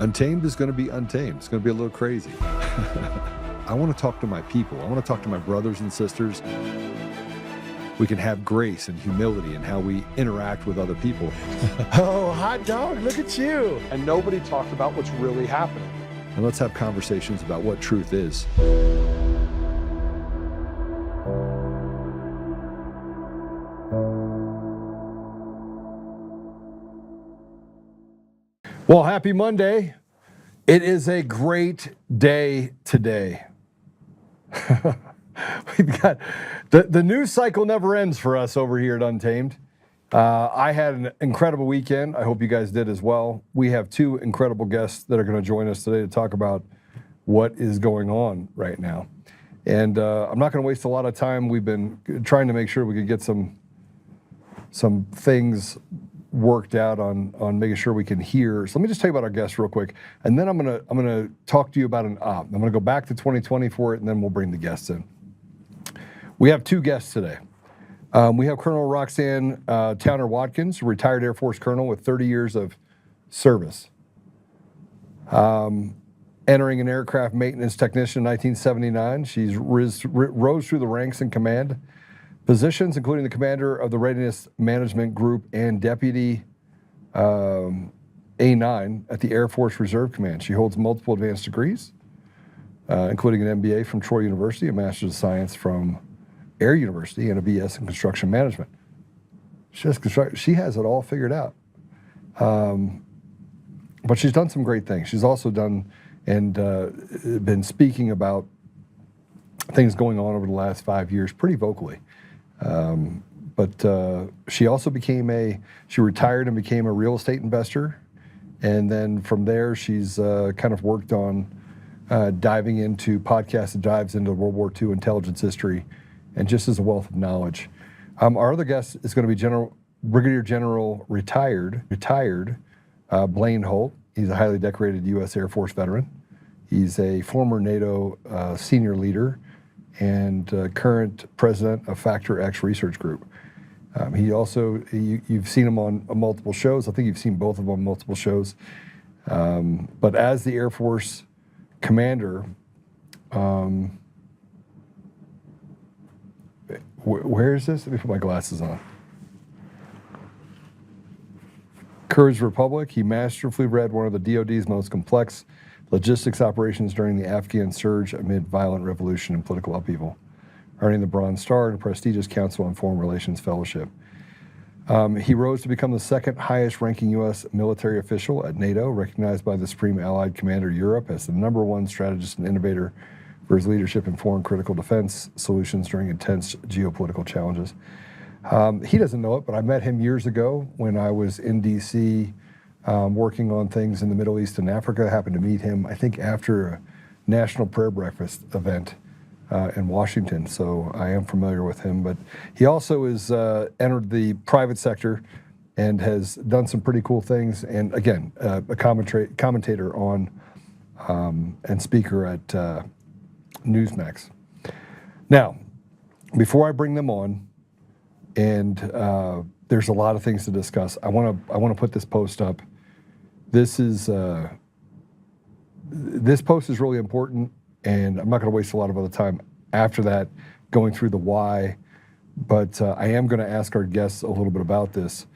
Untamed is going to be untamed. It's going to be a little crazy. I want to talk to my people. I want to talk to my brothers and sisters. We can have grace and humility in how we interact with other people. Oh, hot dog, look at you. And nobody talked about what's really happening. And let's have conversations about what truth is. Well, happy Monday. It is a great day today. We've got the news cycle never ends for us over here at Untamed. I had an incredible weekend. I hope you guys did as well. We have two incredible guests that are going to join us today to talk about what is going on right now. And I'm not going to waste a lot of time. We've been trying to make sure we could get some things worked out on making sure we can hear. So let me just tell you about our guests real quick, and then I'm gonna talk to you about an op. I'm gonna go back to 2020 for it, and then we'll bring the guests in. We have two guests today. We have Colonel Roxane Towner Watkins, a retired Air Force colonel with 30 years of service. Entering an aircraft maintenance technician in 1979, she's rose through the ranks in command positions, including the commander of the Readiness Management Group and Deputy A9 at the Air Force Reserve Command. She holds multiple advanced degrees, including an MBA from Troy University, a Master's of Science from Air University, and a BS in Construction Management. She has it all figured out. But she's done some great things. She's also done and been speaking about things going on over the last 5 years pretty vocally. But she also she retired and became a real estate investor. And then from there, she's kind of worked on diving into podcasts that dives into World War II intelligence history and just as a wealth of knowledge. Our other guest is going to be Brigadier General retired Blaine Holt. He's a highly decorated U.S. Air Force veteran. He's a former NATO senior leader and current president of Factor X Research Group. You've seen him on multiple shows. I think you've seen both of them on multiple shows. But as the Air Force commander, where is this? Let me put my glasses on. Courage Republic, he masterfully led one of the DoD's most complex logistics operations during the Afghan surge amid violent revolution and political upheaval, earning the Bronze Star and a prestigious Council on Foreign Relations Fellowship. He rose to become the second highest ranking U.S. military official at NATO, recognized by the Supreme Allied Commander Europe as the #1 strategist and innovator for his leadership in foreign critical defense solutions during intense geopolitical challenges. He doesn't know it, but I met him years ago when I was in D.C., working on things in the Middle East and Africa. I happened to meet him, I think, after a National Prayer Breakfast event in Washington, so I am familiar with him. But he also has entered the private sector and has done some pretty cool things, and again, a commentator on and speaker at Newsmax. Now, before I bring them on, and there's a lot of things to discuss, I want to put this post up. This post is really important, and I'm not going to waste a lot of other time after that going through the why, but I am going to ask our guests a little bit about this.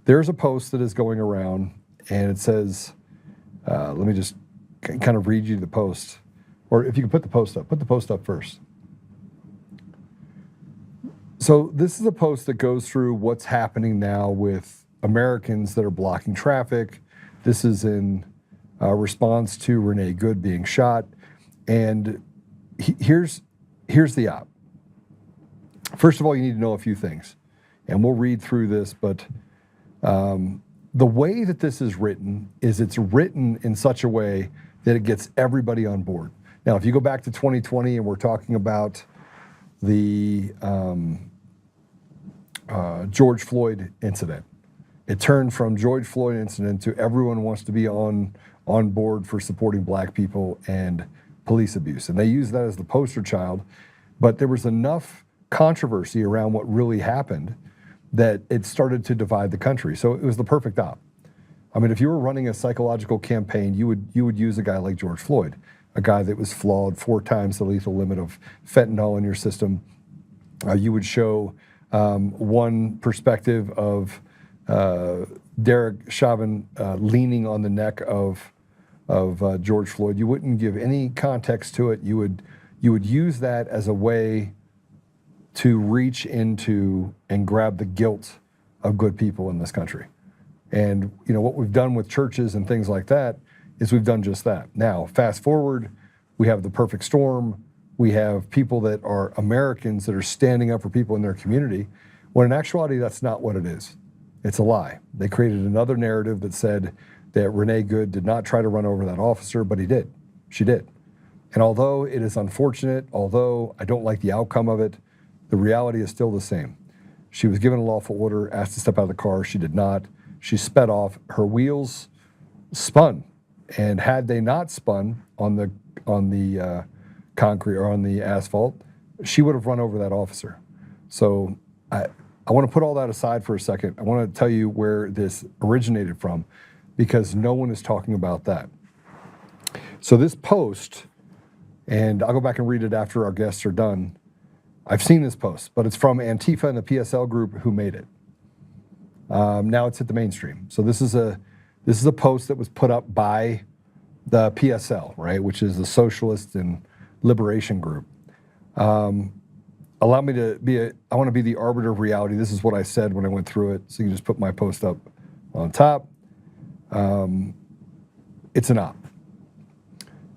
There's a post that is going around, and it says, let me just kind of read you the post, or if you can put the post up first. So this is a post that goes through what's happening now with Americans that are blocking traffic. This is in response to Renee Good being shot. And here's the op. First of all, you need to know a few things. And we'll read through this, but the way that this is written is it's written in such a way that it gets everybody on board. Now, if you go back to 2020 and we're talking about the George Floyd incident, it turned from George Floyd incident to everyone wants to be on board for supporting black people and police abuse. And they used that as the poster child, but there was enough controversy around what really happened that it started to divide the country. So it was the perfect op. I mean, if you were running a psychological campaign, you would use a guy like George Floyd, a guy that was flawed 4 times the lethal limit of fentanyl in your system. You would show one perspective of Derek Chauvin leaning on the neck of George Floyd. You wouldn't give any context to it. You would use that as a way to reach into and grab the guilt of good people in this country. And you know what we've done with churches and things like that is we've done just that. Now, fast forward, we have the perfect storm. We have people that are Americans that are standing up for people in their community, when in actuality, that's not what it is. It's a lie. They created another narrative that said that Renee Good did not try to run over that officer, but he did. She did. And although it is unfortunate, although I don't like the outcome of it, the reality is still the same. She was given a lawful order, asked to step out of the car. She did not. She sped off. Her wheels spun. And had they not spun on the concrete or on the asphalt, she would have run over that officer. So I want to put all that aside for a second. I want to tell you where this originated from, because no one is talking about that. So this post, and I'll go back and read it after our guests are done. I've seen this post, but it's from Antifa and the PSL group who made it. Now it's hit the mainstream. So this is a post that was put up by the PSL, right, which is the Socialist and Liberation Group. Allow me to I want to be the arbiter of reality. This is what I said when I went through it. So you can just put my post up on top. It's an op.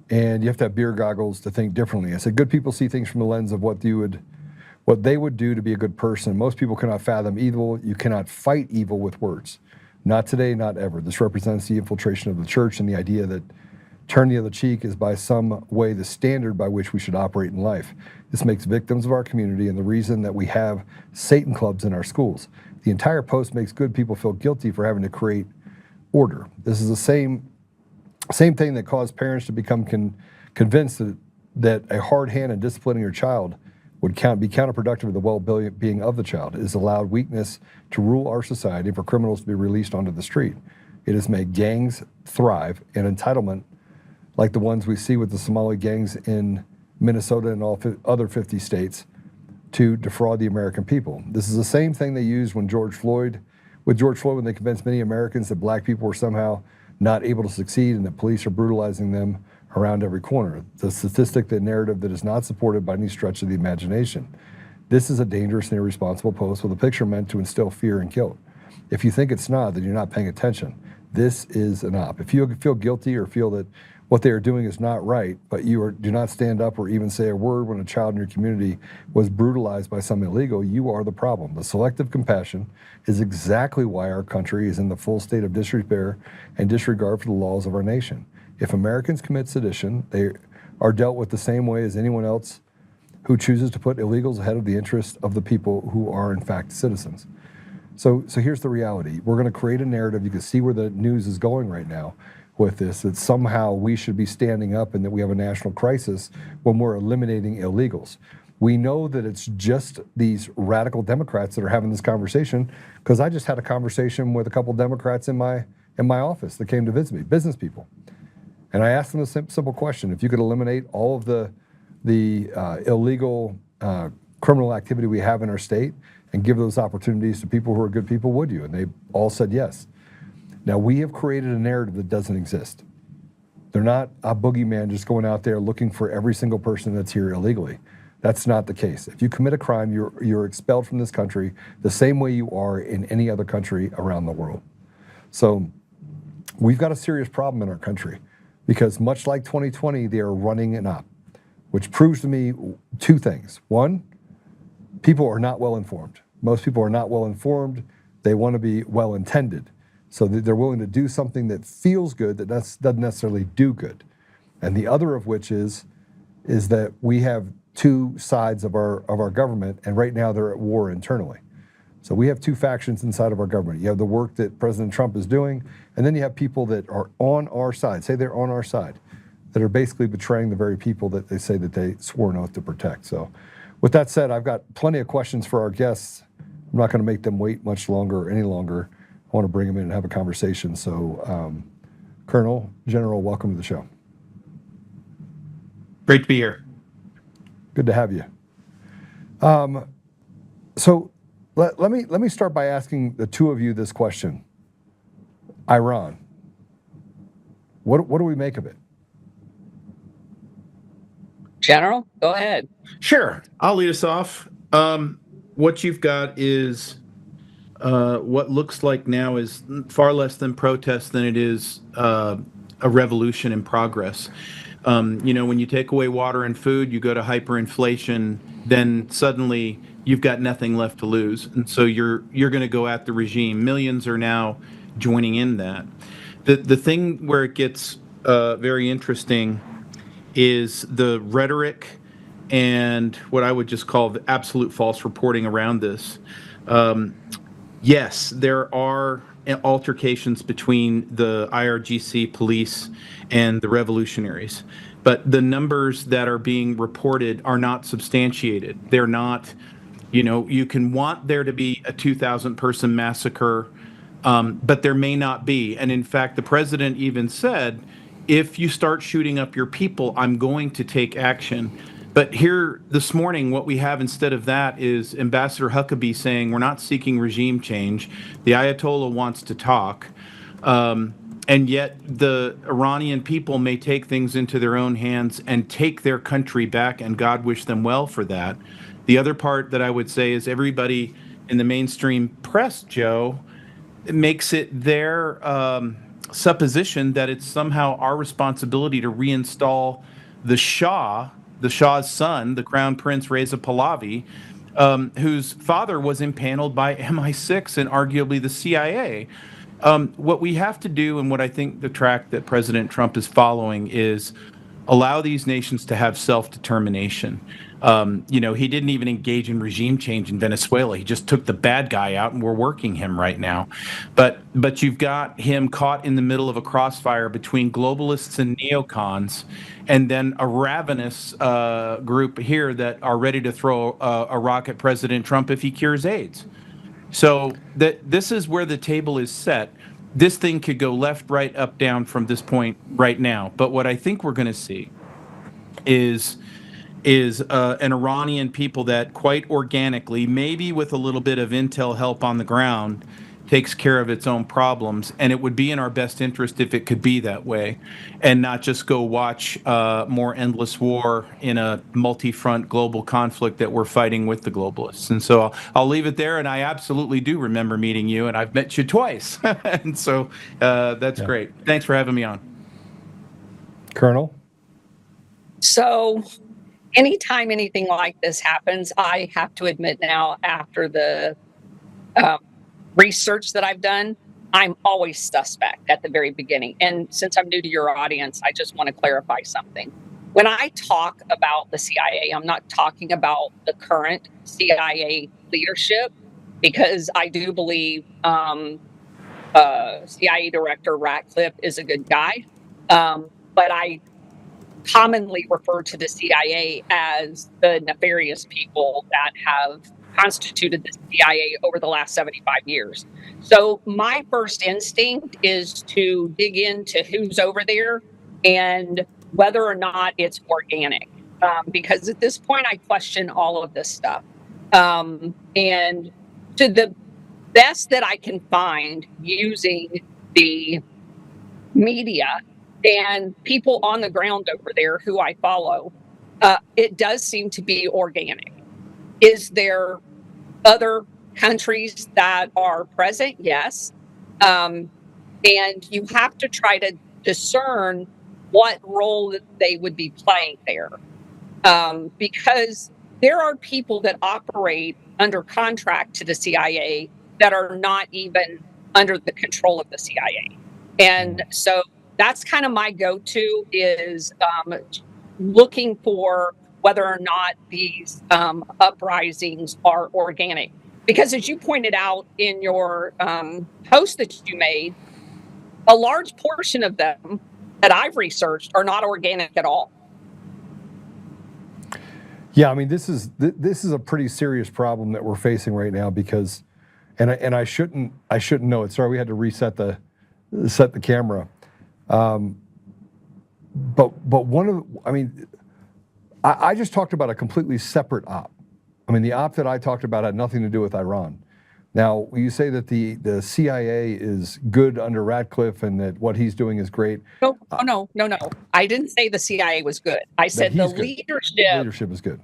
And you have to have beer goggles to think differently. I said, good people see things from the lens of what they would do to be a good person. Most people cannot fathom evil. You cannot fight evil with words. Not today, not ever. This represents the infiltration of the church and the idea that turn the other cheek is by some way the standard by which we should operate in life. This makes victims of our community and the reason that we have Satan clubs in our schools. The entire post makes good people feel guilty for having to create order. This is the same thing that caused parents to become convinced that a hard hand in disciplining your child would be counterproductive of the well-being of the child. It has allowed weakness to rule our society for criminals to be released onto the street. It has made gangs thrive and entitlement like the ones we see with the Somali gangs in Minnesota and all other 50 states to defraud the American people. This is the same thing they used when George Floyd when they convinced many Americans that black people were somehow not able to succeed and that police are brutalizing them around every corner. The statistic, the narrative that is not supported by any stretch of the imagination. This is a dangerous and irresponsible post with a picture meant to instill fear and guilt. If you think it's not, then you're not paying attention. This is an op. If you feel guilty or feel that what they are doing is not right, but do not stand up or even say a word when a child in your community was brutalized by some illegal, you are the problem. The selective compassion is exactly why our country is in the full state of disrepair and disregard for the laws of our nation. If Americans commit sedition, they are dealt with the same way as anyone else who chooses to put illegals ahead of the interests of the people who are in fact citizens. So here's the reality. We're going to create a narrative. You can see where the news is going right now with this, that somehow we should be standing up and that we have a national crisis when we're eliminating illegals. We know that it's just these radical Democrats that are having this conversation, because I just had a conversation with a couple Democrats in my office that came to visit me, business people. And I asked them a simple question. If you could eliminate all of the illegal criminal activity we have in our state and give those opportunities to people who are good people, would you? And they all said yes. Now, we have created a narrative that doesn't exist. They're not a boogeyman just going out there looking for every single person that's here illegally. That's not the case. If you commit a crime, you're expelled from this country the same way you are in any other country around the world. So we've got a serious problem in our country, because much like 2020, they are running an op, which proves to me 2 things. One, people are not well informed. Most people are not well informed. They want to be well intended. So they're willing to do something that feels good that doesn't necessarily do good. And the other of which is that we have 2 sides of our government, and right now they're at war internally. So we have 2 factions inside of our government. You have the work that President Trump is doing, and then you have people that are on our side, say they're on our side, that are basically betraying the very people that they say that they swore an oath to protect. So with that said, I've got plenty of questions for our guests. I'm not going to make them wait much longer or any longer. I want to bring him in and have a conversation. So, Colonel, General, welcome to the show. Great to be here. Good to have you. So let me start by asking the two of you this question. Iran, what do we make of it? General, go ahead. Sure, I'll lead us off. What you've got is what looks like now is far less than protest than it is a revolution in progress. When you take away water and food, you go to hyperinflation, then suddenly you've got nothing left to lose. And so you're going to go at the regime. Millions are now joining in that. The thing where it gets very interesting is the rhetoric and what I would just call the absolute false reporting around this. Yes, there are altercations between the IRGC police and the revolutionaries, but the numbers that are being reported are not substantiated. They're not, you can want there to be a 2,000 person massacre, but there may not be. And in fact, the president even said, if you start shooting up your people, I'm going to take action. But here this morning, what we have instead of that is Ambassador Huckabee saying we're not seeking regime change. The Ayatollah wants to talk. And yet the Iranian people may take things into their own hands and take their country back, and God wish them well for that. The other part that I would say is everybody in the mainstream press, Joe, makes it their supposition that it's somehow our responsibility to reinstall the Shah, the Shah's son, the Crown Prince Reza Pahlavi, whose father was impaneled by MI6 and arguably the CIA. What we have to do, and what I think the track that President Trump is following, is allow these nations to have self-determination. He didn't even engage in regime change in Venezuela. He just took the bad guy out, and we're working him right now. But you've got him caught in the middle of a crossfire between globalists and neocons, and then a ravenous group here that are ready to throw a rock at President Trump if he cures AIDS. So this is where the table is set. This thing could go left, right, up, down from this point right now. But what I think we're going to see is an Iranian people that quite organically, maybe with a little bit of intel help on the ground, takes care of its own problems. And it would be in our best interest if it could be that way and not just go watch more endless war in a multi-front global conflict that we're fighting with the globalists. And so I'll leave it there. And I absolutely do remember meeting you, and I've met you twice. And so that's great. Thanks for having me on. Colonel? So anytime anything like this happens, I have to admit now, after the research that I've done, I'm always suspect at the very beginning. And since I'm new to your audience, I just want to clarify something. When I talk about the CIA, I'm not talking about the current CIA leadership, because I do believe CIA Director Ratcliffe is a good guy. But I commonly refer to the CIA as the nefarious people that have constituted the CIA over the last 75 years. So my first instinct is to dig into who's over there and whether or not it's organic. Because at this point, I question all of this stuff. And to the best that I can find using the media and people on the ground over there who I follow, it does seem to be organic. Is there other countries that are present? Yes. And you have to try to discern what role that they would be playing there. Because there are people that operate under contract to the CIA that are not even under the control of the CIA. And so that's kind of my go-to, is looking for whether or not these uprisings are organic. Because as you pointed out in your post that you made, a large portion of them that I've researched are not organic at all. Yeah, I mean, this is a pretty serious problem that we're facing right now, because and I shouldn't know it. Sorry, we had to set the camera. But one of I mean, I just talked about a completely separate op. I mean, the op that I talked about had nothing to do with Iran. Now, you say that the CIA is good under Ratcliffe and that what he's doing is great. No. I didn't say the CIA was good. I said the leadership is good.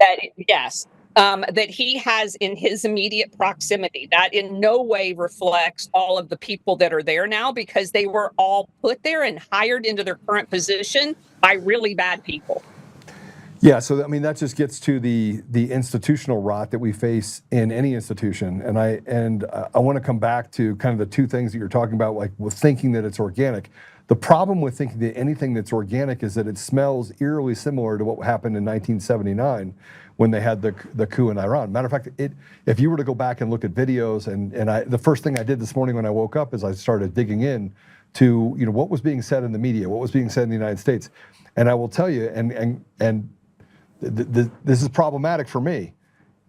That he has in his immediate proximity. That in no way reflects all of the people that are there now, because they were all put there and hired into their current position by really bad people. Yeah, so I mean that just gets to the institutional rot that we face in any institution, and I want to come back to kind of the two things that you're talking about, like with thinking that it's organic. The problem with thinking that anything that's organic is that it smells eerily similar to what happened in 1979 when they had the coup in Iran. Matter of fact, if you were to go back and look at videos, and the first thing I did this morning when I woke up is I started digging in to what was being said in the media, what was being said in the United States, and I will tell you, and this is problematic for me,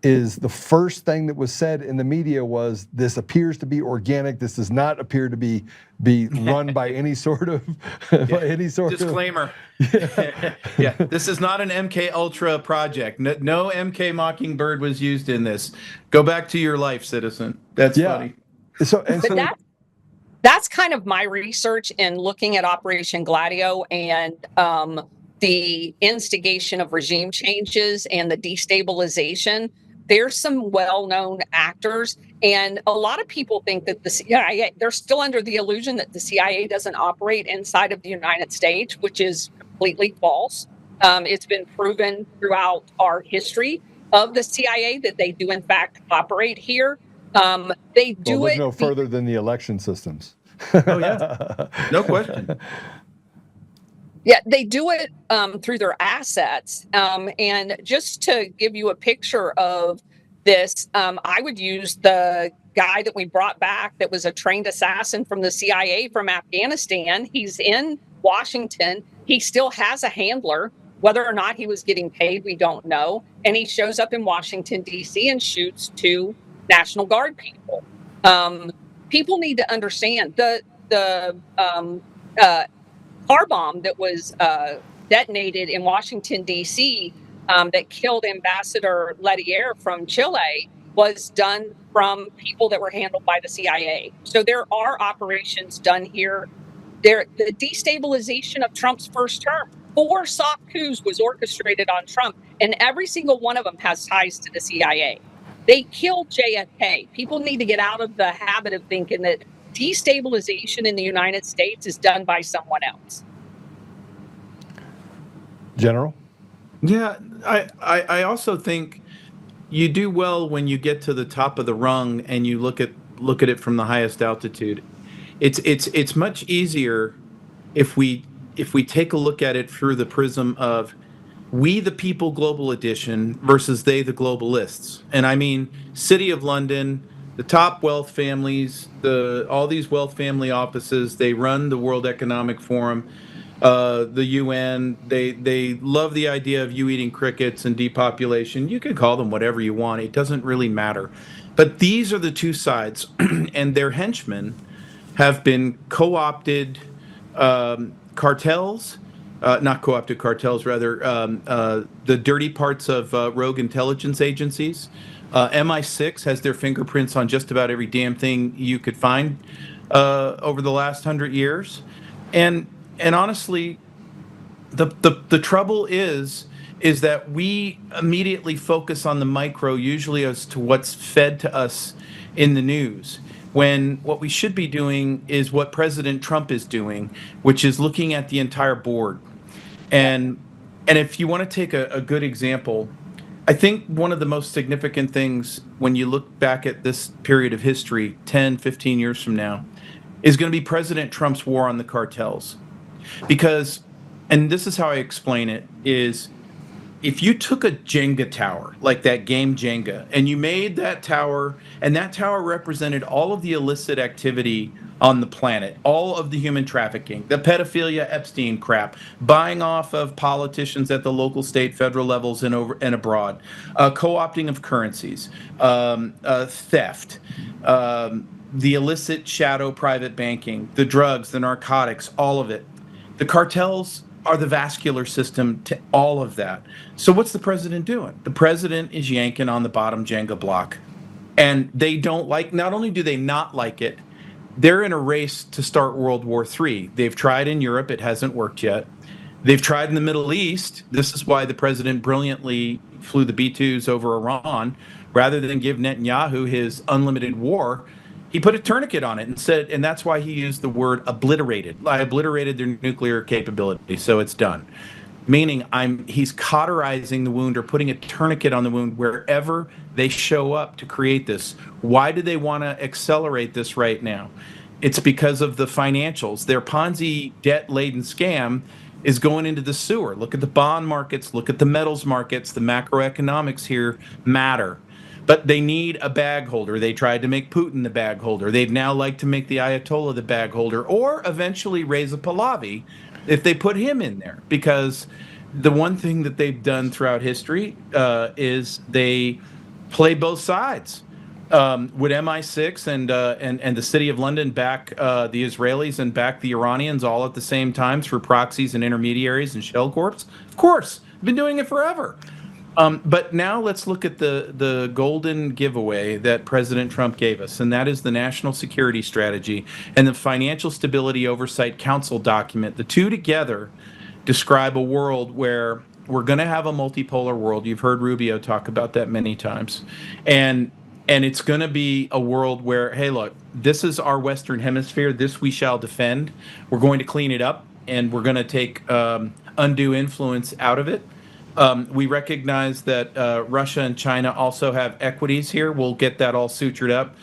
is the first thing that was said in the media was, this appears to be organic. This does not appear to be run by any sort of disclaimer. Yeah, this is not an MK Ultra project. No MK Mockingbird was used in this. Go back to your life, citizen. That's funny. That's kind of my research in looking at Operation Gladio and the instigation of regime changes and the destabilization. There's some well-known actors, and a lot of people think that the CIA, they're still under the illusion that the CIA doesn't operate inside of the United States, which is completely false. It's been proven throughout our history of the CIA that they do in fact operate here. They do look no further than the election systems. Oh yeah, no question. Yeah, they do it through their assets. And just to give you a picture of this, I would use the guy that we brought back that was a trained assassin from the CIA from Afghanistan. He's in Washington. He still has a handler. Whether or not he was getting paid, we don't know. And he shows up in Washington, D.C. and shoots two National Guard people. People need to understand the car bomb that was detonated in Washington, D.C., that killed Ambassador Lettier from Chile was done from people that were handled by the CIA. So there are operations done here. The destabilization of Trump's first term, 4 soft coups was orchestrated on Trump, and every single one of them has ties to the CIA. They killed JFK. People need to get out of the habit of thinking that destabilization in the United States is done by someone else. General? Yeah, I also think you do well when you get to the top of the rung and you look at it from the highest altitude. It's much easier if we take a look at it through the prism of we the people global edition versus they the globalists. And I mean City of London, the top wealth families, all these wealth family offices, they run the World Economic Forum, the UN, they love the idea of you eating crickets and depopulation. You can call them whatever you want. It doesn't really matter. But these are the two sides, and their henchmen have been co-opted cartels, not co-opted cartels, rather the dirty parts of rogue intelligence agencies. MI6 has their fingerprints on just about every damn thing you could find over the last 100 years. And honestly, the trouble is that we immediately focus on the micro, usually as to what's fed to us in the news, when what we should be doing is what President Trump is doing, which is looking at the entire board. And if you want to take a good example, I think one of the most significant things when you look back at this period of history, 10, 15 years from now, is going to be President Trump's war on the cartels. Because, and this is how I explain it, is if you took a Jenga tower, like that game Jenga, and you made that tower, and that tower represented all of the illicit activity on the planet. All of the human trafficking, the pedophilia Epstein crap, buying off of politicians at the local, state, federal levels and over and abroad, co-opting of currencies, theft, the illicit shadow private banking, the drugs, the narcotics, all of it. The cartels are the vascular system to all of that. So what's the president doing? The president is yanking on the bottom Jenga block. And they don't like, not only do they not like it, they're in a race to start World War III. They've tried in Europe, it hasn't worked yet. They've tried in the Middle East. This is why the president brilliantly flew the B-2s over Iran. Rather than give Netanyahu his unlimited war, he put a tourniquet on it and said, and that's why he used the word obliterated. I obliterated their nuclear capability, so it's done. Meaning he's cauterizing the wound or putting a tourniquet on the wound wherever they show up to create this. Why do they want to accelerate this right now? It's because of the financials. Their Ponzi debt-laden scam is going into the sewer. Look at the bond markets, look at the metals markets, the macroeconomics here matter. But they need a bag holder. They tried to make Putin the bag holder. They'd now like to make the Ayatollah the bag holder, or eventually Reza Pahlavi if they put him in there. Because the one thing that they've done throughout history is they play both sides. Would MI6 and the city of London back the Israelis and back the Iranians all at the same time through proxies and intermediaries and shell corps? Of course, been doing it forever. But now let's look at the golden giveaway that President Trump gave us, and that is the National Security Strategy and the Financial Stability Oversight Council document. The two together describe a world where we're going to have a multipolar world. You've heard Rubio talk about that many times. And it's going to be a world where, hey, look, this is our Western Hemisphere. This we shall defend. We're going to clean it up, and we're going to take undue influence out of it. We recognize that Russia and China also have equities here. We'll get that all sutured up.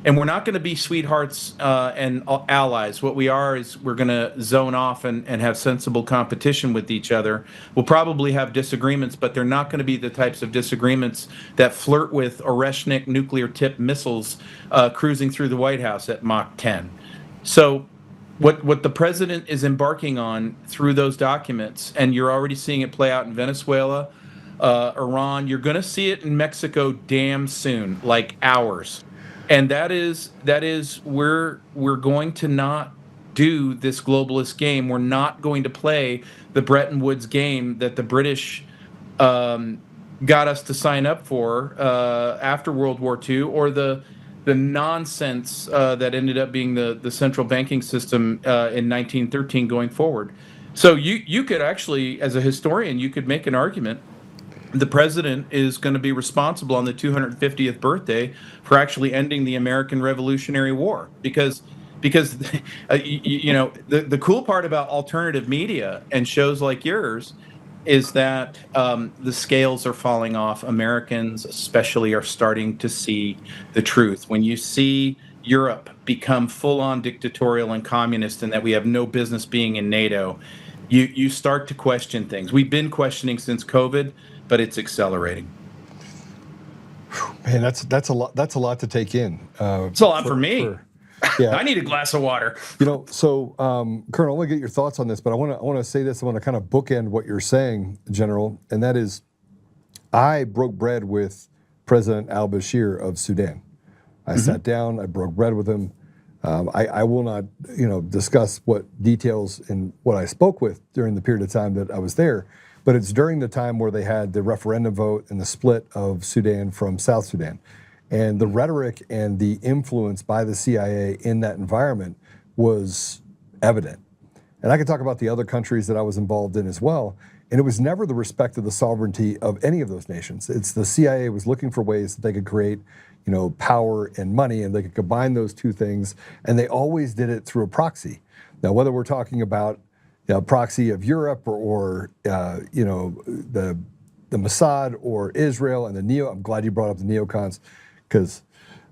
And we're not going to be sweethearts and allies. What we are is we're going to zone off and have sensible competition with each other. We'll probably have disagreements, but they're not going to be the types of disagreements that flirt with Oreshnik nuclear-tipped missiles cruising through the White House at Mach 10. So what the president is embarking on through those documents, and you're already seeing it play out in Venezuela, Iran, you're going to see it in Mexico damn soon, like hours. And that is we're going to not do this globalist game. We're not going to play the Bretton Woods game that the British got us to sign up for after World War II, or the nonsense that ended up being the central banking system in 1913 going forward. So you could actually, as a historian, you could make an argument the president is going to be responsible on the 250th birthday for actually ending the American Revolutionary War, because the cool part about alternative media and shows like yours is that the scales are falling off. Americans especially are starting to see the truth. When you see Europe become full-on dictatorial and communist, and that we have no business being in NATO, you start to question things. We've been questioning since COVID, but it's accelerating. Man, that's a lot. That's a lot to take in. It's a lot for me. Yeah, I need a glass of water. So Colonel, I want to get your thoughts on this, but I want to say this. I want to kind of bookend what you're saying, General, and that is, I broke bread with President al-Bashir of Sudan. I sat down. I broke bread with him. I will not, discuss what details and what I spoke with during the period of time that I was there. But it's during the time where they had the referendum vote and the split of Sudan from South Sudan. And the rhetoric and the influence by the CIA in that environment was evident. And I could talk about the other countries that I was involved in as well. And it was never the respect of the sovereignty of any of those nations. It's the CIA was looking for ways that they could create, power and money, and they could combine those two things. And they always did it through a proxy. Now, whether we're talking about proxy of Europe or the Mossad or Israel and the I'm glad you brought up the neocons, because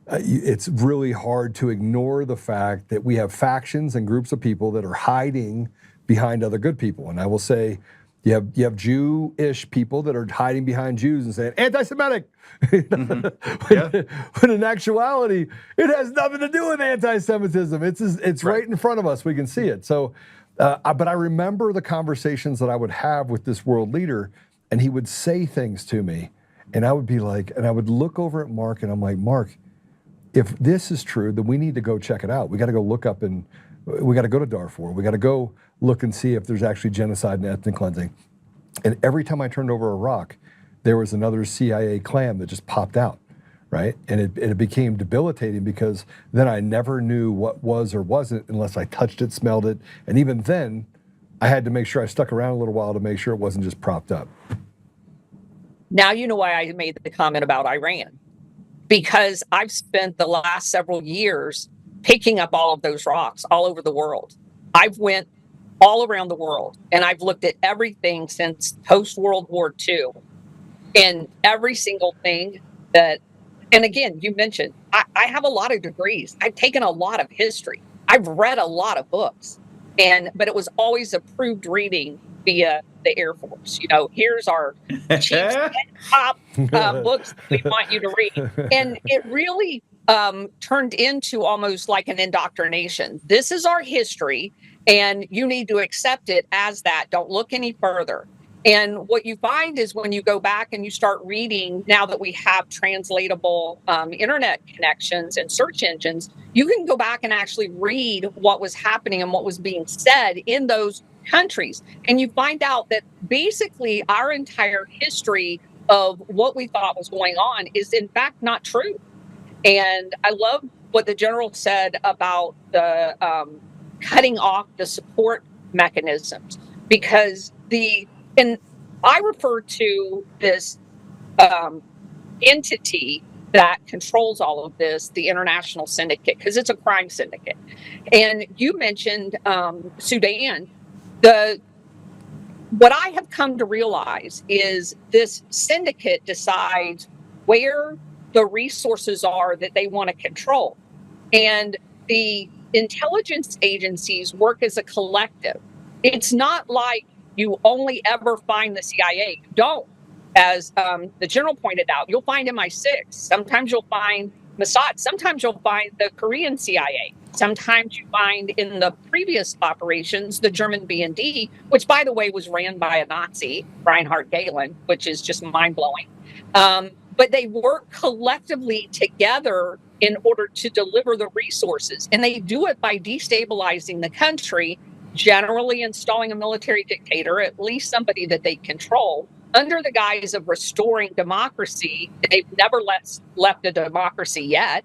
it's really hard to ignore the fact that we have factions and groups of people that are hiding behind other good people. And I will say, You have Jewish people that are hiding behind Jews and saying anti-Semitic, when in actuality it has nothing to do with anti-Semitism. It's right in front of us. We can see it. So, but I remember the conversations that I would have with this world leader, and he would say things to me, and I would be like, and I would look over at Mark, and I'm like, Mark, if this is true, then we need to go check it out. We got to go look up and we got to go to Darfur. We got to go look and see if there's actually genocide and ethnic cleansing. And every time I turned over a rock, there was another CIA clam that just popped out, right? And it became debilitating because then I never knew what was or wasn't unless I touched it, smelled it. And even then, I had to make sure I stuck around a little while to make sure it wasn't just propped up. Now you know why I made the comment about Iran. Because I've spent the last several years picking up all of those rocks all over the world. I've went all around the world, and I've looked at everything since post-World War II, and every single thing that, and again, you mentioned, I have a lot of degrees. I've taken a lot of history. I've read a lot of books, but it was always approved reading via the Air Force. You know, here's our chief top books we want you to read. And it really turned into almost like an indoctrination. This is our history, and you need to accept it as that. Don't look any further. And what you find is when you go back and you start reading, now that we have translatable internet connections and search engines, you can go back and actually read what was happening and what was being said in those countries. And you find out that basically our entire history of what we thought was going on is in fact not true. And I love what the general said about the cutting off the support mechanisms, because and I refer to this entity that controls all of this, the international syndicate, because it's a crime syndicate. And you mentioned Sudan. What I have come to realize is this syndicate decides where the resources are that they want to control. And the intelligence agencies work as a collective. It's not like you only ever find the CIA. You don't. As the general pointed out, you'll find MI6. Sometimes you'll find Mossad. Sometimes you'll find the Korean CIA. Sometimes you find in the previous operations, the German BND, which, by the way, was ran by a Nazi, Reinhard Gehlen, which is just mind-blowing. But they work collectively together in order to deliver the resources. And they do it by destabilizing the country, generally installing a military dictator, at least somebody that they control, under the guise of restoring democracy. They've never left a democracy yet.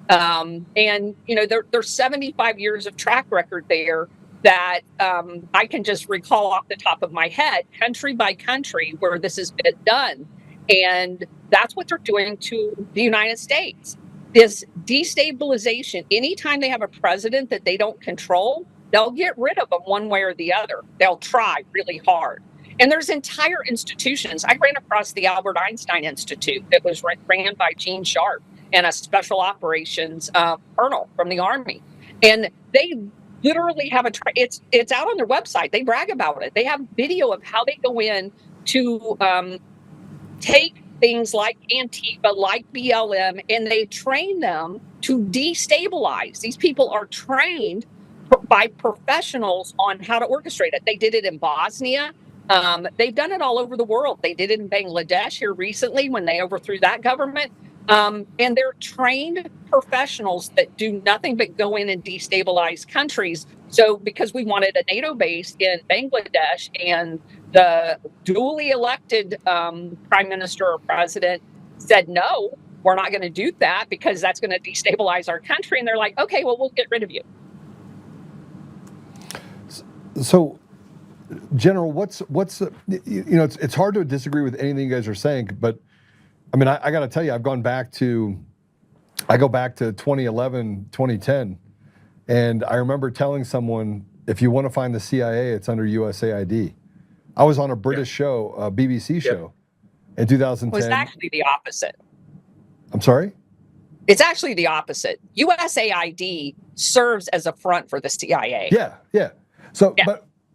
And, you know, there's 75 years of track record there that I can just recall off the top of my head, country by country, where this has been done. And that's what they're doing to the United States. This destabilization, anytime they have a president that they don't control, they'll get rid of them one way or the other. They'll try really hard. And there's entire institutions. I ran across the Albert Einstein Institute that was ran by Gene Sharp and a special operations colonel from the Army. And they literally have it's out on their website. They brag about it. They have video of how they go in to take things like Antifa, like BLM, and they train them to destabilize. These people are trained by professionals on how to orchestrate it. They did it in Bosnia. They've done it all over the world. They did it in Bangladesh here recently when they overthrew that government. And they're trained professionals that do nothing but go in and destabilize countries. So because we wanted a NATO base in Bangladesh, and the duly elected prime minister or president said, no, we're not going to do that because that's going to destabilize our country. And they're like, okay, well, we'll get rid of you. So, General, what's you know, it's hard to disagree with anything you guys are saying, but I mean, I got to tell you, I go back to 2011, 2010, and I remember telling someone, if you want to find the CIA, it's under USAID. I was on a British show, a BBC show, in 2010. It was actually the opposite. I'm sorry? It's actually the opposite. USAID serves as a front for the CIA. Yeah. So,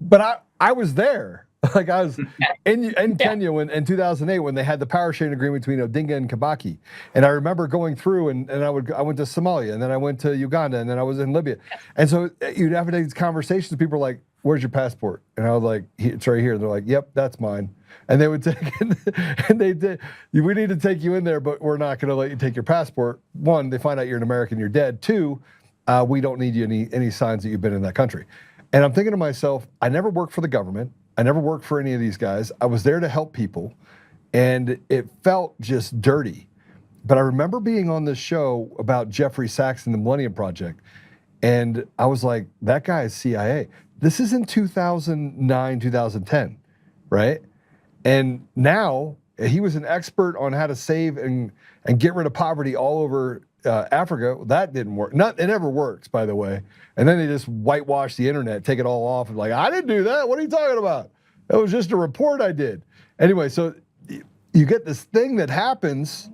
but I was there Like I was in Yeah. Kenya in 2008 when they had the power sharing agreement between Odinga and Kibaki, and I remember going through and I went to Somalia, and then I went to Uganda, and then I was in Libya, and so you'd have these conversations. People were like, "Where's your passport?" And I was like, "It's right here." And they're like, "Yep, that's mine." And they would take it, and they did. We need to take you in there, but we're not going to let you take your passport. One, they find out you're an American, you're dead. Two, we don't need you any signs that you've been in that country. And I'm thinking to myself, I never worked for the government. I never worked for any of these guys. I was there to help people, and it felt just dirty. But I remember being on this show about Jeffrey Sachs and the Millennium Project, and I was like, that guy is CIA. This is in 2009, 2010, right? And now he was an expert on how to save and get rid of poverty all over Africa. That didn't work. It never works, by the way. And then they just whitewash the internet, take it all off, and like, I didn't do that. What are you talking about? That was just a report I did. Anyway, so you get this thing that happens,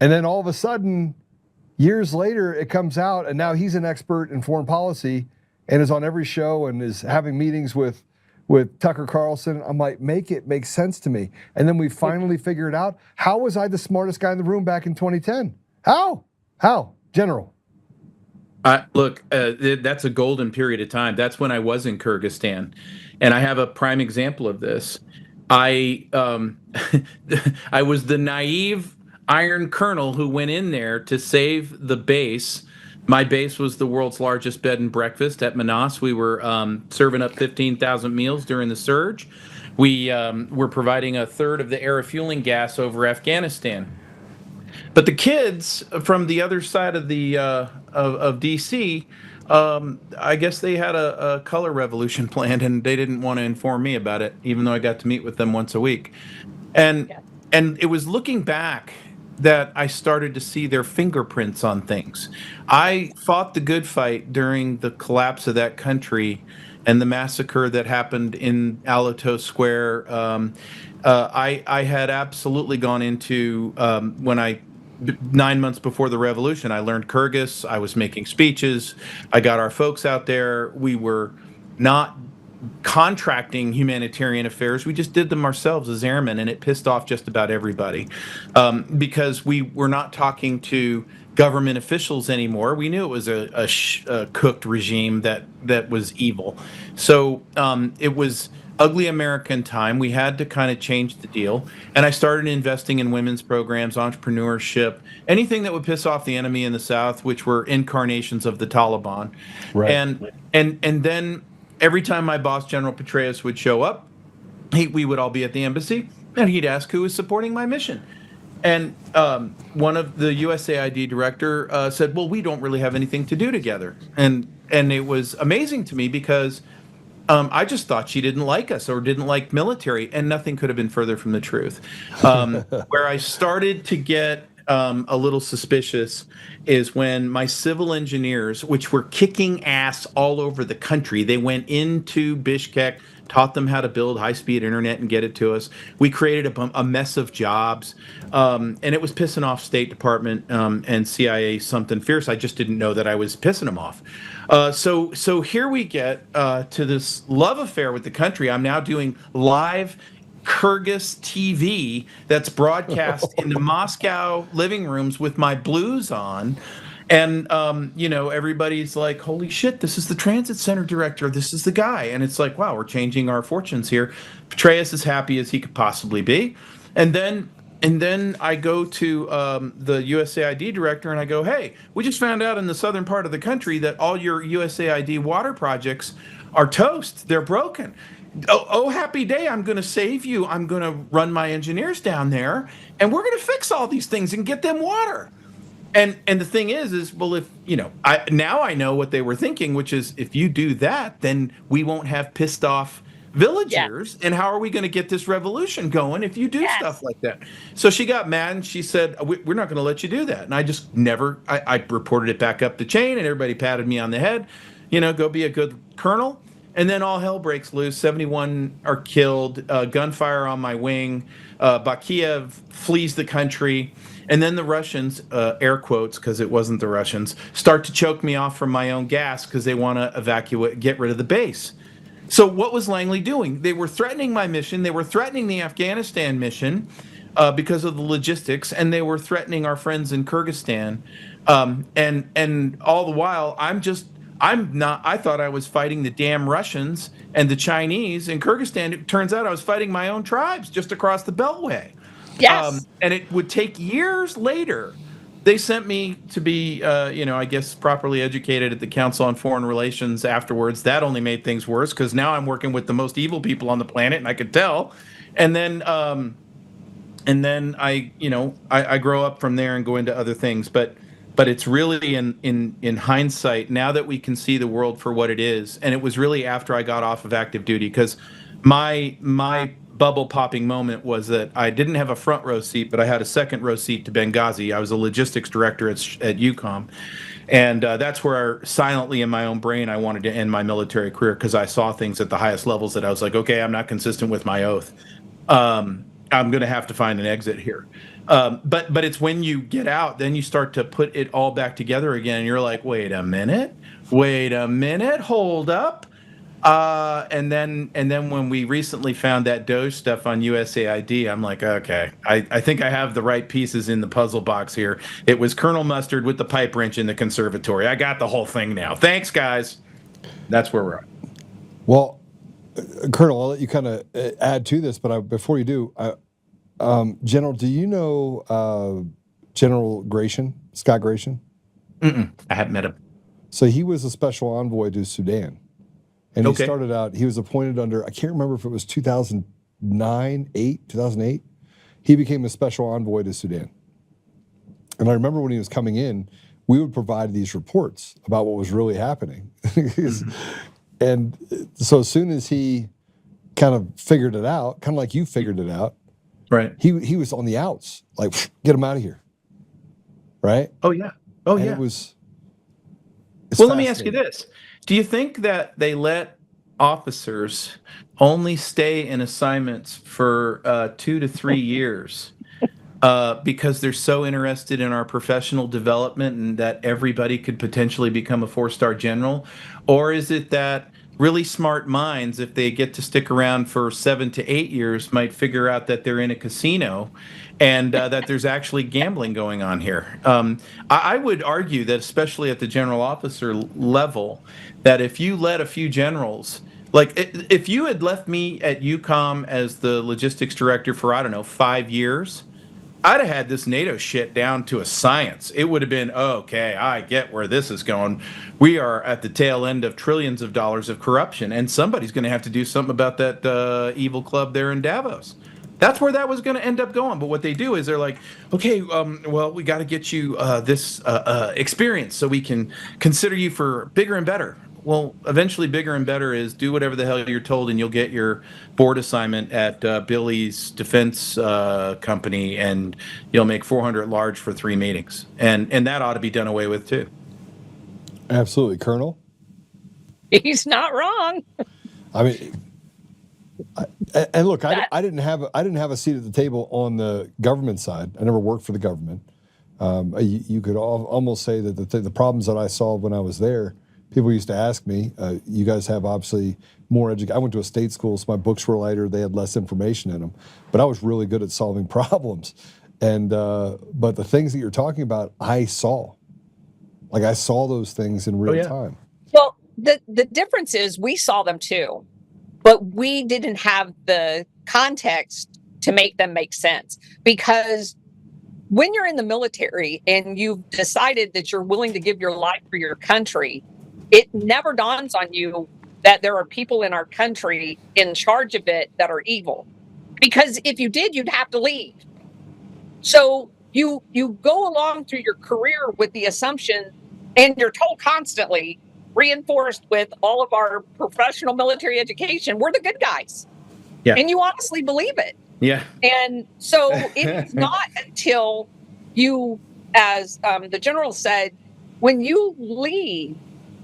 and then all of a sudden, years later, it comes out, and now he's an expert in foreign policy and is on every show and is having meetings with Tucker Carlson. I'm like, make it make sense to me. And then we finally figure it out. How was I the smartest guy in the room back in 2010? How? General? Look, that's a golden period of time. That's when I was in Kyrgyzstan. And I have a prime example of this. I was the naive Iron Colonel who went in there to save the base. My base was the world's largest bed and breakfast at Manas. We were serving up 15,000 meals during the surge. We were providing a third of the air refueling gas over Afghanistan. But the kids from the other side of the of DC, I guess they had a color revolution planned, and they didn't want to inform me about it, even though I got to meet with them once a week. And it was looking back that I started to see their fingerprints on things. I fought the good fight during the collapse of that country and the massacre that happened in Alto Square. I had absolutely gone into, 9 months before the revolution, I learned Kyrgyz. I was making speeches. I got our folks out there. We were not contracting humanitarian affairs. We just did them ourselves as airmen, and it pissed off just about everybody because we were not talking to government officials anymore. We knew it was a cooked regime that was evil. So it was ugly American time. We had to kind of change the deal. And I started investing in women's programs, entrepreneurship, anything that would piss off the enemy in the South, which were incarnations of the Taliban. Right. And then every time my boss, General Petraeus, would show up, we would all be at the embassy, and he'd ask who was supporting my mission. And one of the USAID director said, well, we don't really have anything to do together. And it was amazing to me because I just thought she didn't like us or didn't like military, and nothing could have been further from the truth. Where I started to get a little suspicious is when my civil engineers, which were kicking ass all over the country, they went into Bishkek, taught them how to build high-speed internet and get it to us. We created a mess of jobs, and it was pissing off State Department and CIA something fierce. I just didn't know that I was pissing them off. So here we get to this love affair with the country. I'm now doing live Kyrgyz TV that's broadcast into Moscow living rooms with my blues on. And, everybody's like, holy shit, this is the transit center director. This is the guy. And it's like, wow, we're changing our fortunes here. Petraeus is happy as he could possibly be. And then I go to the USAID director and I go, hey, we just found out in the southern part of the country that all your USAID water projects are toast. They're broken. Oh, happy day. I'm going to save you. I'm going to run my engineers down there, and we're going to fix all these things and get them water. And the thing is, well, if, now I know what they were thinking, which is if you do that, then we won't have pissed off villagers. Yeah. And how are we going to get this revolution going if you do stuff like that? So she got mad and she said, we're not going to let you do that. And I just never, I reported it back up the chain, and everybody patted me on the head, go be a good colonel. And then all hell breaks loose. 71 are killed, gunfire on my wing. Bakiev flees the country. And then the Russians, air quotes, because it wasn't the Russians, start to choke me off from my own gas because they want to get rid of the base. So what was Langley doing? They were threatening my mission. They were threatening the Afghanistan mission because of the logistics, and they were threatening our friends in Kyrgyzstan. And all the while, I'm not. I thought I was fighting the damn Russians and the Chinese in Kyrgyzstan. It turns out I was fighting my own tribes just across the Beltway. Yes. And it would take years later. They sent me to be, I guess, properly educated at the Council on Foreign Relations afterwards. That only made things worse because now I'm working with the most evil people on the planet, and I could tell. And then, I grow up from there and go into other things. But it's really in hindsight now that we can see the world for what it is. And it was really after I got off of active duty because my bubble popping moment was that I didn't have a front row seat, but I had a second row seat to Benghazi. I was a logistics director at UCOM. And that's where silently in my own brain, I wanted to end my military career because I saw things at the highest levels that I was like, okay, I'm not consistent with my oath. I'm going to have to find an exit here. But it's when you get out, then you start to put it all back together again. And you're like, wait a minute, hold up. And then when we recently found that Doge stuff on USAID, I'm like, okay, I think I have the right pieces in the puzzle box here. It was Colonel Mustard with the pipe wrench in the conservatory. I got the whole thing now. Thanks, guys. That's where we're at. Well, Colonel, I'll let you kind of add to this, but before you do, General, do you know General Gratian, Scott Gratian? I haven't met him. So he was a special envoy to Sudan. And he started out, he was appointed under, I can't remember if it was 2008. He became a special envoy to Sudan. And I remember when he was coming in, we would provide these reports about what was really happening. And so as soon as he kind of figured it out, kind of like you figured it out, right? He was on the outs, like, get him out of here. Right? Oh, yeah. And it was... Well, let me ask you this. Do you think that they let officers only stay in assignments for 2 to 3 years because they're so interested in our professional development and that everybody could potentially become a 4-star general? Or is it that really smart minds, if they get to stick around for 7 to 8 years, might figure out that they're in a casino and that there's actually gambling going on here? I would argue that, especially at the general officer level, that if you let a few generals, like if you had left me at UCOM as the logistics director for, I don't know, 5 years, I'd have had this NATO shit down to a science. It would have been, okay, I get where this is going. We are at the tail end of trillions of dollars of corruption, and somebody's going to have to do something about that evil club there in Davos. That's where that was going to end up going. But what they do is they're like, okay, well, we got to get you this experience so we can consider you for bigger and better. Well, eventually bigger and better is do whatever the hell you're told and you'll get your board assignment at Billy's defense company and you'll make 400 large for 3 meetings. And that ought to be done away with too. Absolutely. Colonel? He's not wrong. I mean, and look, I didn't have a seat at the table on the government side. I never worked for the government. You could almost say that the problems that I solved when I was there, people used to ask me, you guys have obviously more education. I went to a state school, so my books were lighter. They had less information in them. But I was really good at solving problems. And but the things that you're talking about, I saw. Like, I saw those things in real time. Well, the difference is we saw them too, but we didn't have the context to make them make sense. Because when you're in the military and you've decided that you're willing to give your life for your country, it never dawns on you that there are people in our country in charge of it that are evil. Because if you did, you'd have to leave. So you go along through your career with the assumption, and you're told constantly, reinforced with all of our professional military education, we're the good guys. Yeah. And you honestly believe it. Yeah. And so it's not until you, as the general said, when you leave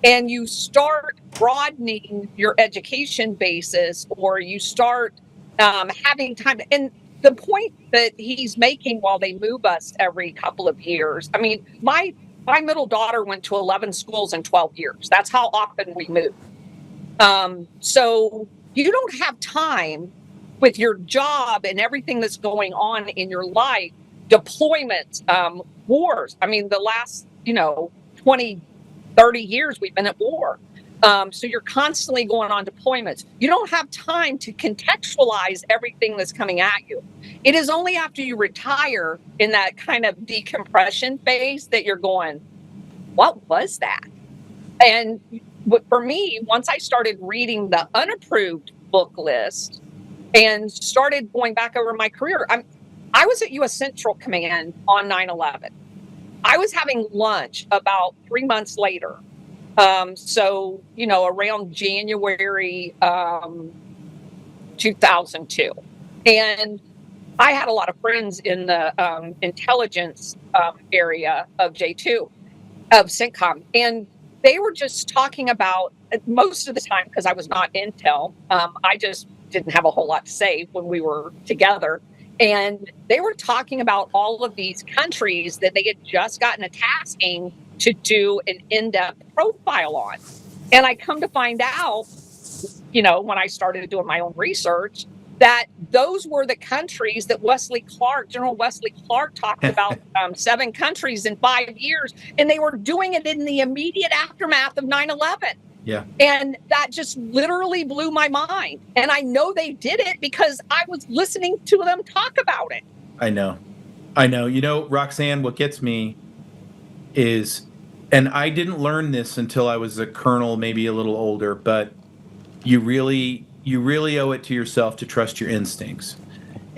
and you start broadening your education basis, or you start having time, and the point that he's making while they move us every couple of years, I mean, my middle daughter went to 11 schools in 12 years. That's how often we move. So you don't have time with your job and everything that's going on in your life, deployments, wars. I mean, the last, 20, 30 years we've been at war. So you're constantly going on deployments. You don't have time to contextualize everything that's coming at you. It is only after you retire in that kind of decompression phase that you're going, what was that? And for me, once I started reading the unapproved book list and started going back over my career, I was at U.S. Central Command on 9/11. I was having lunch about 3 months later. So, around January 2002. And I had a lot of friends in the intelligence area of J2, of CENTCOM. And they were just talking about, most of the time, because I was not intel, I just didn't have a whole lot to say when we were together. And they were talking about all of these countries that they had just gotten a tasking to do an in-depth profile on. And I come to find out, when I started doing my own research, that those were the countries that General Wesley Clark talked about, 7 countries in 5 years, and they were doing it in the immediate aftermath of 9/11. Yeah. And that just literally blew my mind. And I know they did it because I was listening to them talk about it. I know. Roxane, what gets me is, and I didn't learn this until I was a colonel, maybe a little older, but you really owe it to yourself to trust your instincts.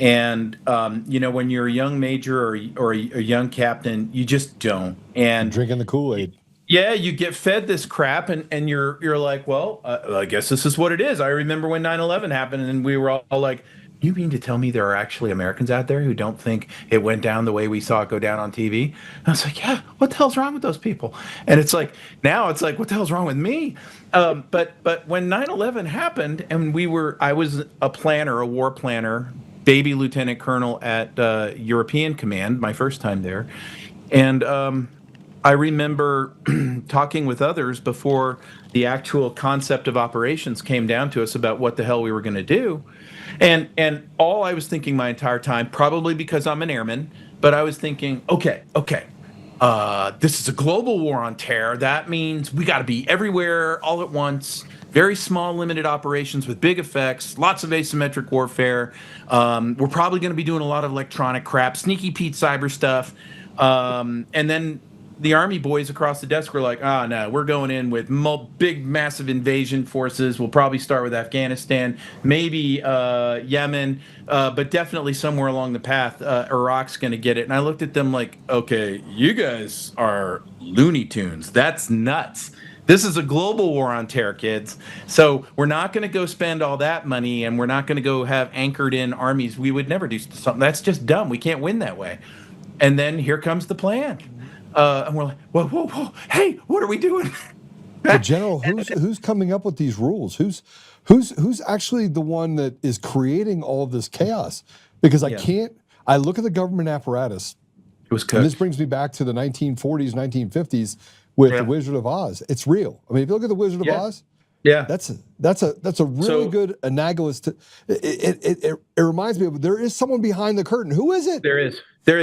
And when you're a young major or a young captain, you just don't. And drinking the Kool-Aid. Yeah, you get fed this crap, and you're like, well, I guess this is what it is. I remember when 9/11 happened, and we were all like, you mean to tell me there are actually Americans out there who don't think it went down the way we saw it go down on TV? And I was like, yeah, what the hell's wrong with those people? And it's like, now it's like, what the hell's wrong with me? But when 9/11 happened, and I was a war planner, baby lieutenant colonel at European Command, my first time there. And I remember talking with others before the actual concept of operations came down to us about what the hell we were going to do. And all I was thinking my entire time, probably because I'm an airman, but I was thinking, okay, this is a global war on terror. That means we got to be everywhere all at once. Very small, limited operations with big effects, lots of asymmetric warfare. We're probably going to be doing a lot of electronic crap, sneaky Pete cyber stuff. And then the Army boys across the desk were like, no, we're going in with big, massive invasion forces. We'll probably start with Afghanistan, maybe Yemen, but definitely somewhere along the path, Iraq's going to get it. And I looked at them like, okay, you guys are Looney Tunes. That's nuts. This is a global war on terror, kids. So we're not going to go spend all that money, and we're not going to go have anchored in armies. We would never do something. That's just dumb. We can't win that way. And then here comes the plan. And we're like, whoa, hey, what are we doing? But General, who's coming up with these rules? Who's actually the one that is creating all of this chaos? Because I look at the government apparatus. It was cooked. And this brings me back to the 1940s, 1950s with the Wizard of Oz. It's real. I mean, if you look at the Wizard of Oz, that's a really good analogous to it reminds me of, there is someone behind the curtain. Who is it? There is.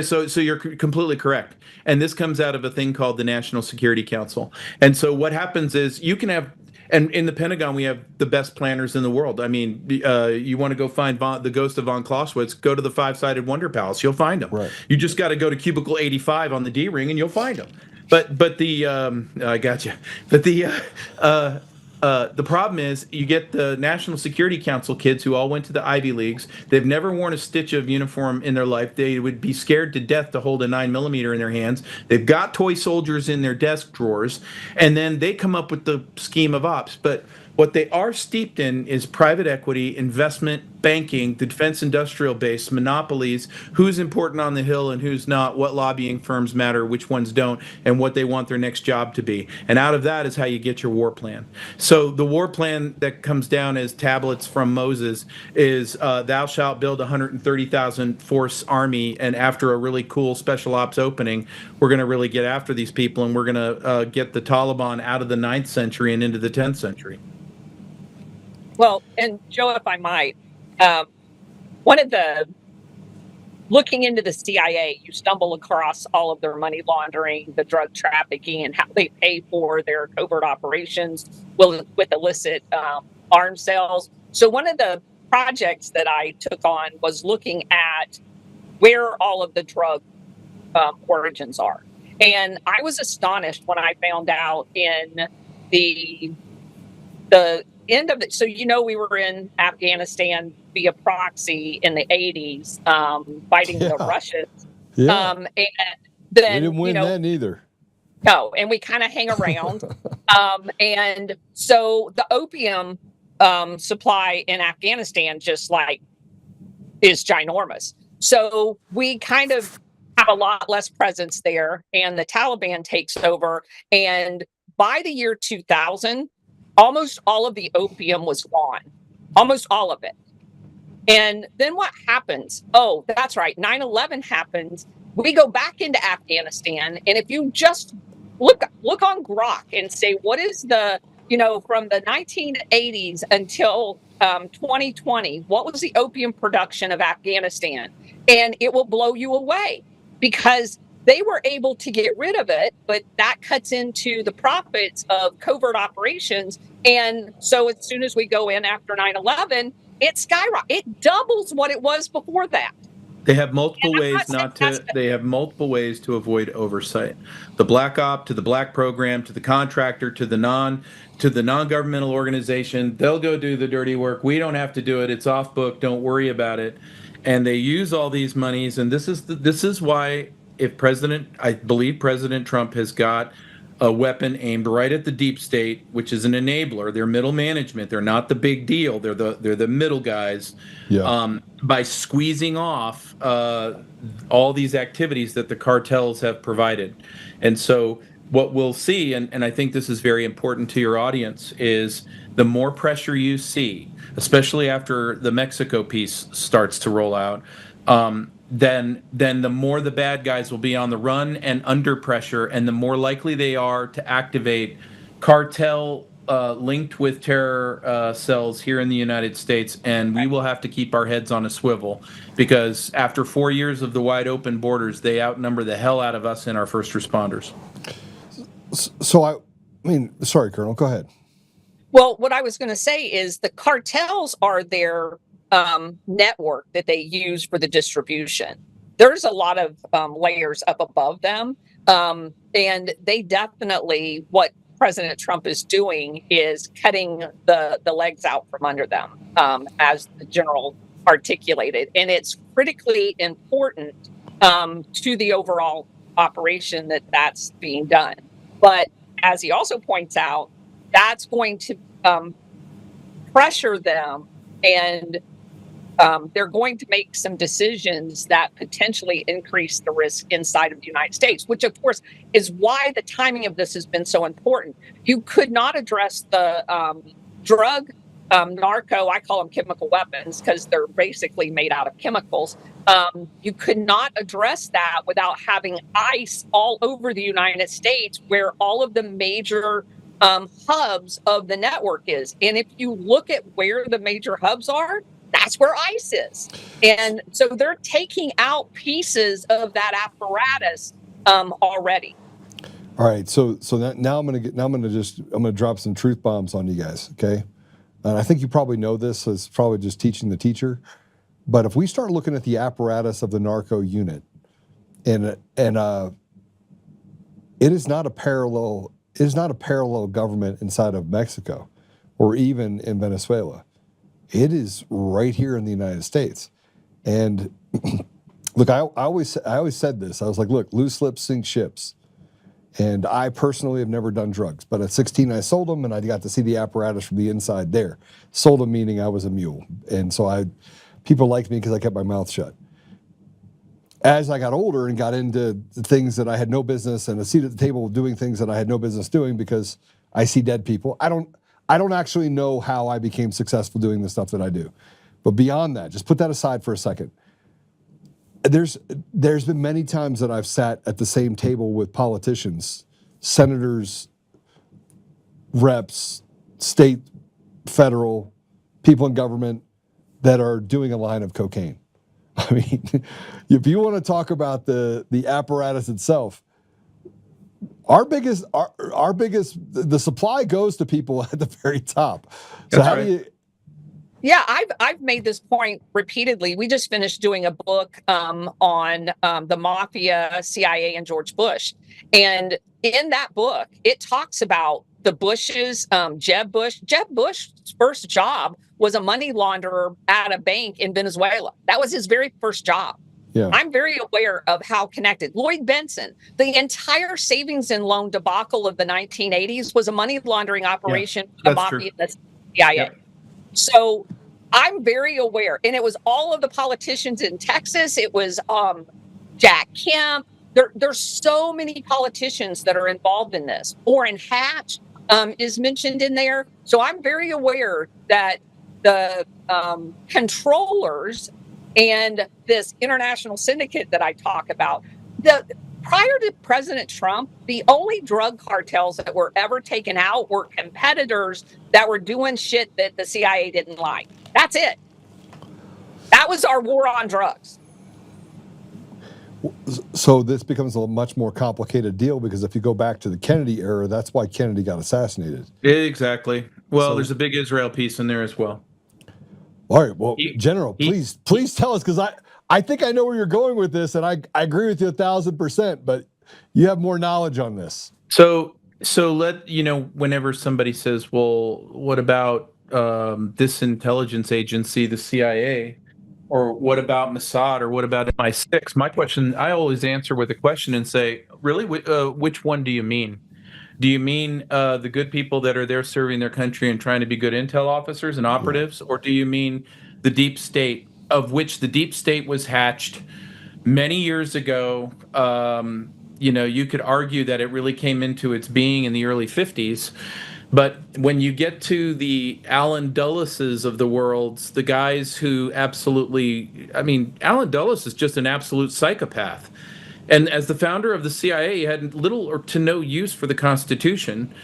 So you're completely correct. And this comes out of a thing called the National Security Council. And so what happens is you can have, and in the Pentagon, we have the best planners in the world. I mean, you want to go find the ghost of von Clausewitz, go to the 5-sided Wonder Palace. You'll find him. Right. You just got to go to cubicle 85 on the D-ring and you'll find him. But the I got you. But the problem is you get the National Security Council kids who all went to the Ivy Leagues. They've never worn a stitch of uniform in their life. They would be scared to death to hold a 9mm in their hands. They've got toy soldiers in their desk drawers, and then they come up with the scheme of ops. But what they are steeped in is private equity, investment, banking, the defense industrial base, monopolies, who's important on the Hill and who's not, what lobbying firms matter, which ones don't, and what they want their next job to be. And out of that is how you get your war plan. So the war plan that comes down as tablets from Moses is thou shalt build 130,000 force army, and after a really cool special ops opening, we're going to really get after these people, and we're going to get the Taliban out of the 9th century and into the 10th century. Well, and Joe, if I might, one of the looking into the CIA, you stumble across all of their money laundering, the drug trafficking, and how they pay for their covert operations with illicit arms sales. So one of the projects that I took on was looking at where all of the drug origins are. And I was astonished when I found out in the end of it. So, we were in Afghanistan via proxy in the 80s, fighting the Yeah. Russians. Yeah. And We then, didn't win then either. no, and we kind of hang around. And so the opium supply in Afghanistan just like is ginormous. So we kind of have a lot less presence there, and the Taliban takes over. And by the year 2000, almost all of the opium was gone, almost all of it. And then what happens? Oh, that's right. 9/11 happens. We go back into Afghanistan. And if you just look on Grok and say, what is from the 1980s until 2020, what was the opium production of Afghanistan? And it will blow you away, because they were able to get rid of it, but that cuts into the profits of covert operations. And so as soon as we go in after 9/11, it skyrockets. It doubles what it was before that. They have multiple ways They have multiple ways to avoid oversight. The black op to the black program to the contractor to the non-governmental organization, they'll go do the dirty work. We don't have to do it. It's off book. Don't worry about it. And they use all these monies, and this is why I believe President Trump has got a weapon aimed right at the deep state, which is an enabler. They're middle management. They're not the big deal. They're the middle guys. Yeah. By squeezing off all these activities that the cartels have provided. And so what we'll see, and I think this is very important to your audience, is the more pressure you see, especially after the Mexico piece starts to roll out, then the more the bad guys will be on the run and under pressure, and the more likely they are to activate cartel linked with terror cells here in the United States. And we will have to keep our heads on a swivel, because after 4 years of the wide open borders, they outnumber the hell out of us and our first responders. So sorry, Colonel, go ahead. Well, what I was going to say is the cartels are their network that they use for the distribution. There's a lot of layers up above them. And they definitely, what President Trump is doing is cutting the legs out from under them, as the general articulated. And it's critically important to the overall operation that's being done. But as he also points out, that's going to pressure them, and they're going to make some decisions that potentially increase the risk inside of the United States, which, of course, is why the timing of this has been so important. You could not address the drug, narco, I call them chemical weapons because they're basically made out of chemicals. You could not address that without having ICE all over the United States, where all of the major hubs of the network is. And if you look at where the major hubs are, that's where ICE is. And so they're taking out pieces of that apparatus already. All right, so now I'm gonna drop some truth bombs on you guys, okay? And I think you probably know this, so it's probably just teaching the teacher. But if we start looking at the apparatus of the narco unit, and it is not a parallel government inside of Mexico, or even in Venezuela. It is right here in the United States. And look, I always said this. I was like, look, loose lips sink ships. And I personally have never done drugs, but at 16 I sold them, and I got to see the apparatus from the inside there. Sold them meaning I was a mule, and so people liked me because I kept my mouth shut. As I got older and got into the things that I had no business, and a seat at the table doing things that I had no business doing because I see dead people. I don't actually know how I became successful doing the stuff that I do, but beyond that, just put that aside for a second. There's been many times that I've sat at the same table with politicians, senators, reps, state, federal, people in government that are doing a line of cocaine. I mean, if you want to talk about the apparatus itself, the supply goes to people at the very top. So That's how right. do you? Yeah, I've made this point repeatedly. We just finished doing a book on the mafia, CIA, and George Bush, and in that book, it talks about the Bushes, Jeb Bush. Jeb Bush's first job was a money launderer at a bank in Venezuela. That was his very first job. Yeah. I'm very aware of how connected. Lloyd Benson, the entire savings and loan debacle of the 1980s was a money laundering operation for the mafia and the CIA. Yep. So I'm very aware. And it was all of the politicians in Texas. It was Jack Kemp. There's so many politicians that are involved in this. Orrin Hatch is mentioned in there. So I'm very aware that the controllers and this international syndicate that I talk about, prior to President Trump, the only drug cartels that were ever taken out were competitors that were doing shit that the CIA didn't like. That's it. That was our war on drugs. So this becomes a much more complicated deal because if you go back to the Kennedy era, that's why Kennedy got assassinated. Exactly. Well, So- there's a big Israel piece in there as well. All right. Well, General, please tell us, because I think I know where you're going with this, and I agree with you 1,000%, but you have more knowledge on this. So whenever somebody says, well, what about this intelligence agency, the CIA, or what about Mossad, or what about MI6? My question, I always answer with a question and say, really, which one do you mean? Do you mean the good people that are there serving their country and trying to be good intel officers and operatives? Or do you mean the deep state, of which the deep state was hatched many years ago? You could argue that it really came into its being in the early 50s. But when you get to the Alan Dulleses of the world, the guys who Alan Dulles is just an absolute psychopath. And as the founder of the CIA, he had little or to no use for the Constitution.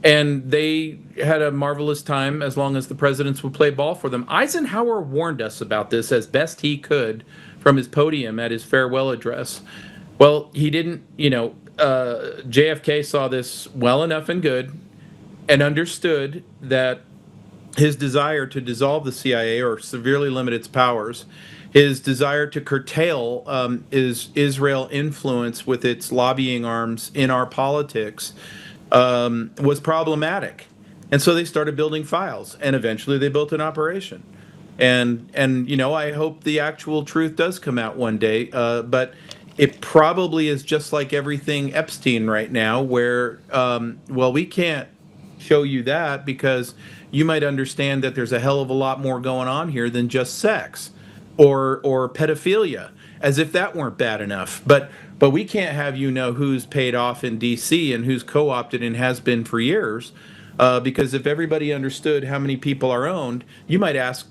And they had a marvelous time as long as the presidents would play ball for them. Eisenhower warned us about this as best he could from his podium at his farewell address. Well, he didn't, JFK saw this well enough and good and understood that his desire to dissolve the CIA or severely limit its powers, his desire to curtail Israel influence with its lobbying arms in our politics was problematic. And so they started building files, and eventually they built an operation. And I hope the actual truth does come out one day, but it probably is just like everything Epstein right now, where, we can't show you that because you might understand that there's a hell of a lot more going on here than just sex or pedophilia, as if that weren't bad enough. But we can't have who's paid off in D.C. and who's co-opted and has been for years, because if everybody understood how many people are owned, you might ask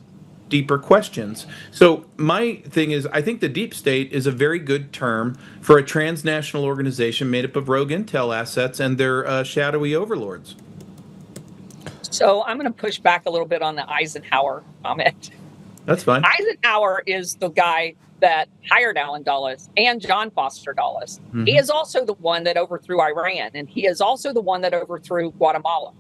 deeper questions. So my thing is, I think the deep state is a very good term for a transnational organization made up of rogue intel assets and their shadowy overlords. So I'm going to push back a little bit on the Eisenhower comment. That's fine. Eisenhower is the guy that hired Alan Dulles and John Foster Dulles. Mm-hmm. He is also the one that overthrew Iran, and he is also the one that overthrew Guatemala.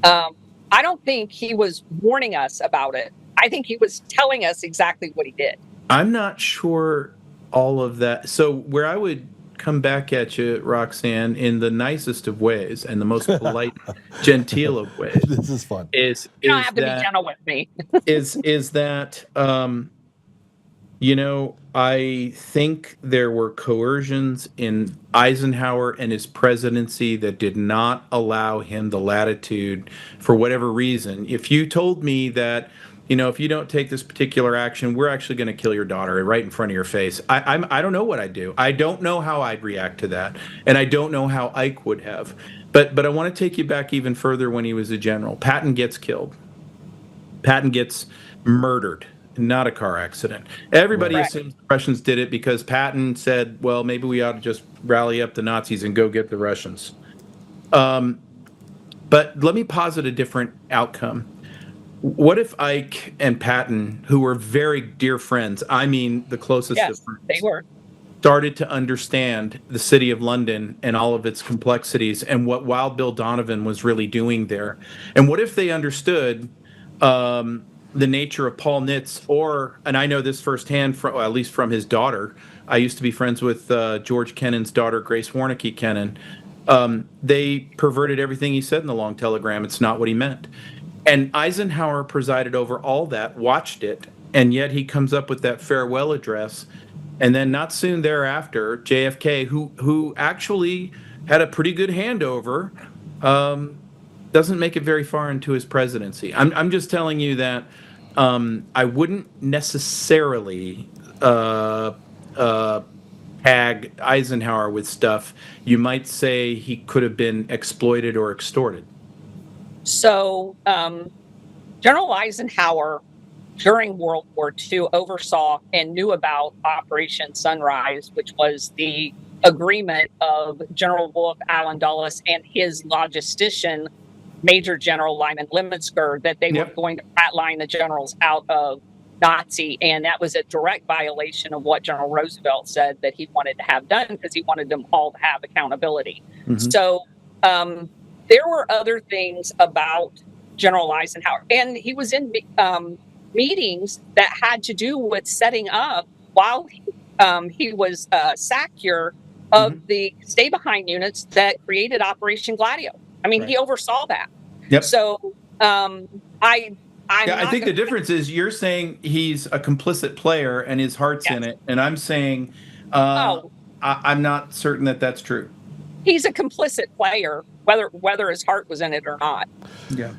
I don't think he was warning us about it. I think he was telling us exactly what he did. I'm not sure all of that. So where I would come back at you, Roxane, in the nicest of ways and the most polite, genteel of ways. This is fun. You don't have to be gentle with me. is that, I think there were coercions in Eisenhower and his presidency that did not allow him the latitude for whatever reason. If you told me that, if you don't take this particular action, we're actually going to kill your daughter right in front of your face, I don't know what I'd do. I don't know how I'd react to that. And I don't know how Ike would have. But I want to take you back even further when he was a general. Patton gets killed. Patton gets murdered. Not a car accident. Everybody assumes the Russians did it because Patton said, well, maybe we ought to just rally up the Nazis and go get the Russians. But let me posit a different outcome. What if Ike and Patton, who were very dear friends, I mean the closest of Yes, friends, they were. started to understand the city of London and all of its complexities and what Wild Bill Donovan was really doing there? And what if they understood the nature of Paul Nitz, and I know this firsthand, from, well, at least from his daughter. I used to be friends with George Kennan's daughter, Grace Warnicki Kennan. They perverted everything he said in the long telegram. It's not what he meant. And Eisenhower presided over all that, watched it, and yet he comes up with that farewell address. And then not soon thereafter, JFK, who actually had a pretty good handover, doesn't make it very far into his presidency. I'm just telling you that I wouldn't necessarily tag Eisenhower with stuff. You might say he could have been exploited or extorted. So General Eisenhower, during World War II, oversaw and knew about Operation Sunrise, which was the agreement of General Wolfe, Allen Dulles, and his logistician, Major General Lyman Lemonsker, that they were going to flatline the generals out of Nazi. And that was a direct violation of what General Roosevelt said that he wanted to have done, because he wanted them all to have accountability. Mm-hmm. So there were other things about General Eisenhower, and he was in meetings that had to do with setting up, while he was SACURE, of the stay-behind units that created Operation Gladio. I mean, he oversaw that. Yep. So I think the difference is you're saying he's a complicit player and his heart's in it, and I'm saying I'm not certain that that's true. He's a complicit player, whether his heart was in it or not. Yeah.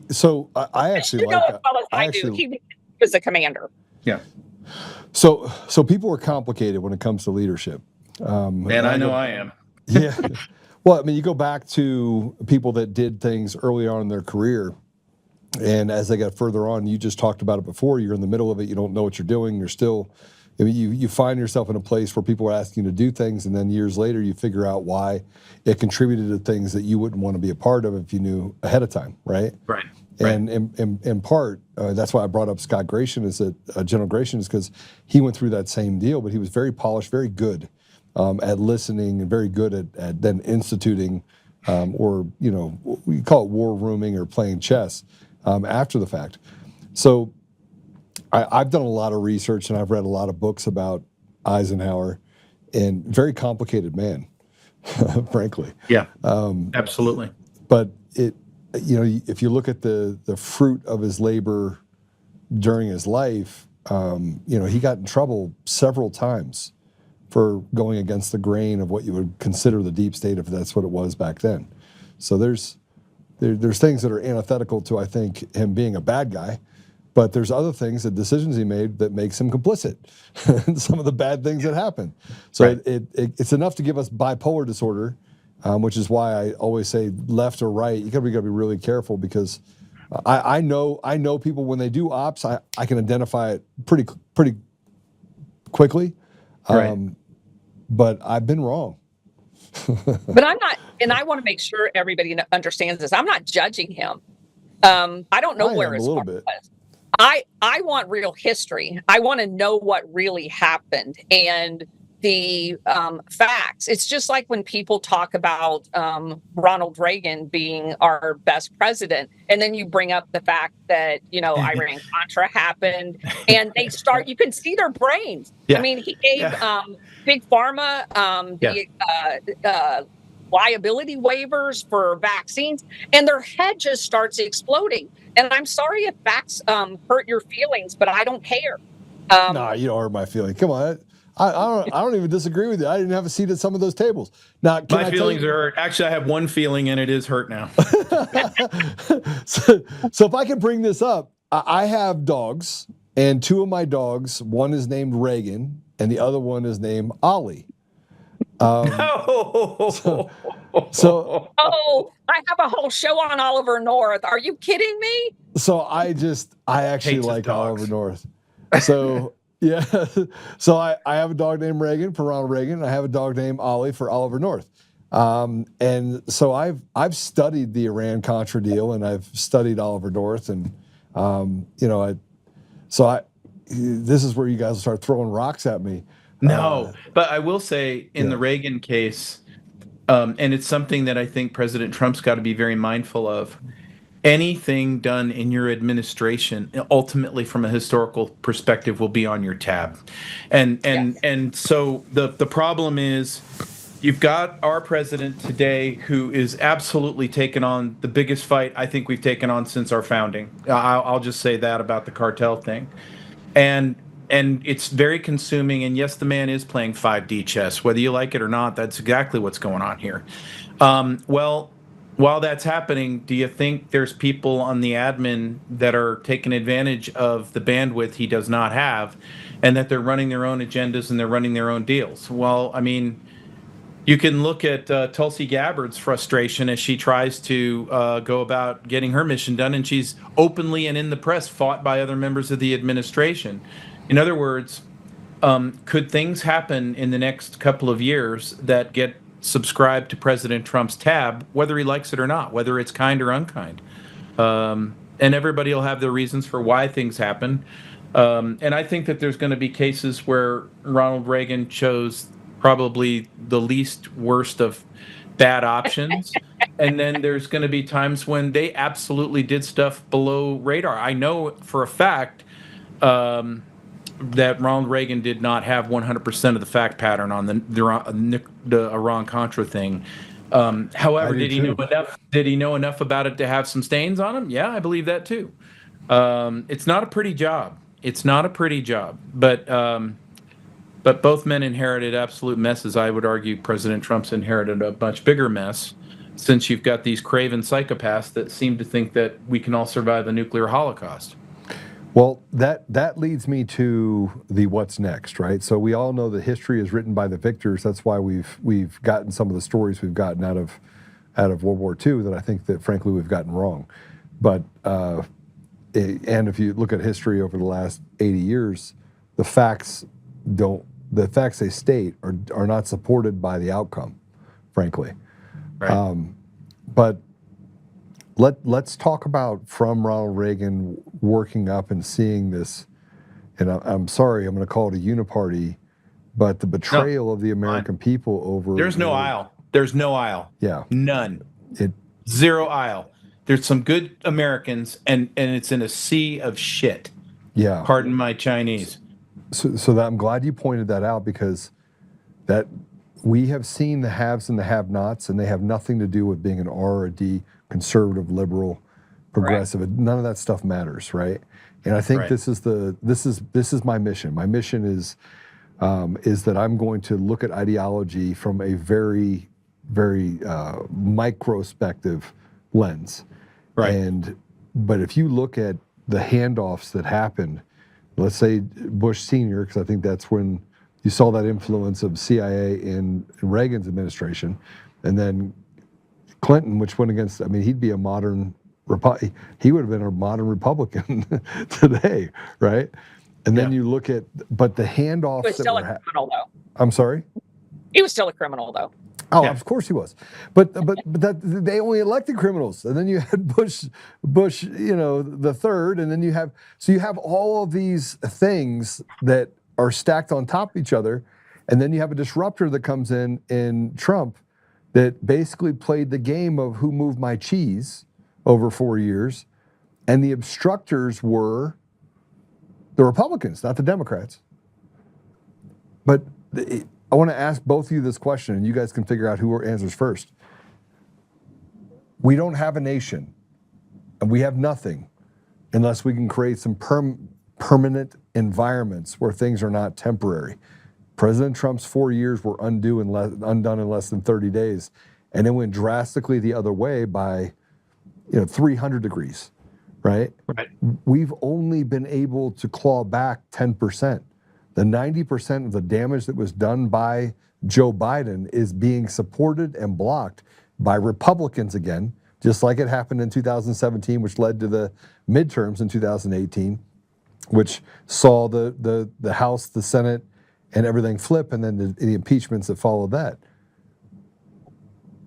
So I actually like that. I do. He was a commander. Yeah. So people are complicated when it comes to leadership. And I know I am. Yeah. Well, I mean, you go back to people that did things early on in their career, and as they got further on, you just talked about it before, you're in the middle of it, you don't know what you're doing, you're still, I mean, you find yourself in a place where people are asking you to do things, and then years later you figure out why it contributed to things that you wouldn't want to be a part of if you knew ahead of time, right? Right. And in part, that's why I brought up Scott Gration, General Gration, is because he went through that same deal, but he was very polished, very good at listening, and very good at then instituting, or, you know, we call it war rooming or playing chess after the fact. So I've done a lot of research and I've read a lot of books about Eisenhower, and very complicated man, frankly. Yeah, absolutely. But you know, if you look at the fruit of his labor during his life, you know, he got in trouble several times for going against the grain of what you would consider the deep state, if that's what it was back then. So there's things that are antithetical to, I think, him being a bad guy, but there's other things, the decisions he made, that makes him complicit in some of the bad things that happen. So it's enough to give us bipolar disorder, which is why I always say left or right. You gotta be really careful, because I know people when they do ops, I can identify it pretty quickly. But I've been wrong. But I'm not, and I want to make sure everybody understands this. I'm not judging him. I don't know where his heart was. I want real history. I want to know what really happened and the facts. It's just like when people talk about Ronald Reagan being our best president, and then you bring up the fact that, you know, Iran-Contra happened, and they start, you can see their brains. Yeah. I mean, he gave Big Pharma the liability waivers for vaccines, and their head just starts exploding. And I'm sorry if facts hurt your feelings, but I don't care. Nah, you don't hurt my feelings. Come on. I don't even disagree with you. I didn't have a seat at some of those tables. Now, my feelings are hurt. Actually, I have one feeling, and it is hurt now. So if I can bring this up, I have dogs, and two of my dogs, one is named Reagan, and the other one is named Ollie. I have a whole show on Oliver North. Are you kidding me? So I actually like Oliver North. So. Yeah, so I have a dog named Reagan for Ronald Reagan, and I have a dog named Ollie for Oliver North. And so I've studied the Iran-Contra deal, and I've studied Oliver North, and This is where you guys start throwing rocks at me. No, but I will say in the Reagan case, and it's something that I think President Trump's got to be very mindful of. Anything done in your administration, ultimately from a historical perspective, will be on your tab. And so the problem is, you've got our president today who is absolutely taken on the biggest fight I think we've taken on since our founding. I'll just say that about the cartel thing. And it's very consuming. And yes, the man is playing 5D chess, whether you like it or not. That's exactly what's going on here. Well, while that's happening, do you think there's people on the admin that are taking advantage of the bandwidth he does not have, and that they're running their own agendas and they're running their own deals? Well, I mean, you can look at Tulsi Gabbard's frustration as she tries to go about getting her mission done, and she's openly and in the press fought by other members of the administration. In other words, could things happen in the next couple of years that get subscribed to President Trump's tab, whether he likes it or not, whether it's kind or unkind? And everybody will have their reasons for why things happen. And I think that there's going to be cases where Ronald Reagan chose probably the least worst of bad options. And then there's going to be times when they absolutely did stuff below radar. I know for a fact that Ronald Reagan did not have 100% of the fact pattern on the Iran-Contra thing. However, did he know enough? Did he know enough about it to have some stains on him? Yeah, I believe that too. It's not a pretty job. It's not a pretty job. But both men inherited absolute messes. I would argue President Trump's inherited a much bigger mess, since you've got these craven psychopaths that seem to think that we can all survive a nuclear holocaust. Well, that leads me to the what's next, right? So we all know that history is written by the victors. That's why we've gotten some of the stories we've gotten out of World War II that I think that frankly we've gotten wrong. But and if you look at history over the last 80 years, the facts they state are not supported by the outcome, frankly. Right. But let's talk about from Ronald Reagan working up and seeing this, and I'm sorry, I'm going to call it a uniparty, but the betrayal of the American people over... There's no aisle. There's no aisle. Yeah. None. Zero aisle. There's some good Americans, and it's in a sea of shit. Yeah. Pardon my Chinese. So that I'm glad you pointed that out, because that we have seen the haves and the have-nots, and they have nothing to do with being an R or a D, conservative, liberal, progressive. Right. None of that stuff matters, right? And I think this is my mission. My mission is that I'm going to look at ideology from a very, very microspective lens. Right. But if you look at the handoffs that happened, let's say Bush Sr., because I think that's when you saw that influence of CIA in Reagan's administration, and then Clinton, which went against, I mean, he'd be a modern, he would have been a modern Republican today, right? And then you look at, but the handoffs he was still a criminal, though. I'm sorry? He was still a criminal, though. Oh, yeah. Of course he was, but that they only elected criminals, and then you had Bush, the third, and then you have all of these things that are stacked on top of each other, and then you have a disruptor that comes in Trump, that basically played the game of who moved my cheese over 4 years, and the obstructors were the Republicans, not the Democrats. But I want to ask both of you this question, and you guys can figure out who answers first. We don't have a nation, and we have nothing unless we can create some permanent environments where things are not temporary. President Trump's 4 years were undone in less than 30 days, and it went drastically the other way by 300 degrees, right? Right. We've only been able to claw back 10%. The 90% of the damage that was done by Joe Biden is being supported and blocked by Republicans again, just like it happened in 2017, which led to the midterms in 2018, which saw the House, the Senate, and everything flip, and then the impeachments that followed that.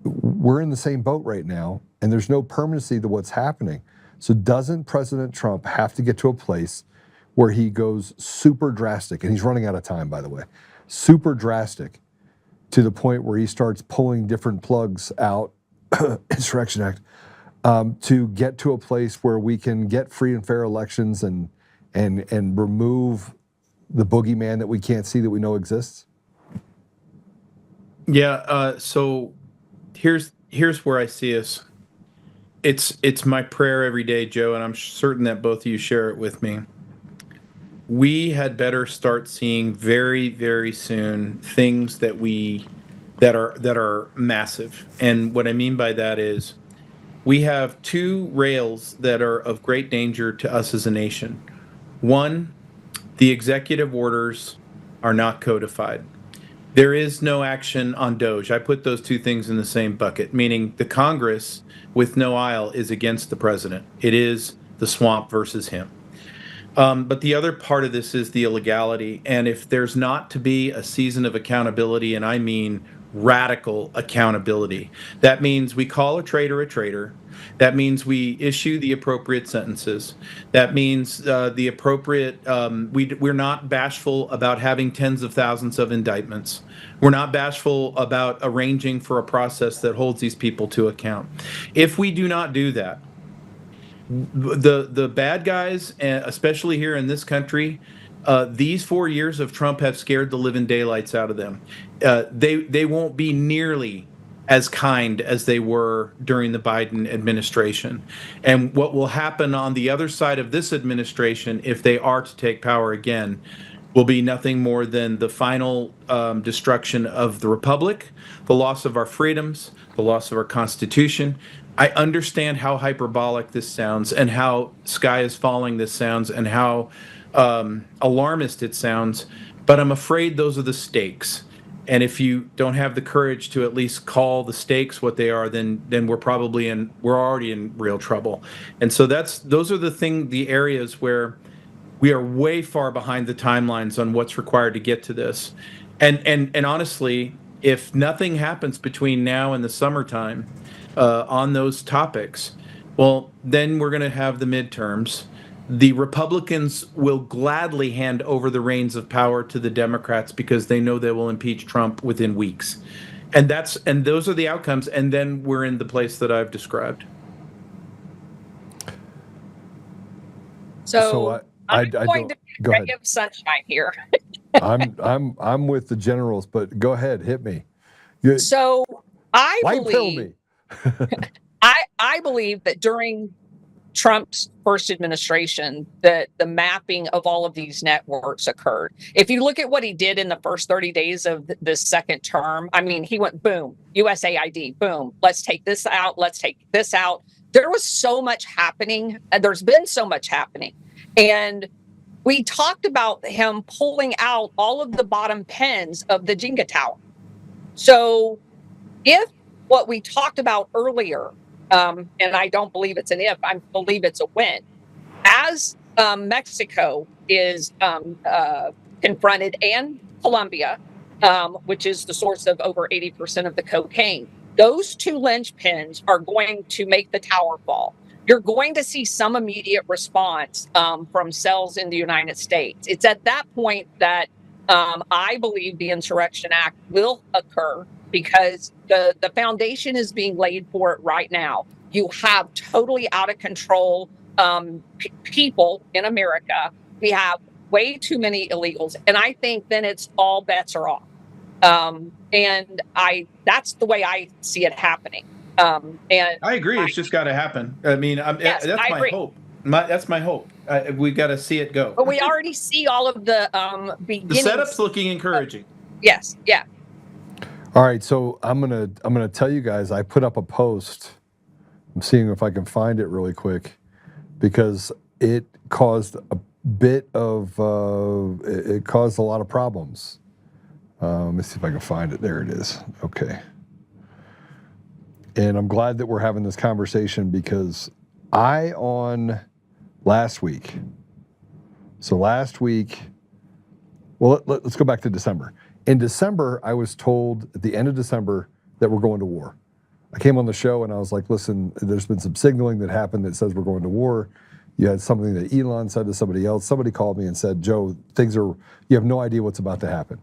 We're in the same boat right now, and there's no permanency to what's happening. So doesn't President Trump have to get to a place where he goes super drastic, and he's running out of time, by the way, super drastic to the point where he starts pulling different plugs out, Insurrection Act, to get to a place where we can get free and fair elections and remove the boogeyman that we can't see that we know exists? Yeah. So here's where I see us. It's my prayer every day, Joe, and I'm certain that both of you share it with me. We had better start seeing very, very soon things that are massive. And what I mean by that is we have two rails that are of great danger to us as a nation. One, the executive orders are not codified. There is no action on Doge. I put those two things in the same bucket, meaning the Congress with no aisle is against the president. It is the swamp versus him. But the other part of this is the illegality. And if there's not to be a season of accountability, and I mean radical accountability, that means we call a traitor a traitor. That means we issue the appropriate sentences. That means the appropriate, we're not bashful about having tens of thousands of indictments. We're not bashful about arranging for a process that holds these people to account. If we do not do that, the bad guys, especially here in this country, these 4 years of Trump have scared the living daylights out of them. They won't be nearly as kind as they were during the Biden administration. And what will happen on the other side of this administration, if they are to take power again, will be nothing more than the final destruction of the republic, the loss of our freedoms, the loss of our Constitution. I understand how hyperbolic this sounds and how sky is falling this sounds and how alarmist it sounds, but I'm afraid those are the stakes. And if you don't have the courage to at least call the stakes what they are, then we're already in real trouble. And so those are the areas where we are way far behind the timelines on what's required to get to this. And honestly, if nothing happens between now and the summertime on those topics, well, then we're going to have the midterms. The Republicans will gladly hand over the reins of power to the Democrats because they know they will impeach Trump within weeks. And those are the outcomes. And then we're in the place that I've described. So I'm I going to go ahead. give sunshine here. I'm with the generals, but go ahead, hit me. So I White pill believe me. I believe that during Trump's first administration, that the mapping of all of these networks occurred. If you look at what he did in the first 30 days of the second term, I mean, he went boom, USAID, boom, let's take this out, let's take this out. There was so much happening, and there's been so much happening. And we talked about him pulling out all of the bottom pins of the Jenga tower. So if what we talked about earlier, and I don't believe it's an if, I believe it's a when, as Mexico is confronted, and Colombia, which is the source of over 80% of the cocaine, those two linchpins are going to make the tower fall. You're going to see some immediate response from cells in the United States. It's at that point that I believe the Insurrection Act will occur, because the foundation is being laid for it right now. You have totally out of control people in America. We have way too many illegals, and I think then it's all bets are off. And that's the way I see it happening. And I agree. It's just got to happen. I mean, yes, that's I my agree. hope. That's my hope. We got to see it go. But we already see all of the The beginnings. setup's looking encouraging. Yes, yeah. All right, so I'm gonna tell you guys, I put up a post. I'm seeing if I can find it really quick, because it caused a bit of it caused a lot of problems. Let me see if I can find it. There it is. Okay. And I'm glad that we're having this conversation, because on last week. So last week, well, let's go back to December. In December, I was told at the end of December that we're going to war. I came on the show and I was like, listen, there's been some signaling that happened that says we're going to war. You had something that Elon said to somebody else. Somebody called me and said, Joe, you have no idea what's about to happen,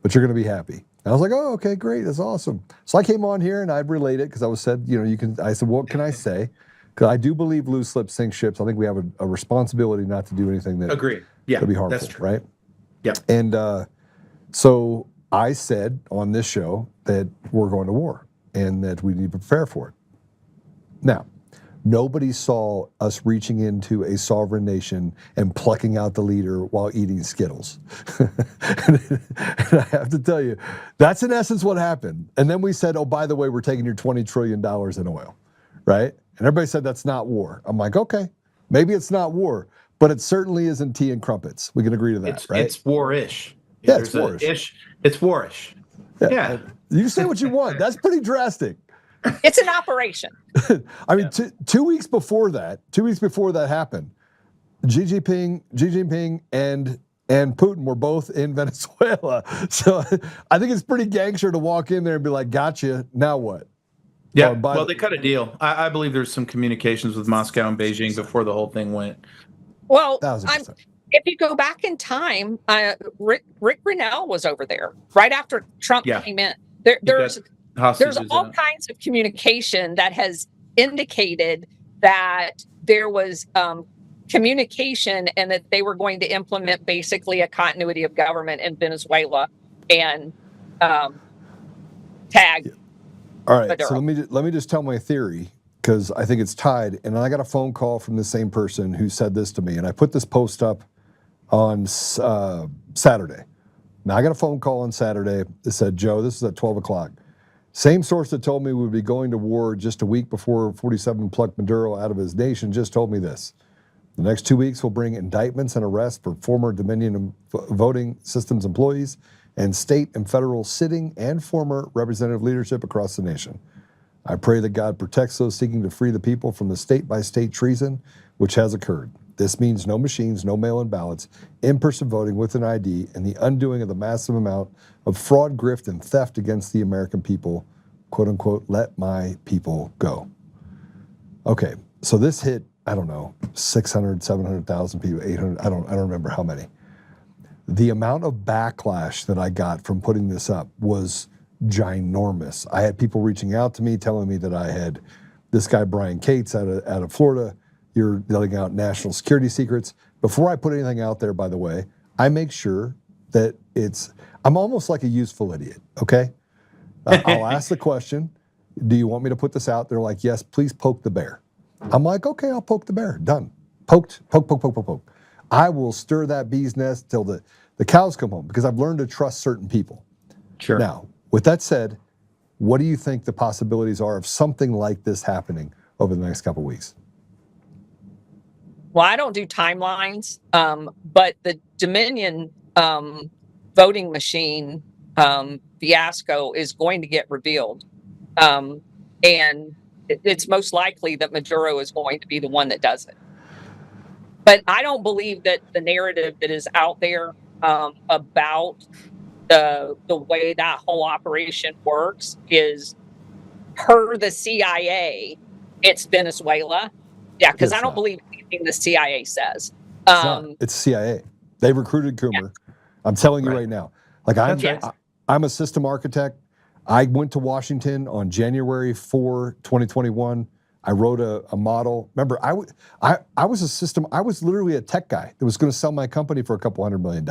but you're going to be happy. And I was like, oh, okay, great. That's awesome. So I came on here and I'd relate it because I said, I said, what can I say? Because I do believe loose lips sink ships. I think we have a responsibility not to do anything that Agreed. Yeah, could be harmful, that's true. right? Yeah. And so I said on this show that we're going to war and that we need to prepare for it. Now, nobody saw us reaching into a sovereign nation and plucking out the leader while eating Skittles. And I have to tell you, that's in essence what happened. And then we said, oh, by the way, we're taking your $20 trillion in oil, right? And everybody said that's not war. I'm like, okay, maybe it's not war, but it certainly isn't tea and crumpets. We can agree to that, right? It's war-ish. Yeah, it's war-ish. It's war-ish. Yeah. You say what you want. That's pretty drastic. It's an operation. I mean, 2 weeks before that happened, Xi Jinping and Putin were both in Venezuela. So I think it's pretty gangster to walk in there and be like, gotcha, now what? Yeah, well, they cut a deal. I believe there's some communications with Moscow and Beijing before the whole thing went. Well, if you go back in time, Rick Grinnell was over there right after Trump came in. There's all kinds of communication that has indicated that there was communication and that they were going to implement basically a continuity of government in Venezuela and tag. All right, Maduro. so let me just tell my theory because I think it's tied. And I got a phone call from the same person who said this to me, and I put this post up on Saturday. Now I got a phone call on Saturday that said, Joe, this is at 12 o'clock. Same source that told me we would be going to war just a week before 47 plucked Maduro out of his nation just told me this. The next 2 weeks will bring indictments and arrests for former Dominion voting systems employees and state and federal sitting and former representative leadership across the nation. I pray that God protects those seeking to free the people from the state-by-state treason which has occurred. This means no machines, no mail-in ballots, in-person voting with an ID, and the undoing of the massive amount of fraud, grift, and theft against the American people, quote unquote, let my people go. Okay, so this hit, I don't know, 600, 700,000 people, 800, I don't remember how many. The amount of backlash that I got from putting this up was ginormous. I had people reaching out to me, telling me that I had this guy, Brian Cates out of Florida, you're letting out national security secrets. Before I put anything out there, by the way, I make sure that I'm almost like a useful idiot, okay? I'll ask the question, do you want me to put this out? They're like, yes, please poke the bear. I'm like, okay, I'll poke the bear, done. Poke. I will stir that bee's nest till the cows come home because I've learned to trust certain people. Sure. Now, with that said, what do you think the possibilities are of something like this happening over the next couple of weeks? Well, I don't do timelines, but the Dominion voting machine fiasco is going to get revealed. And it's most likely that Maduro is going to be the one that does it. But I don't believe that the narrative that is out there about the way that whole operation works is per the CIA, it's Venezuela. Yeah, because I don't believe anything the CIA says. It's CIA. They recruited Coomer. Yeah. I'm telling you right now. Like I'm a system architect. I went to Washington on January 4, 2021. I wrote a model. Remember, I was literally a tech guy that was going to sell my company for $200 million.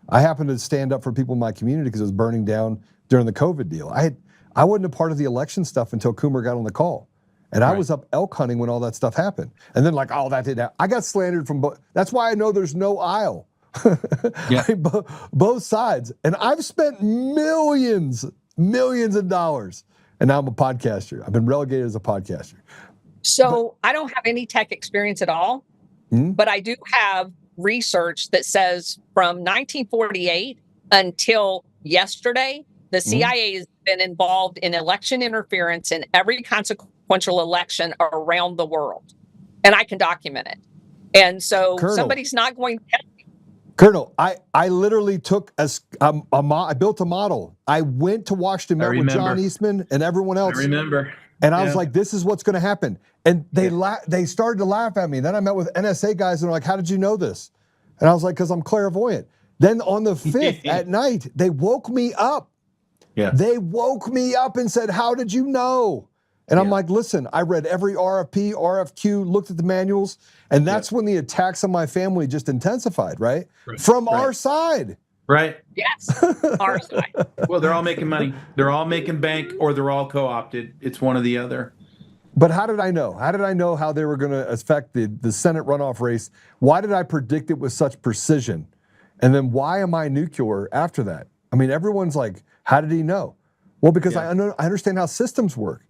I happened to stand up for people in my community because it was burning down during the COVID deal. I wasn't a part of the election stuff until Coomer got on the call. And I was up elk hunting when all that stuff happened. And then like, oh, that didn't happen. I got slandered from both. That's why I know there's no aisle. Yeah. Both sides. And I've spent millions of dollars. And now I'm a podcaster. I've been relegated as a podcaster. So I don't have any tech experience at all, but I do have research that says from 1948 until yesterday, the CIA has been involved in election interference in every consequential election around the world. And I can document it. And so somebody's not going to tell me. Colonel, I literally took I built a model. I went to Washington, met with John Eastman and everyone else. I remember. And I was like, this is what's going to happen. And they they started to laugh at me. Then I met with NSA guys and they're like, how did you know this? And I was like, because I'm clairvoyant. Then on the 5th at night, they woke me up. Yeah. They woke me up and said, how did you know? And I'm like, listen, I read every RFP, RFQ, looked at the manuals, and that's when the attacks on my family just intensified, right? From our side. Right. Yes, our side. Well, they're all making money. They're all making bank, or they're all co-opted. It's one or the other. But how did I know? How did I know how they were going to affect the Senate runoff race? Why did I predict it with such precision? And then why am I nuclear after that? I mean, everyone's like, how did he know? Well, because I understand how systems work,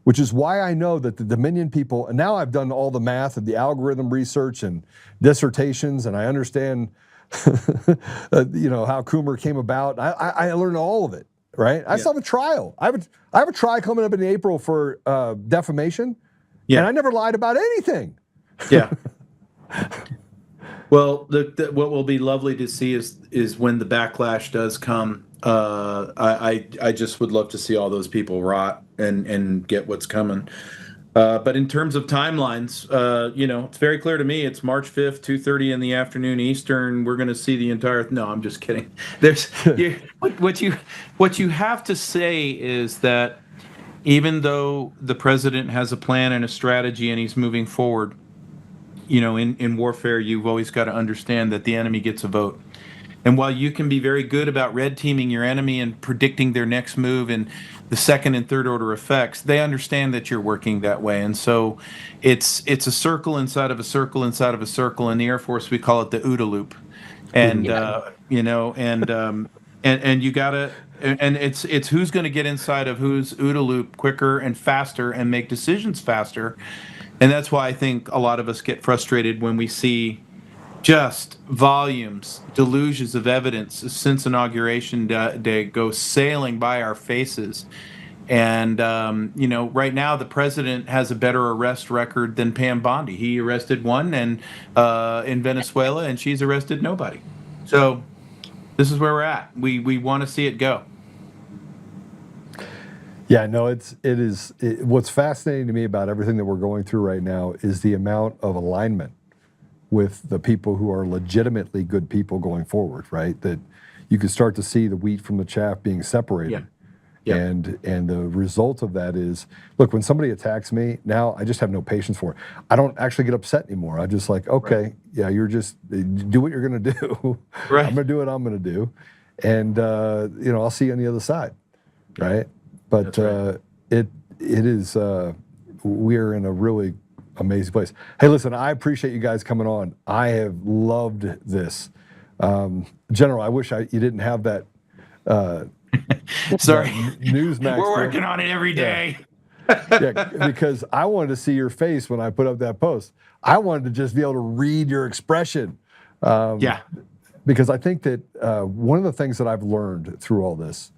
which is why I know that the Dominion people, and now I've done all the math and the algorithm research and dissertations, and I understand how Coomer came about. I learned all of it, right? I still have a trial. I have a trial coming up in April for defamation, and I never lied about anything. Yeah. Well, what will be lovely to see is when the backlash does come. I just would love to see all those people rot and get what's coming. But in terms of timelines, it's very clear to me. It's March 5th, 2:30 in the afternoon Eastern. We're going to see the entire. No, I'm just kidding. What you have to say is that even though the president has a plan and a strategy and he's moving forward, in warfare, you've always got to understand that the enemy gets a vote. And while you can be very good about red teaming your enemy and predicting their next move and the second and third order effects, they understand that you're working that way. And so it's a circle inside of a circle inside of a circle. In the Air Force, we call it the OODA loop. And, and you gotta, and it's who's going to get inside of whose OODA loop quicker and faster and make decisions faster. And that's why I think a lot of us get frustrated when we see just volumes, delusions of evidence since Inauguration Day go sailing by our faces. And, right now the president has a better arrest record than Pam Bondi. He arrested one and in Venezuela, and she's arrested nobody. So this is where we're at. We want to see it go. Yeah, no, it is. What's fascinating to me about everything that we're going through right now is the amount of alignment with the people who are legitimately good people going forward, right? That you can start to see the wheat from the chaff being separated. Yeah. And the result of that is, look, when somebody attacks me, now I just have no patience for it. I don't actually get upset anymore. I just like, okay, you're just, do what you're going to do. Right. I'm going to do what I'm going to do. And, I'll see you on the other side, right? But it is, we're in a really amazing place. Hey, listen, I appreciate you guys coming on. I have loved this. General, I wish you didn't have that. Sorry. Newsmax. We're working on it every day. Because I wanted to see your face when I put up that post. I wanted to just be able to read your expression. Because I think that one of the things that I've learned through all this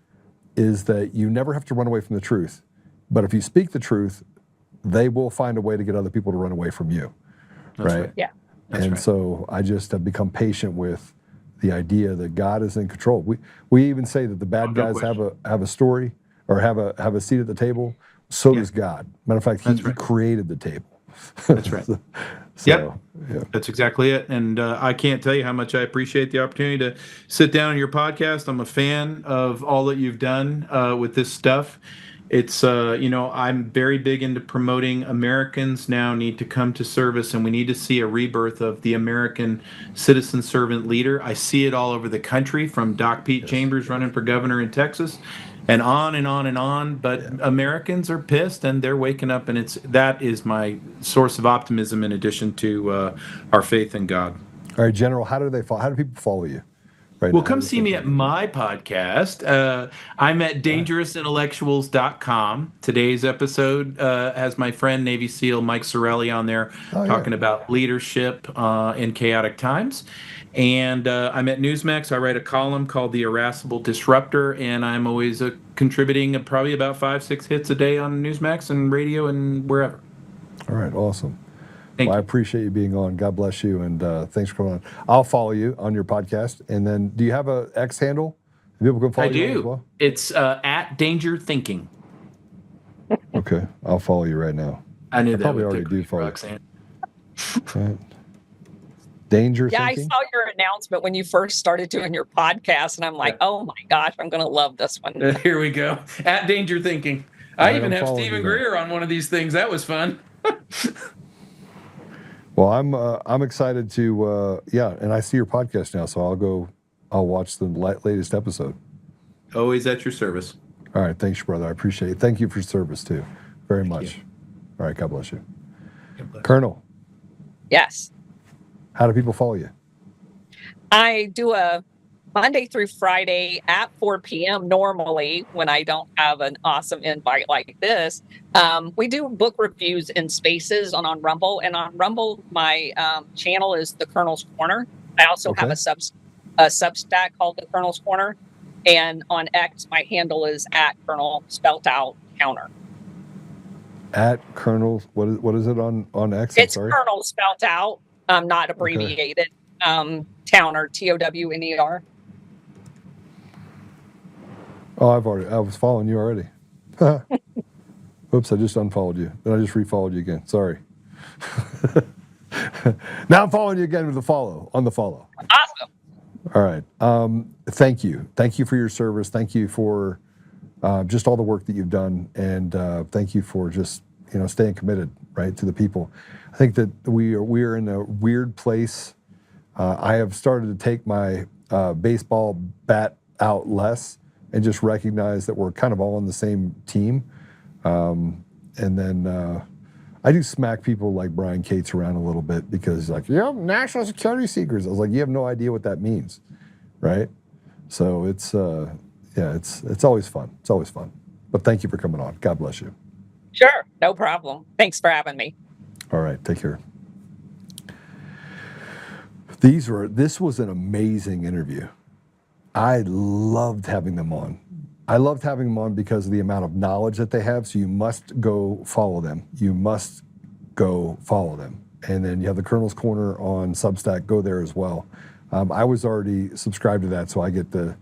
is that you never have to run away from the truth. But if you speak the truth, they will find a way to get other people to run away from you. That's right? Yeah. So I just have become patient with the idea that God is in control. We even say that the bad guys have a story or have a seat at the table. So does God. Matter of fact, he created the table. That's right. That's exactly it. And I can't tell you how much I appreciate the opportunity to sit down on your podcast. I'm a fan of all that you've done with this stuff. It's, I'm very big into promoting Americans now need to come to service, and we need to see a rebirth of the American citizen servant leader. I see it all over the country, from Doc Pete Chambers running for governor in Texas, and on and on and on. But Americans are pissed, and they're waking up, and that is my source of optimism in addition to our faith in God. All right, General, how do people follow you? Well, come see me at my podcast. I'm at dangerousintellectuals.com. Today's episode has my friend Navy SEAL Mike Sorelli on there talking about leadership in chaotic times. And I'm at Newsmax. I write a column called The Irascible Disruptor, and I'm always contributing probably about 5-6 hits a day on Newsmax and radio and wherever. All right, awesome. Thank you. I appreciate you being on. God bless you, and thanks for coming on. I'll follow you on your podcast. And then, do you have a X handle? People can follow you as well? It's at Danger Thinking. Okay, I'll follow you right now. I knew I that probably would already pick do me, follow. Roxane. Right. Danger Yeah, I thinking. saw your announcement when you first started doing your podcast, and I'm like, oh my gosh, I'm going to love this one. Here we go. At Danger Thinking. All I right, even I'm have following Stephen you now. Greer on one of these things. That was fun. Well, I'm excited to and I see your podcast now, so I'll watch the latest episode. Always at your service. All right, thanks, brother. I appreciate it. Thank you for your service too, very Thank much. you. All right, God bless you, God bless. Colonel. Yes. How do people follow you? I do a Monday through Friday at 4 p.m. normally when I don't have an awesome invite like this. We do book reviews in spaces on Rumble. And on Rumble, my channel is The Colonel's Corner. I also have a Substack called The Colonel's Corner. And on X, my handle is at Colonel spelt out Towner. At Colonel, what is it on X? It's Colonel spelt out, not abbreviated. Towner, Towner. Oh, I was following you already. Oops, I just unfollowed you. Then I just refollowed you again. Sorry. Now I'm following you again with the follow. Awesome. All right. Thank you. Thank you for your service. Thank you for just all the work that you've done. And thank you for just, staying committed, right, to the people. I think that we are in a weird place. I have started to take my baseball bat out less and just recognize that we're kind of all on the same team. And then I do smack people like Brian Cates around a little bit because he's like, national security secrets. I was like, you have no idea what that means, right? So it's always fun. It's always fun. But thank you for coming on. God bless you. Sure, no problem. Thanks for having me. All right, take care. This was an amazing interview. I loved having them on. I loved having them on because of the amount of knowledge that they have. So you must go follow them. And then you have the Colonel's Corner on Substack. Go there as well. I was already subscribed to that, so I get the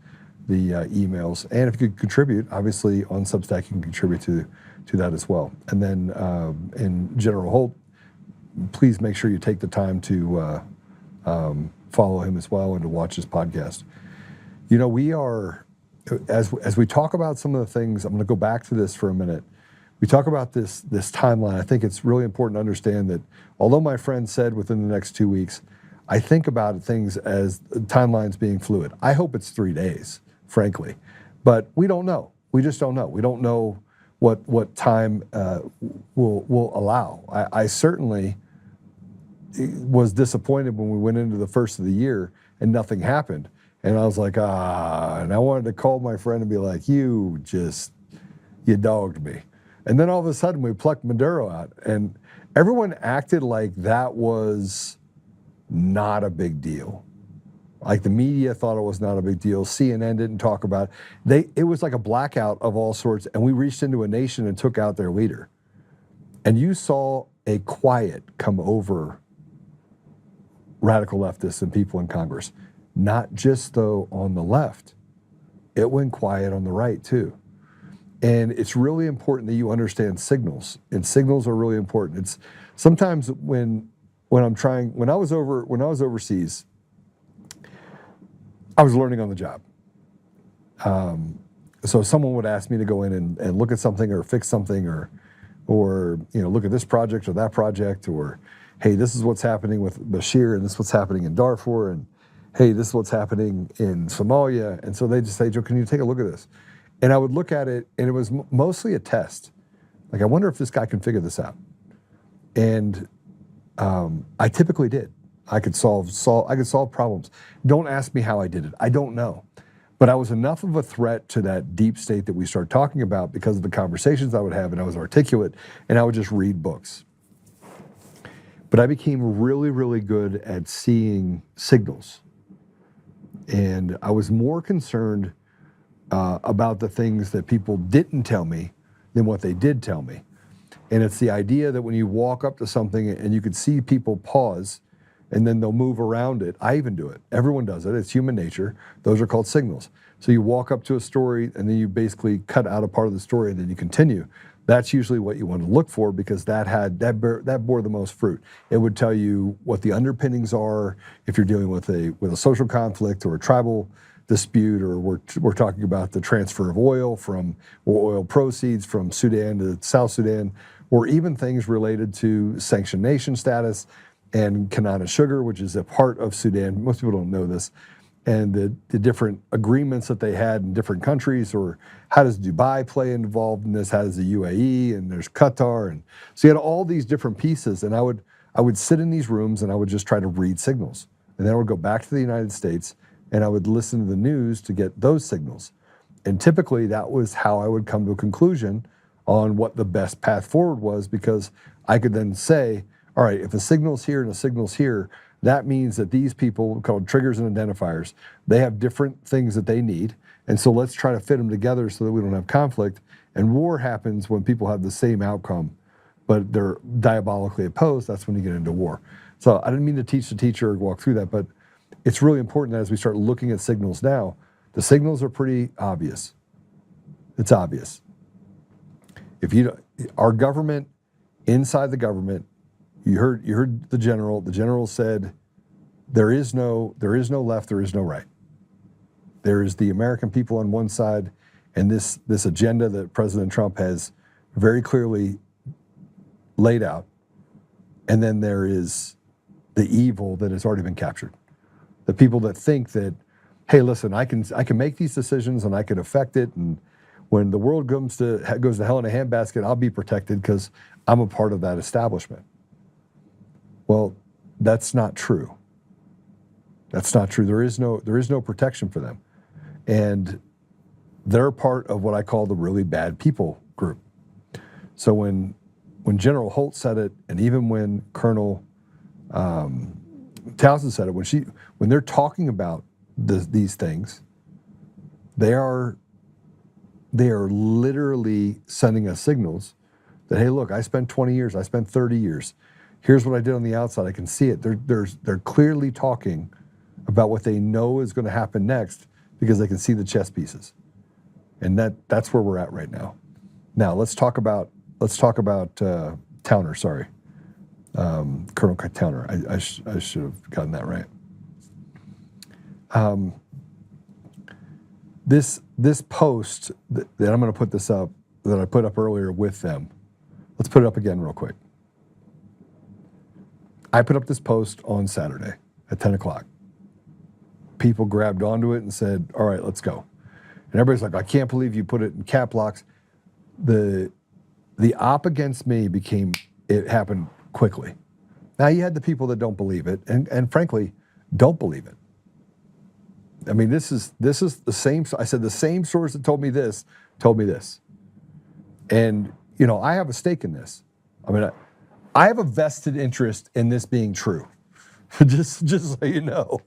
emails. And if you could contribute, obviously on Substack you can contribute to that as well. And then in General Holt, please make sure you take the time to follow him as well and to watch his podcast. We are, as we talk about some of the things, I'm going to go back to this for a minute. We talk about this timeline. I think it's really important to understand that although my friend said within the next 2 weeks, I think about things as timelines being fluid. I hope it's 3 days, frankly, but we don't know. We just don't know. We don't know what time will allow. I certainly was disappointed when we went into the first of the year and nothing happened. And I was like, and I wanted to call my friend and be like, you dogged me. And then all of a sudden we plucked Maduro out and everyone acted like that was not a big deal. Like the media thought it was not a big deal. CNN didn't talk about it. It was like a blackout of all sorts. And we reached into a nation and took out their leader. And you saw a quiet come over radical leftists and people in Congress. Not just though on the left. It went quiet on the right too. And it's really important that you understand signals. And signals are really important. It's sometimes when I was overseas, I was learning on the job. So someone would ask me to go in and look at something or fix something or look at this project or that project, or hey, this is what's happening with Bashir and this is what's happening in Darfur, and hey, this is what's happening in Somalia. And so they just say, Joe, can you take a look at this? And I would look at it and it was mostly a test. Like, I wonder if this guy can figure this out. And I typically did. I could solve problems. Don't ask me how I did it. I don't know. But I was enough of a threat to that deep state that we started talking about because of the conversations I would have, and I was articulate, and I would just read books. But I became really, really good at seeing signals. And I was more concerned about the things that people didn't tell me than what they did tell me. And it's the idea that when you walk up to something and you could see people pause and then they'll move around it. I even do it. Everyone does it. It's human nature. Those are called signals. So you walk up to a story and then you basically cut out a part of the story and then you continue. That's usually what you want to look for because that bore the most fruit. It would tell you what the underpinnings are if you're dealing with a social conflict or a tribal dispute, or we're talking about the transfer of oil or oil proceeds from Sudan to South Sudan, or even things related to sanctioned nation status and Kanana sugar, which is a part of Sudan. Most people don't know this. And the different agreements that they had in different countries, or how does Dubai play involved in this? How does the UAE, and there's Qatar, and so you had all these different pieces. And I would sit in these rooms and I would just try to read signals, and then I would go back to the United States and I would listen to the news to get those signals. And typically that was how I would come to a conclusion on what the best path forward was, because I could then say, all right, if a signal's here and a signal's here, that means that these people, called triggers and identifiers, they have different things that they need. And so let's try to fit them together so that we don't have conflict. And war happens when people have the same outcome, but they're diabolically opposed. That's when you get into war. So I didn't mean to teach the teacher or walk through that, but it's really important that as we start looking at signals now, the signals are pretty obvious. It's obvious. Our government, inside the government, you heard the general. The general said, there is no left, there is no right. There is the American people on one side, and this agenda that President Trump has very clearly laid out, and then there is the evil that has already been captured. The people that think that, hey, listen, I can make these decisions and I can affect it, and when the world goes to hell in a handbasket, I'll be protected because I'm a part of that establishment. Well, that's not true. That's not true. There is no protection for them. And they're part of what I call the really bad people group. So when General Holt said it, and even when Colonel Townsend said it, when they're talking about these things, they are literally sending us signals that, hey, look, I spent 20 years, I spent 30 years. Here's what I did on the outside. I can see it. They're clearly talking about what they know is going to happen next because they can see the chess pieces, and that's where we're at right now. Now let's talk about Towner. Sorry, Colonel Towner. I should have gotten that right. This post that I'm going to put this up, that I put up earlier with them. Let's put it up again real quick. I put up this post on Saturday at 10 o'clock. People grabbed onto it and said, all right, let's go. And everybody's like, I can't believe you put it in cap locks. The op against me it happened quickly. Now you had the people that don't believe it, and frankly, don't believe it. I mean, this is the same. I said the same source that told me this. And, I have a stake in this. I mean, I have a vested interest in this being true. just so you know.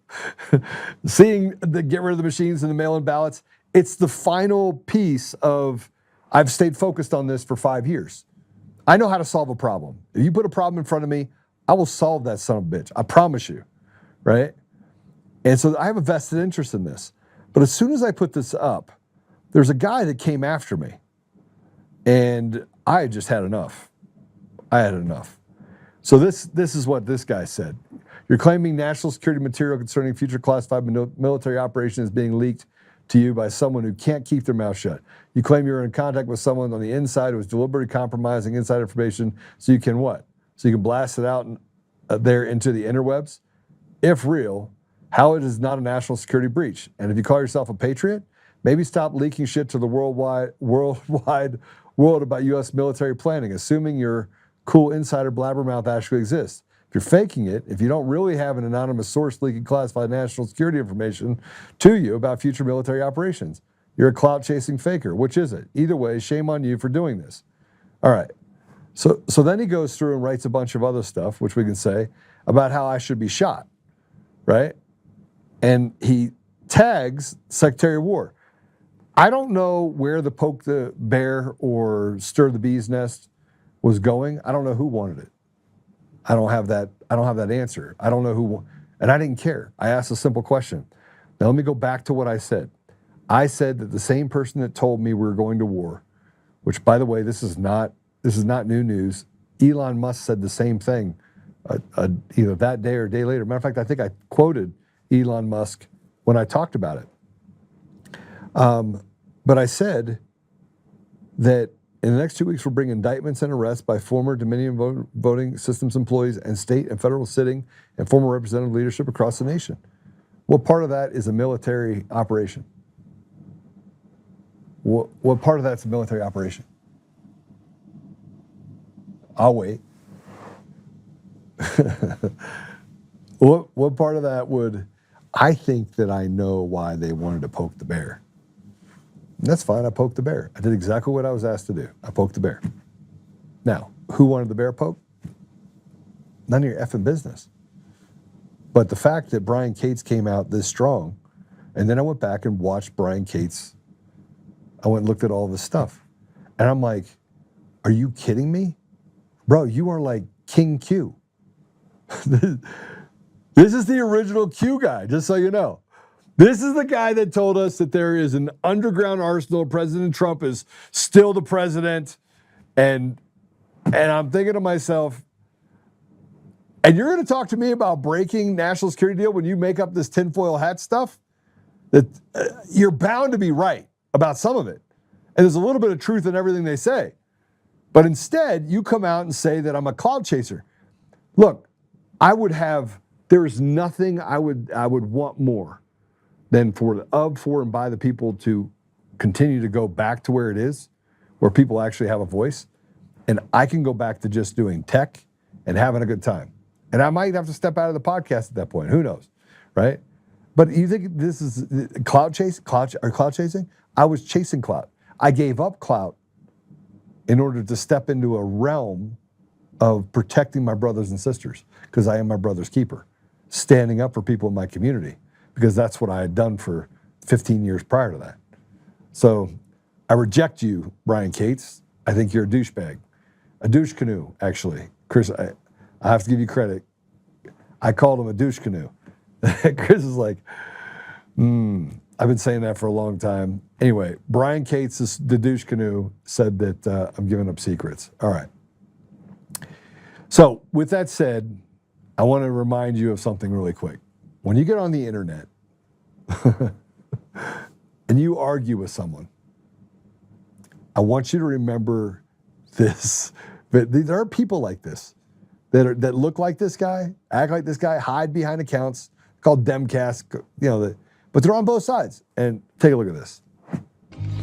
Seeing the get rid of the machines and the mail-in ballots, it's the final piece of, I've stayed focused on this for 5 years. I know how to solve a problem. If you put a problem in front of me, I will solve that son of a bitch. I promise you, right? And so I have a vested interest in this. But as soon as I put this up, there's a guy that came after me. And I just had enough. I had enough. So this is what this guy said. You're claiming national security material concerning future classified military operations is being leaked to you by someone who can't keep their mouth shut. You claim you're in contact with someone on the inside who is deliberately compromising inside information so you can what? So you can blast it out there into the interwebs? If real, how it is not a national security breach. And if you call yourself a patriot, maybe stop leaking shit to the worldwide world about U.S. military planning, assuming your cool insider blabbermouth actually exists. If you're faking it, if you don't really have an anonymous source leaking classified national security information to you about future military operations, you're a clout-chasing faker. Which is it? Either way, shame on you for doing this. All right. So then he goes through and writes a bunch of other stuff, which we can say, about how I should be shot, right? And he tags Secretary of War. I don't know where the poke the bear or stir the bee's nest was going. I don't know who wanted it. I don't have that answer. I don't know who, and I didn't care. I asked a simple question. Now let me go back to what I said. I said that the same person that told me we were going to war which, by the way, this is not new news. Elon Musk said the same thing either that day or a day later. Matter of fact, I think I quoted Elon Musk when I talked about it. But I said that in the next 2 weeks, we'll bring indictments and arrests by former Dominion voting systems employees and state and federal sitting and former representative leadership across the nation. What part of that is a military operation? What part of that's a military operation? I'll wait. What part of that would... I think that I know why they wanted to poke the bear. And that's fine, I poked the bear. I did exactly what I was asked to do. I poked the bear. Now, who wanted the bear poke? None of your effing business. But the fact that Brian Cates came out this strong, and then I went back and watched Brian Cates, I went and looked at all this stuff. And I'm like, are you kidding me? Bro, you are like King Q. This is the original Q guy, just so you know. This is the guy that told us that there is an underground arsenal. President Trump is still the president. And I'm thinking to myself, and you're going to talk to me about breaking national security deal when you make up this tinfoil hat stuff? That you're bound to be right about some of it. And there's a little bit of truth in everything they say. But instead, you come out and say that I'm a cloud chaser. Look, there is nothing I would want more than for and by the people to continue to go back to where it is, where people actually have a voice. And I can go back to just doing tech and having a good time. And I might have to step out of the podcast at that point. Who knows, right? But you think this is cloud chasing? I was chasing clout. I gave up clout in order to step into a realm of protecting my brothers and sisters, because I am my brother's keeper, standing up for people in my community, because that's what I had done for 15 years prior to that. So I reject you, Brian Cates. I think you're a douchebag. A douche canoe, actually. Chris, I have to give you credit. I called him a douche canoe. Chris is like, I've been saying that for a long time. Anyway, Brian Cates, the douche canoe, said that I'm giving up secrets. All right. So with that said, I want to remind you of something really quick. When you get on the internet and you argue with someone, I want you to remember this. But there are people like this that look like this guy, act like this guy, hide behind accounts called Demcast, but they're on both sides. And take a look at this.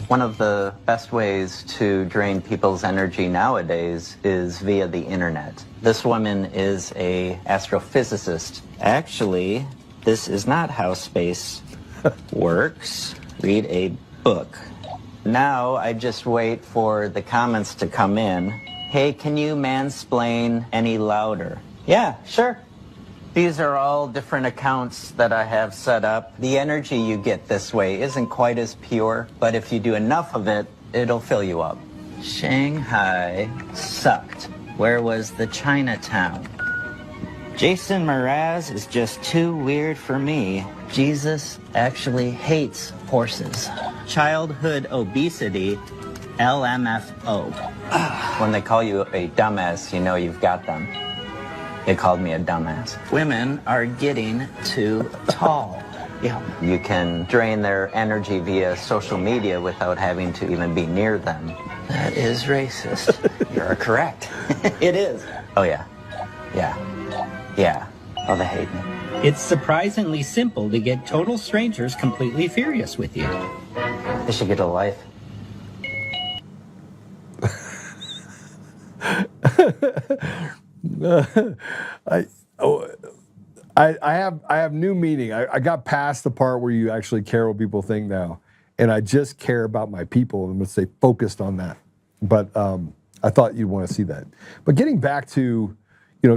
One of the best ways to drain people's energy nowadays is via the internet. This woman is an astrophysicist. Actually, this is not how space works. Read a book. Now I just wait for the comments to come in. Hey, can you mansplain any louder? Yeah, sure. These are all different accounts that I have set up. The energy you get this way isn't quite as pure, but if you do enough of it, it'll fill you up. Shanghai sucked. Where was the Chinatown? Jason Mraz is just too weird for me. Jesus actually hates horses. Childhood obesity, LMFO. When they call you a dumbass, you know you've got them. They called me a dumbass. Women are getting too tall. Yeah. You can drain their energy via social media without having to even be near them. That is racist. You're correct. It is. Oh, yeah. Yeah. Yeah. Oh, they hate me. It's surprisingly simple to get total strangers completely furious with you. They should get a life. I have new meaning. I got past the part where you actually care what people think now, and I just care about my people. I'm going to stay focused on that. But I thought you'd want to see that. But getting back to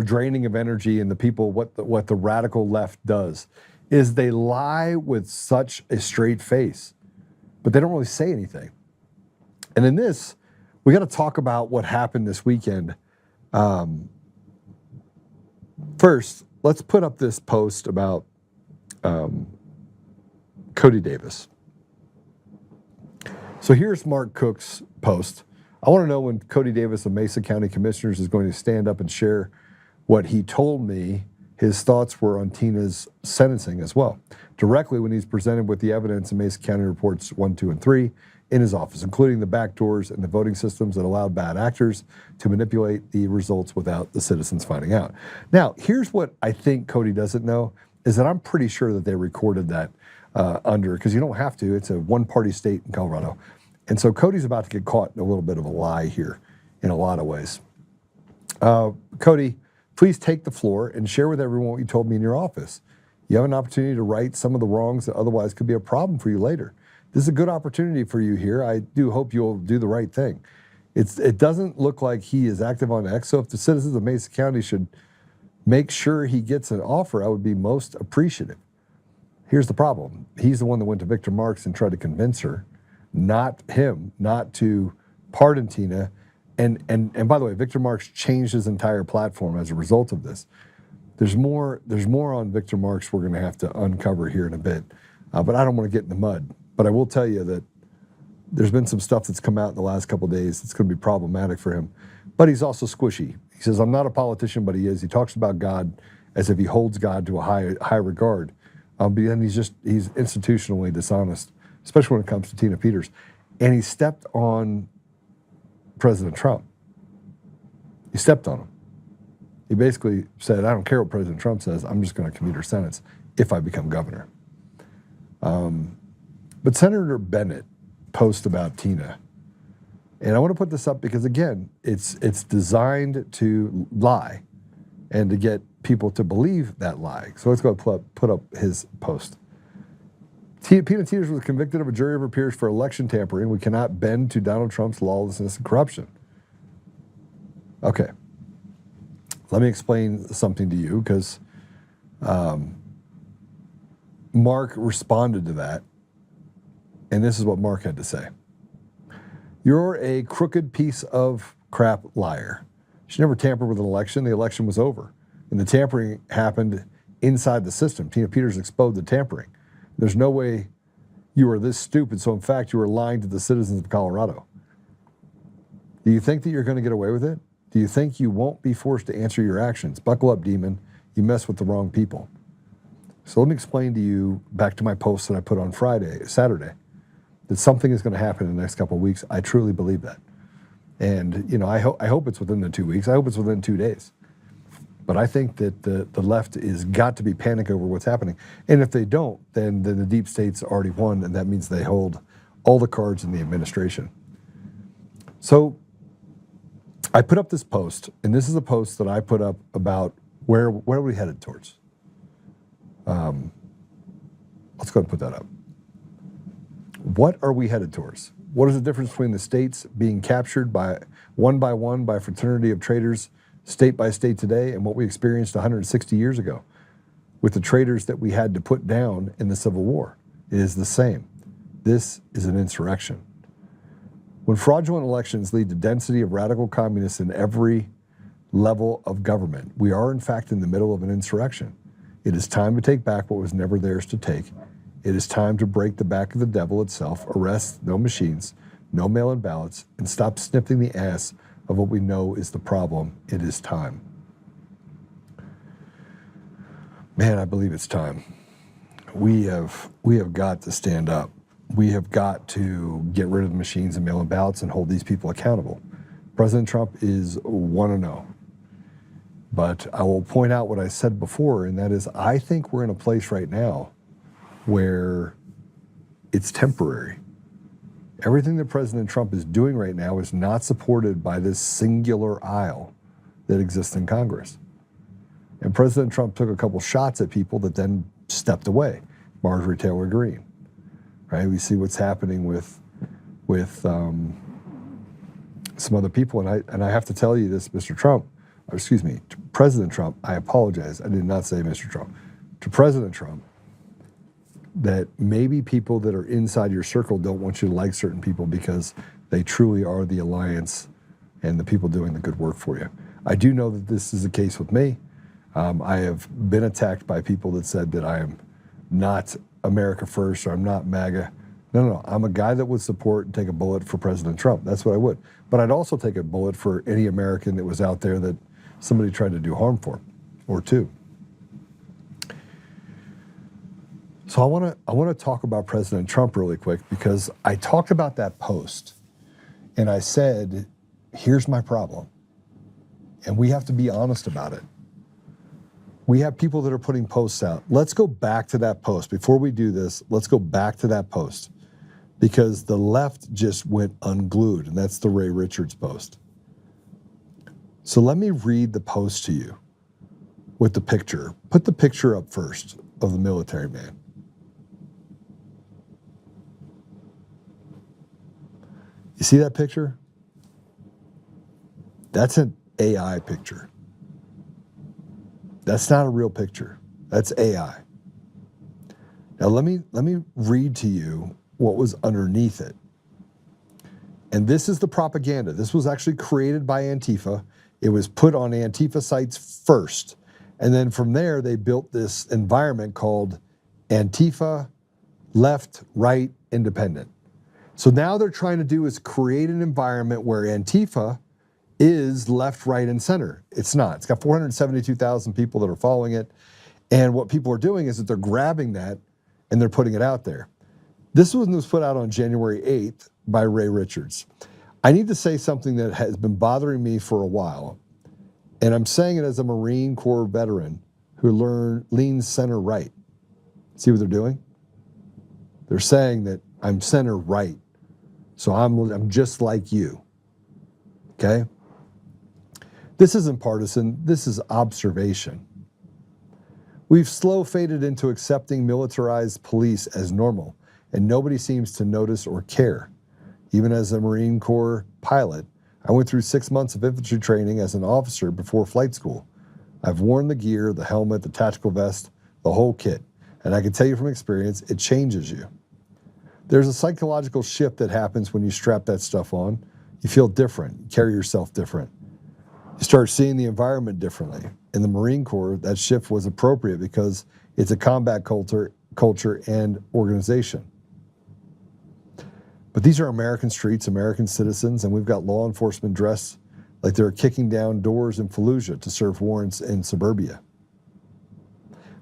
draining of energy and the people, what the radical left does is they lie with such a straight face, but they don't really say anything. And in this, we got to talk about what happened this weekend. First, let's put up this post about Cody Davis. So here's Mark Cook's post. I want to know when Cody Davis of Mesa County Commissioners is going to stand up and share what he told me his thoughts were on Tina's sentencing as well, directly when he's presented with the evidence in Mesa County Reports 1, 2, and 3 in his office, including the backdoors and the voting systems that allowed bad actors to manipulate the results without the citizens finding out. Now, here's what I think Cody doesn't know, is that I'm pretty sure that they recorded that because you don't have to. It's a one-party state in Colorado. And so Cody's about to get caught in a little bit of a lie here in a lot of ways. Cody, please take the floor and share with everyone what you told me in your office. You have an opportunity to right some of the wrongs that otherwise could be a problem for you later. This is a good opportunity for you here. I do hope you'll do the right thing. It doesn't look like he is active on X, so if the citizens of Mesa County should make sure he gets an offer, I would be most appreciative. Here's the problem. He's the one that went to Victor Marks and tried to convince her, not him, not to pardon Tina. And by the way, Victor Marks changed his entire platform as a result of this. There's more on Victor Marks we're going to have to uncover here in a bit, but I don't want to get in the mud. But I will tell you that there's been some stuff that's come out in the last couple of days that's going to be problematic for him. But he's also squishy. He says, I'm not a politician, but he is. He talks about God as if he holds God to a high regard. But then he's institutionally dishonest, especially when it comes to Tina Peters. And he stepped on President Trump. He stepped on him. He basically said, I don't care what President Trump says, I'm just going to commute her sentence if I become governor. But Senator Bennett posted about Tina. And I want to put this up because, again, it's designed to lie and to get people to believe that lie. So let's go put up his post. Tina Peters was convicted of a jury of her peers for election tampering. We cannot bend to Donald Trump's lawlessness and corruption. Okay. Let me explain something to you because Mark responded to that. And this is what Mark had to say. You're a crooked piece of crap liar. She never tampered with an election. The election was over. And the tampering happened inside the system. Tina Peters exposed the tampering. There's no way you are this stupid. So, in fact, you are lying to the citizens of Colorado. Do you think that you're going to get away with it? Do you think you won't be forced to answer your actions? Buckle up, demon. You mess with the wrong people. So let me explain to you, back to my post that I put on Saturday, that something is going to happen in the next couple of weeks. I truly believe that. And, I hope it's within the 2 weeks. I hope it's within 2 days. But I think that the left is got to be panicked over what's happening. And if they don't, then the deep state's already won, and that means they hold all the cards in the administration. So I put up this post, and this is a post that I put up about where are we headed towards. Let's go and put that up. What are we headed towards? What is the difference between the states being captured by one by a fraternity of traitors, state by state today, and what we experienced 160 years ago with the traitors that we had to put down in the Civil War? It is the same. This is an insurrection. When fraudulent elections lead to density of radical communists in every level of government, we are in fact in the middle of an insurrection. It is time to take back what was never theirs to take. It is time to break the back of the devil itself, arrest no machines, no mail-in ballots, and stop sniffing the ass of what we know is the problem. It is time. Man, I believe it's time. We have got to stand up. We have got to get rid of the machines and mail-in ballots and hold these people accountable. President Trump is 1-0. But I will point out what I said before, and that is I think we're in a place right now where it's temporary. Everything that President Trump is doing right now is not supported by this singular aisle that exists in Congress. And President Trump took a couple shots at people that then stepped away. Marjorie Taylor Greene, right? We see what's happening with some other people, and I have to tell you this, Mr. Trump, or excuse me, to President Trump, I apologize. I did not say Mr. Trump. To President Trump, that maybe people that are inside your circle don't want you to like certain people because they truly are the alliance and the people doing the good work for you. I do know that this is the case with me. I have been attacked by people that said that I am not America first or I'm not MAGA. No. I'm a guy that would support and take a bullet for President Trump. That's what I would. But I'd also take a bullet for any American that was out there that somebody tried to do harm for, or two. So I want to talk about President Trump really quick, because I talked about that post and I said, here's my problem. And we have to be honest about it. We have people that are putting posts out. Let's go back to that post. Before we do this, let's go back to that post, because the left just went unglued, and that's the Ray Richards post. So let me read the post to you with the picture. Put the picture up first of the military man. You see that picture? That's an AI picture. That's not a real picture. That's AI. Now let me read to you what was underneath it. And this is the propaganda. This was actually created by Antifa. It was put on Antifa sites first. And then from there, they built this environment called Antifa Left, Right, Independent. So now they're trying to do is create an environment where Antifa is left, right, and center. It's not. It's got 472,000 people that are following it. And what people are doing is that they're grabbing that and they're putting it out there. This one was put out on January 8th by Ray Richards. I need to say something that has been bothering me for a while, and I'm saying it as a Marine Corps veteran who leans center right. See what they're doing? They're saying that I'm center right, so I'm just like you. Okay? This isn't partisan. This is observation. We've slow faded into accepting militarized police as normal, and nobody seems to notice or care. Even as a Marine Corps pilot, I went through 6 months of infantry training as an officer before flight school. I've worn the gear, the helmet, the tactical vest, the whole kit, and I can tell you from experience, it changes you. There's a psychological shift that happens when you strap that stuff on. You feel different, you carry yourself different. You start seeing the environment differently. In the Marine Corps, that shift was appropriate because it's a combat culture and organization. But these are American streets, American citizens, and we've got law enforcement dressed like they're kicking down doors in Fallujah to serve warrants in suburbia.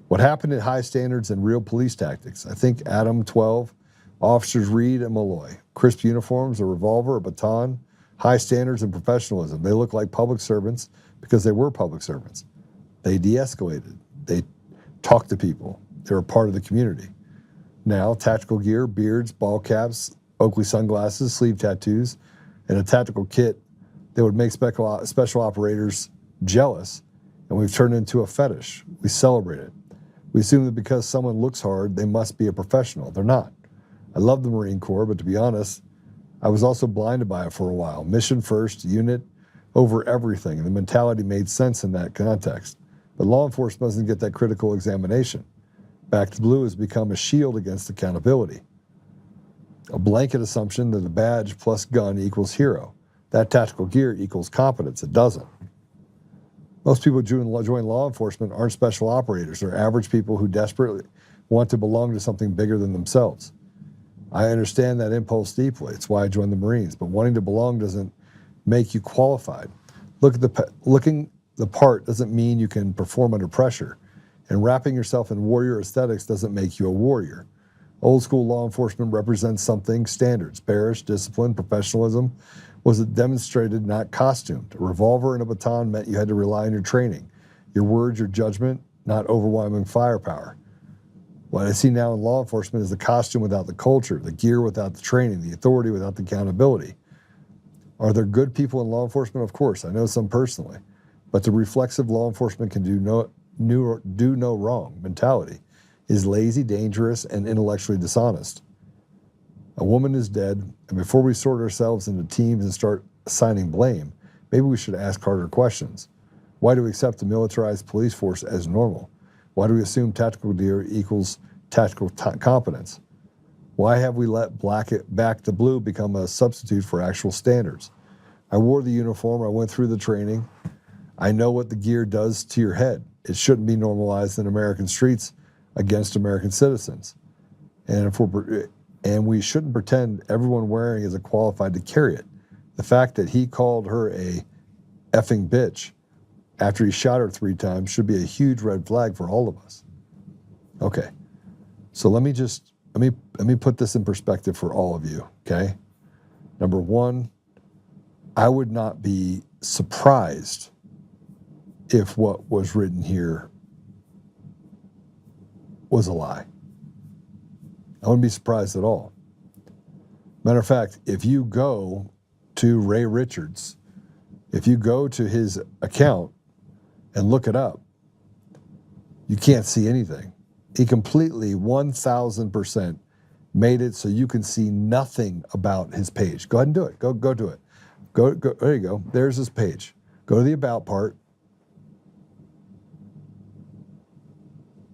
What happened at high standards and real police tactics? I think Adam 12, officers Reed and Malloy, crisp uniforms, a revolver, a baton, high standards and professionalism. They look like public servants because they were public servants. They de-escalated. They talked to people. They were part of the community. Now, tactical gear, beards, ball caps, Oakley sunglasses, sleeve tattoos, and a tactical kit that would make special operators jealous, and we've turned it into a fetish. We celebrate it. We assume that because someone looks hard, they must be a professional. They're not. I love the Marine Corps, but to be honest, I was also blinded by it for a while. Mission first, unit over everything, and the mentality made sense in that context. But law enforcement doesn't get that critical examination. Back to Blue has become a shield against accountability. A blanket assumption that a badge plus gun equals hero. That tactical gear equals competence. It doesn't. Most people who join law enforcement aren't special operators. They're average people who desperately want to belong to something bigger than themselves. I understand that impulse deeply. It's why I joined the Marines. But wanting to belong doesn't make you qualified. Looking the part doesn't mean you can perform under pressure. And wrapping yourself in warrior aesthetics doesn't make you a warrior. Old school law enforcement represents something, standards, bearish, discipline, professionalism. Was it demonstrated, not costumed? A revolver and a baton meant you had to rely on your training, your words, your judgment, not overwhelming firepower. What I see now in law enforcement is the costume without the culture, the gear without the training, the authority without the accountability. Are there good people in law enforcement? Of course, I know some personally. But the reflexive law enforcement can do no wrong mentality is lazy, dangerous, and intellectually dishonest. A woman is dead, and before we sort ourselves into teams and start assigning blame, maybe we should ask harder questions. Why do we accept the militarized police force as normal? Why do we assume tactical gear equals tactical competence? Why have we let back to blue become a substitute for actual standards? I wore the uniform, I went through the training. I know what the gear does to your head. It shouldn't be normalized in American streets against American citizens. And and we shouldn't pretend everyone wearing isn't qualified to carry it. The fact that he called her a effing bitch after he shot her 3 times should be a huge red flag for all of us. Okay, so let me put this in perspective for all of you, okay? Number one, I would not be surprised if what was written here was a lie. I wouldn't be surprised at all. Matter of fact, if you go to Ray Richards, if you go to his account and look it up, you can't see anything. He completely 1,000% made it so you can see nothing about his page. Go ahead and do it. Go do it. Go. There you go. There's his page. Go to the about part.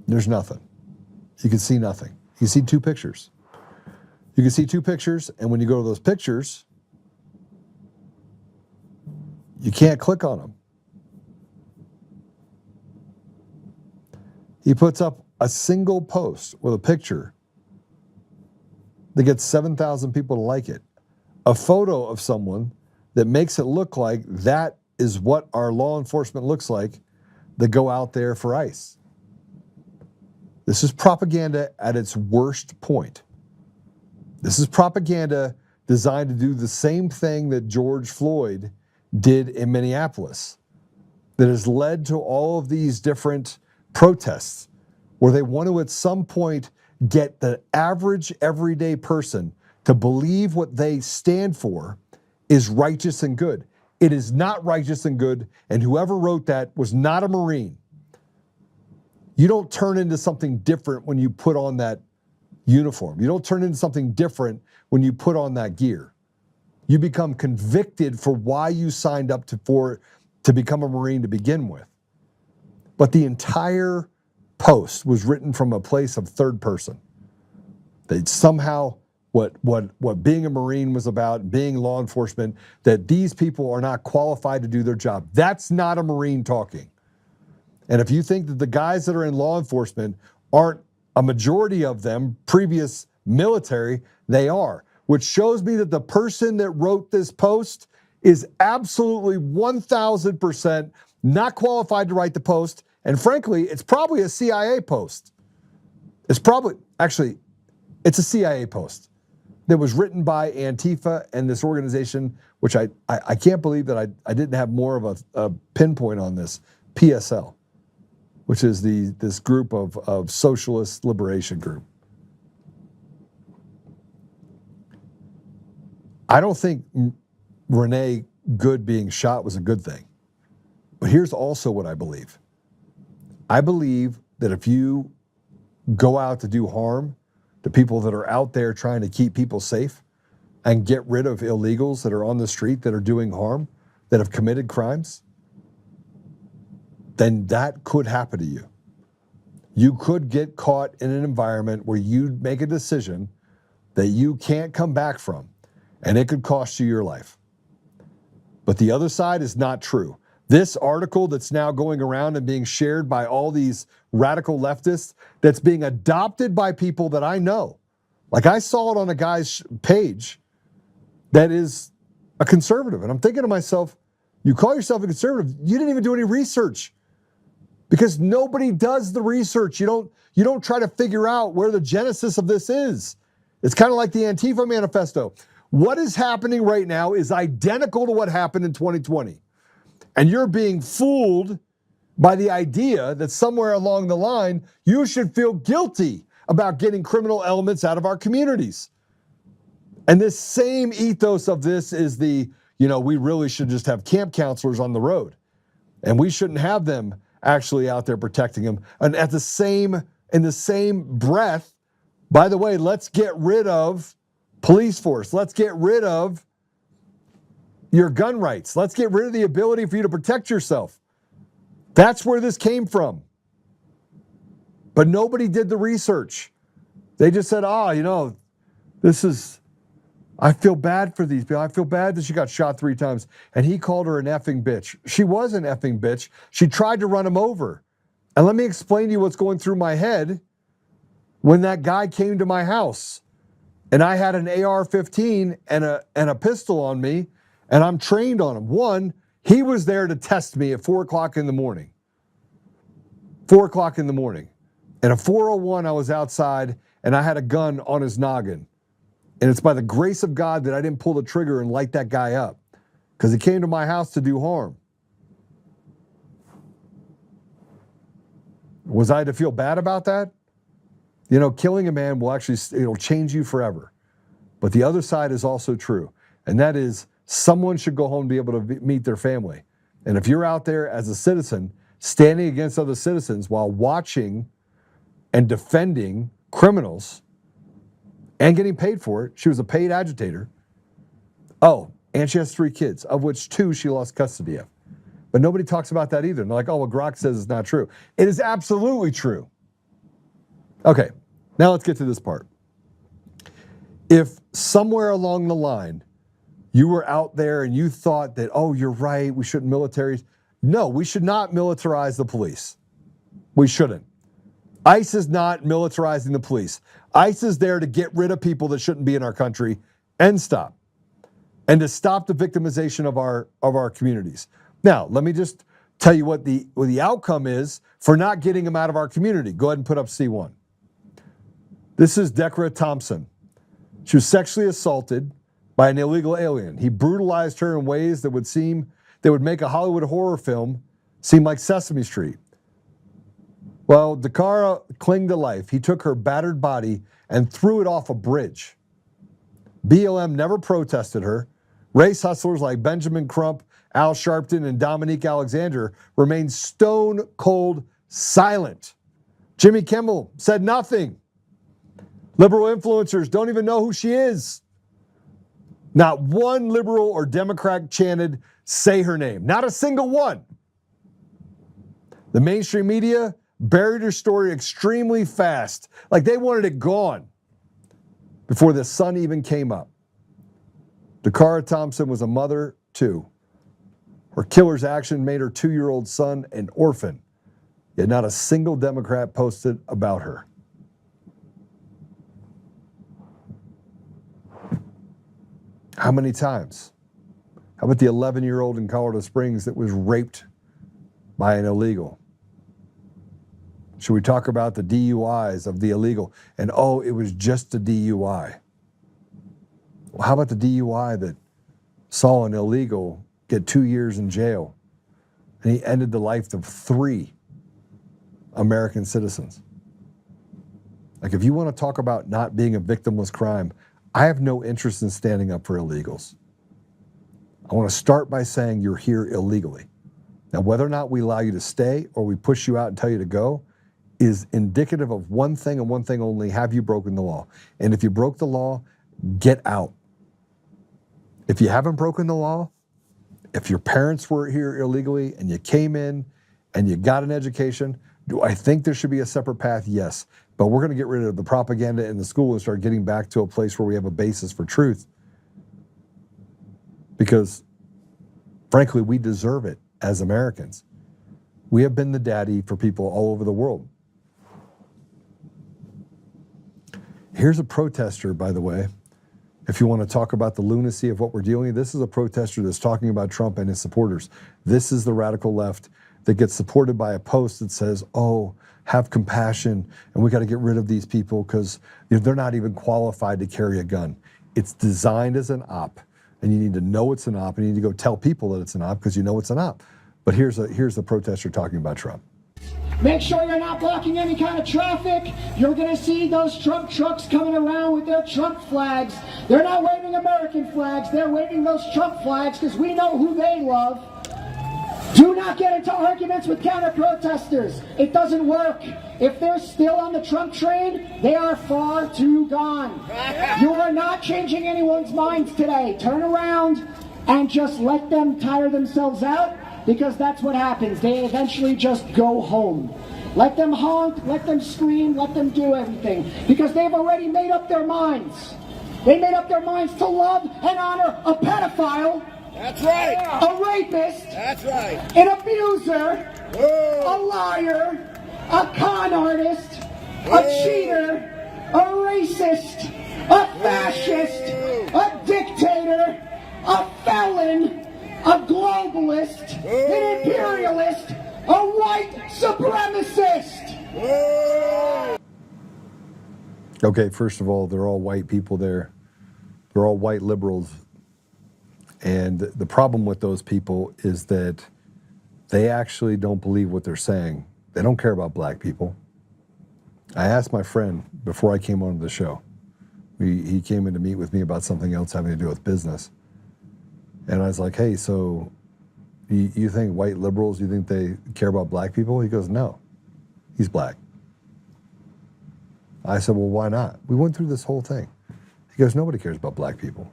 There's nothing. You can see nothing. You can see 2 pictures. You can see 2 pictures, and when you go to those pictures, you can't click on them. He puts up a single post with a picture that gets 7,000 people to like it. A photo of someone that makes it look like that is what our law enforcement looks like that go out there for ICE. This is propaganda at its worst point. This is propaganda designed to do the same thing that George Floyd did in Minneapolis, that has led to all of these different protests where they want to at some point get the average everyday person to believe what they stand for is righteous and good. It is not righteous and good, and whoever wrote that was not a Marine. You don't turn into something different when you put on that uniform. You don't turn into something different when you put on that gear. You become convicted for why you signed up to become a Marine to begin with. But the entire post was written from a place of third person. They somehow, what being a Marine was about, being law enforcement, that these people are not qualified to do their job. That's not a Marine talking. And if you think that the guys that are in law enforcement aren't a majority of them previous military, they are. Which shows me that the person that wrote this post is absolutely 1,000% not qualified to write the post. And frankly, it's probably a CIA post. It's a CIA post that was written by Antifa and this organization, which I can't believe that I didn't have more of a pinpoint on this, PSL, which is this group of socialist liberation group. I don't think Renee Good being shot was a good thing. But here's also what I believe. I believe that if you go out to do harm to people that are out there trying to keep people safe and get rid of illegals that are on the street that are doing harm, that have committed crimes, then that could happen to you. You could get caught in an environment where you make a decision that you can't come back from, and it could cost you your life. But the other side is not true. This article that's now going around and being shared by all these radical leftists, that's being adopted by people that I know. Like I saw it on a guy's page that is a conservative. And I'm thinking to myself, you call yourself a conservative, you didn't even do any research. Because nobody does the research. You don't try to figure out where the genesis of this is. It's kind of like the Antifa manifesto. What is happening right now is identical to what happened in 2020. And you're being fooled by the idea that somewhere along the line, you should feel guilty about getting criminal elements out of our communities. And this same ethos of this is we really should just have camp counselors on the road. And we shouldn't have them actually out there protecting them. And in the same breath, by the way, let's get rid of police force. Let's get rid of your gun rights. Let's get rid of the ability for you to protect yourself. That's where this came from. But nobody did the research. They just said, I feel bad for these people. I feel bad that she got shot 3 times. And he called her an effing bitch. She was an effing bitch. She tried to run him over. And let me explain to you what's going through my head when that guy came to my house and I had an AR-15 and a pistol on me, and I'm trained on him. One, he was there to test me at 4 o'clock in the morning. 4 o'clock in the morning. And at 4:01, I was outside, and I had a gun on his noggin. And it's by the grace of God that I didn't pull the trigger and light that guy up, because he came to my house to do harm. Was I to feel bad about that? You know, killing a man will actually, it'll change you forever. But the other side is also true, and that is someone should go home to be able to meet their family. And if you're out there as a citizen standing against other citizens while watching and defending criminals and getting paid for it, she was a paid agitator. Oh, and she has 3 kids, of which 2 she lost custody of. But nobody talks about that either. And they're like, oh, well, Grok says it's not true. It is absolutely true. Okay, now let's get to this part. If somewhere along the line you were out there and you thought that, oh, you're right, we shouldn't militarize. No, we should not militarize the police. We shouldn't. ICE is not militarizing the police. ICE is there to get rid of people that shouldn't be in our country and stop. And to stop the victimization of our communities. Now, let me just tell you what the outcome is for not getting them out of our community. Go ahead and put up C1. This is Deborah Thompson. She was sexually assaulted by an illegal alien. He brutalized her in ways that would make a Hollywood horror film seem like Sesame Street. Well, Dakara clung to life. He took her battered body and threw it off a bridge. BLM never protested her. Race hustlers like Benjamin Crump, Al Sharpton, and Dominique Alexander remained stone cold silent. Jimmy Kimmel said nothing. Liberal influencers don't even know who she is. Not one liberal or Democrat chanted, say her name. Not a single one. The mainstream media buried her story extremely fast, like they wanted it gone before the sun even came up. Dakara Thompson was a mother, too. Her killer's action made her 2-year-old son an orphan, yet not a single Democrat posted about her. How many times? How about the 11-year-old in Colorado Springs that was raped by an illegal? Should we talk about the DUIs of the illegal? And oh, it was just a DUI. Well, how about the DUI that saw an illegal get 2 years in jail and he ended the life of 3 American citizens? Like, if you want to talk about not being a victimless crime, I have no interest in standing up for illegals. I want to start by saying you're here illegally. Now, whether or not we allow you to stay or we push you out and tell you to go is indicative of one thing and one thing only: have you broken the law? And if you broke the law, get out. If you haven't broken the law, if your parents were here illegally and you came in and you got an education, do I think there should be a separate path? Yes. But we're going to get rid of the propaganda in the school and start getting back to a place where we have a basis for truth. Because, frankly, we deserve it as Americans. We have been the daddy for people all over the world. Here's a protester, by the way. If you want to talk about the lunacy of what we're dealing with, this is a protester that's talking about Trump and his supporters. This is the radical left that gets supported by a post that says, oh, have compassion, and we got to get rid of these people because they're not even qualified to carry a gun. It's designed as an op, and you need to know it's an op, and you need to go tell people that it's an op because you know it's an op. But here's the protester talking about Trump. Make sure you're not blocking any kind of traffic. You're going to see those Trump trucks coming around with their Trump flags. They're not waving American flags. They're waving those Trump flags because we know who they love. Do not get into arguments with counter-protesters. It doesn't work. If they're still on the Trump train, they are far too gone. You are not changing anyone's minds today. Turn around and just let them tire themselves out, because that's what happens. They eventually just go home. Let them honk, let them scream, let them do everything, because they've already made up their minds. They made up their minds to love and honor a pedophile. That's right. A rapist. That's right. An abuser. Whoa. A liar. A con artist. A cheater. A racist. a fascist, a dictator, a felon, a globalist, an imperialist, a white supremacist. Okay, first of all, they're all white people there. They're all white liberals. And the problem with those people is that they actually don't believe what they're saying. They don't care about black people. I asked my friend before I came on the show. He came in to meet with me about something else having to do with business. And I was like, hey, so you think white liberals, you think they care about black people? He goes, no, he's black. I said, well, why not? We went through this whole thing. He goes, nobody cares about black people.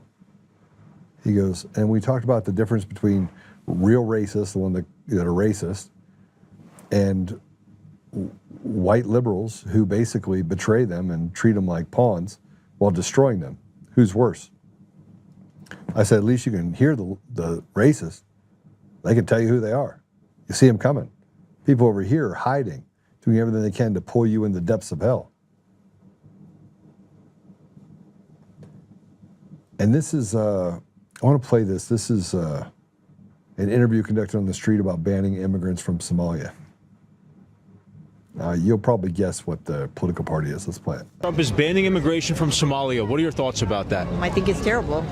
He goes, and we talked about the difference between real racists, the one that are racist, and white liberals who basically betray them and treat them like pawns while destroying them. Who's worse? I said, at least you can hear the racists. They can tell you who they are. You see them coming. People over here are hiding, doing everything they can to pull you in the depths of hell. And this is, I want to play this. This is an interview conducted on the street about banning immigrants from Somalia. You'll probably guess what the political party is. Let's play it. Trump is banning immigration from Somalia. What are your thoughts about that? I think it's terrible.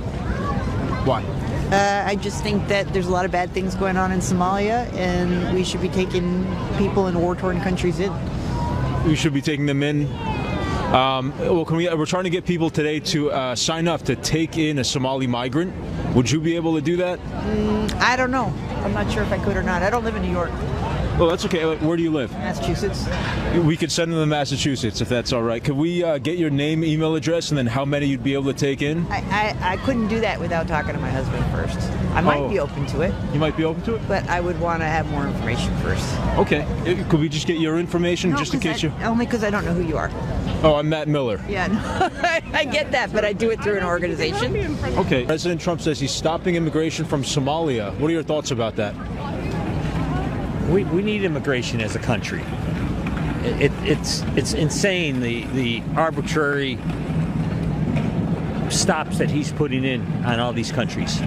Why? I just think that there's a lot of bad things going on in Somalia, and we should be taking people in war-torn countries in. We should be taking them in. Well, we're trying to get people today to sign up to take in a Somali migrant. Would you be able to do that? I don't know. I'm not sure if I could or not. I don't live in New York. Well, that's okay. Where do you live? Massachusetts. We could send them to Massachusetts if that's all right. Could we get your name, email address, and then how many you'd be able to take in? I couldn't do that without talking to my husband first. I might be open to it. You might be open to it? But I would want to have more information first. Okay. Could we just get your information just in case you... Only because I don't know who you are. Oh, I'm Matt Miller. Yeah, no, I get that, but I do it through an organization. Okay. President Trump says he's stopping immigration from Somalia. What are your thoughts about that? We need immigration as a country. It's insane, the arbitrary stops that he's putting in on all these countries.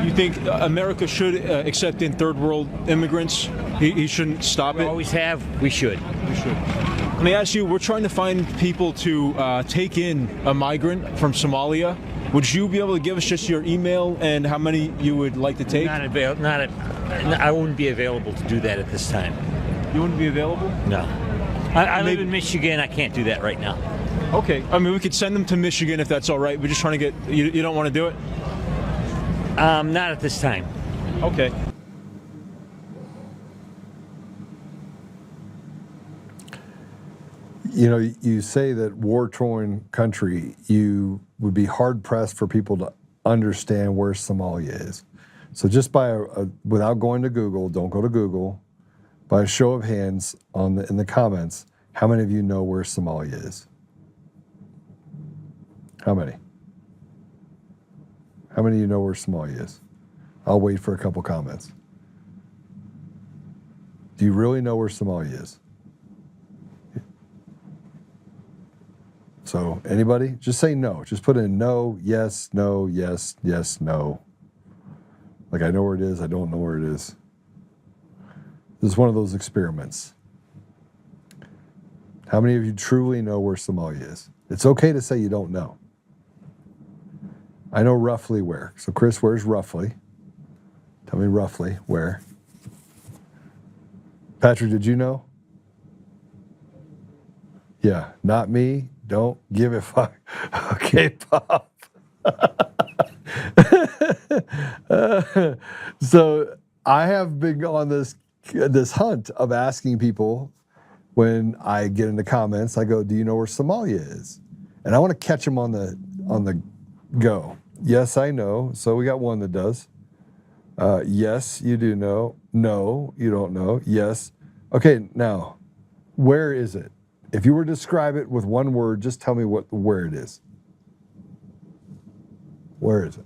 You think America should accept in third world immigrants? He shouldn't stop it? We always have. We should. We should. Let me ask you, we're trying to find people to take in a migrant from Somalia. Would you be able to give us just your email and how many you would like to take? I wouldn't be available to do that at this time. You wouldn't be available? No. I live in Michigan. I can't do that right now. Okay. I mean, we could send them to Michigan if that's all right. We're just trying to get... You don't want to do it? Not at this time. Okay. You know, you say that war-torn country, you would be hard-pressed for people to understand where Somalia is. So just by without going to Google, don't go to Google, by a show of hands in the comments, how many of you know where Somalia is? How many? How many of you know where Somalia is? I'll wait for a couple comments. Do you really know where Somalia is? So anybody? Just say no. Just put in no, yes, yes, no. Like, I know where it is, I don't know where it is. This is one of those experiments. How many of you truly know where Somalia is? It's okay to say you don't know. I know roughly where. So Chris, where's roughly? Tell me roughly where. Patrick, did you know? Yeah, not me. Don't give a fuck. Okay, Pop. So I have been on this hunt of asking people when I get in the comments. I go, "Do you know where Somalia is?" And I want to catch them on the go. Yes, I know. So we got one that does. Yes, you do know. No, you don't know. Yes. Okay, now, where is it? If you were to describe it with one word, just tell me where it is. Where is it?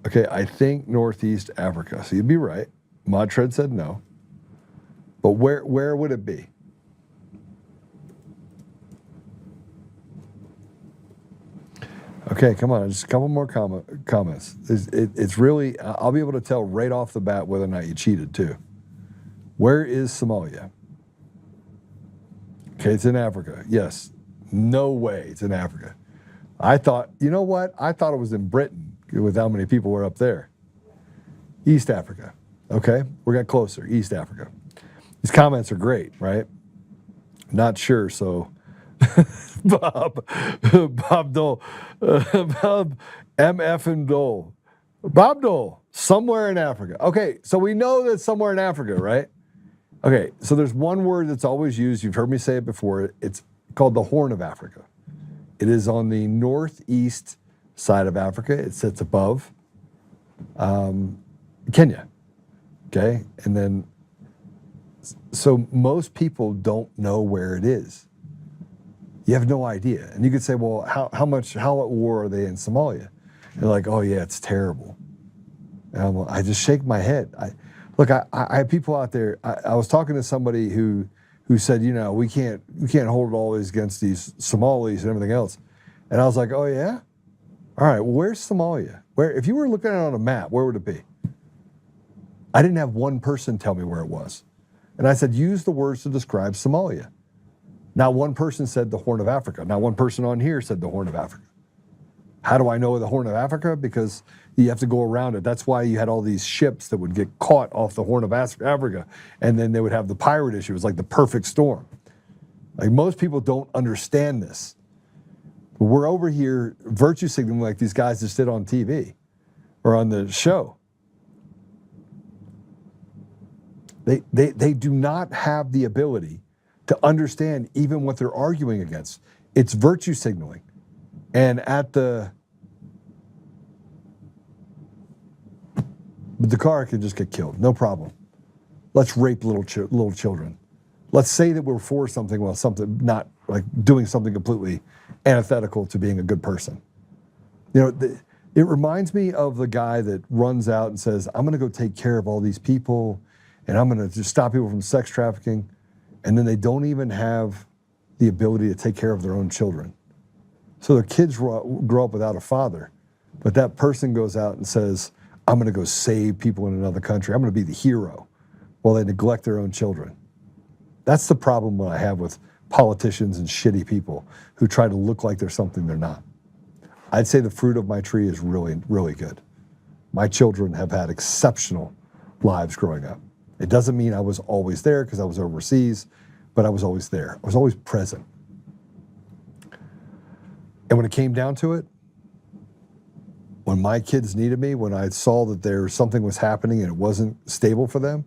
Okay, I think Northeast Africa. So you'd be right. Modtred said no. But where would it be? Okay, come on. Just a couple more comments. It's really, I'll be able to tell right off the bat whether or not you cheated, too. Where is Somalia? Okay, it's in Africa. Yes. No way it's in Africa. I thought, you know what? I thought it was in Britain with how many people were up there. East Africa. Okay, we're getting closer. East Africa. These comments are great, right? Not sure, so Bob Dole, Bob MF and Dole. Bob Dole, somewhere in Africa. Okay, so we know that somewhere in Africa, right? Okay, so there's one word that's always used. You've heard me say it before. It's called the Horn of Africa. It is on the northeast side of Africa. It sits above Kenya. Okay, and then, so most people don't know where it is. You have no idea. And you could say, well, how at war are they in Somalia? And they're like, oh yeah, it's terrible. And I just shake my head. I have people out there. I was talking to somebody who said, you know, we can't hold it always against these Somalis and everything else. And I was like, oh yeah? All right, well, where's Somalia? Where, if you were looking at it on a map, where would it be? I didn't have one person tell me where it was. And I said, use the words to describe Somalia. Not one person said the Horn of Africa. Not one person on here said the Horn of Africa. How do I know the Horn of Africa? Because you have to go around it. That's why you had all these ships that would get caught off the Horn of Africa, and then they would have the pirate issue. It was like the perfect storm. Like, most people don't understand this. But we're over here virtue signaling like these guys just did on TV or on the show. They do not have the ability to understand even what they're arguing against. It's virtue signaling. And the car can just get killed, no problem. Let's rape little children. Let's say that we're for something, well, something not like doing something completely antithetical to being a good person. You know, it reminds me of the guy that runs out and says, I'm going to go take care of all these people, and I'm going to just stop people from sex trafficking, and then they don't even have the ability to take care of their own children. So their kids grow up without a father, but that person goes out and says, I'm going to go save people in another country. I'm going to be the hero, while they neglect their own children. That's the problem that I have with politicians and shitty people who try to look like they're something they're not. I'd say the fruit of my tree is really, really good. My children have had exceptional lives growing up. It doesn't mean I was always there because I was overseas, but I was always there. I was always present. And when it came down to it, when my kids needed me, when I saw that something was happening and it wasn't stable for them,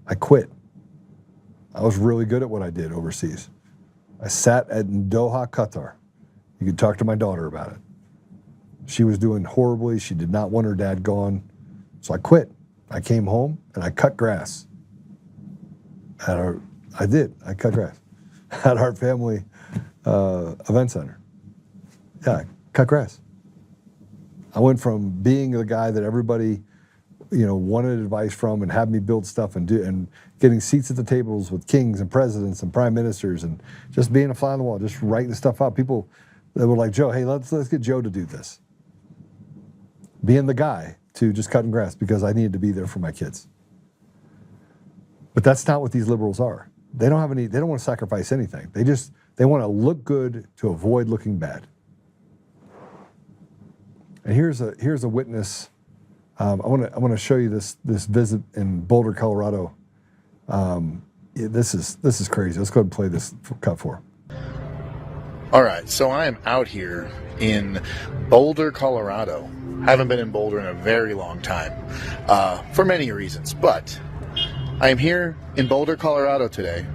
I quit. I was really good at what I did overseas. I sat in Doha, Qatar. You could talk to my daughter about it. She was doing horribly. She did not want her dad gone. So I quit. I came home and I cut grass. I cut grass at our family event center. Yeah, I cut grass. I went from being the guy that everybody, you know, wanted advice from and had me build stuff and getting seats at the tables with kings and presidents and prime ministers and just being a fly on the wall, just writing stuff out. People that were like, Joe, hey, let's get Joe to do this. Being the guy to just cutting grass because I needed to be there for my kids. But that's not what these liberals are. They don't want to sacrifice anything. They want to look good to avoid looking bad. And here's a witness. I want to show you this visit in Boulder, Colorado. This is crazy. Let's go ahead and play this cut for. All right, so I am out here in Boulder, Colorado. I haven't been in Boulder in a very long time, for many reasons, but I am here in Boulder, Colorado today,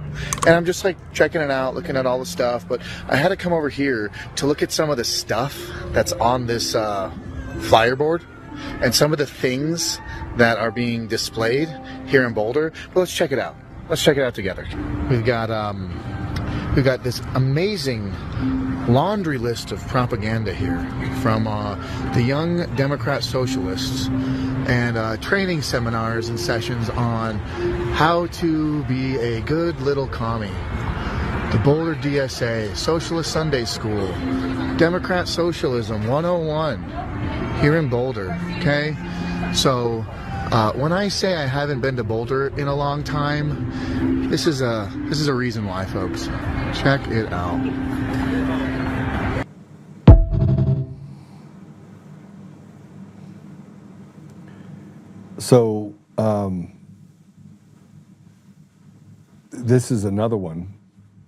and I'm just like checking it out, looking at all the stuff, but I had to come over here to look at some of the stuff that's on this fireboard and some of the things that are being displayed here in Boulder. But let's check it out. Let's check it out together. We've got this amazing laundry list of propaganda here from the Young Democrat Socialists and training seminars and sessions on how to be a good little commie. The Boulder DSA, Socialist Sunday School, Democrat Socialism 101 here in Boulder, okay? So when I say I haven't been to Boulder in a long time, this is a reason why, folks. Check it out. So this is another one.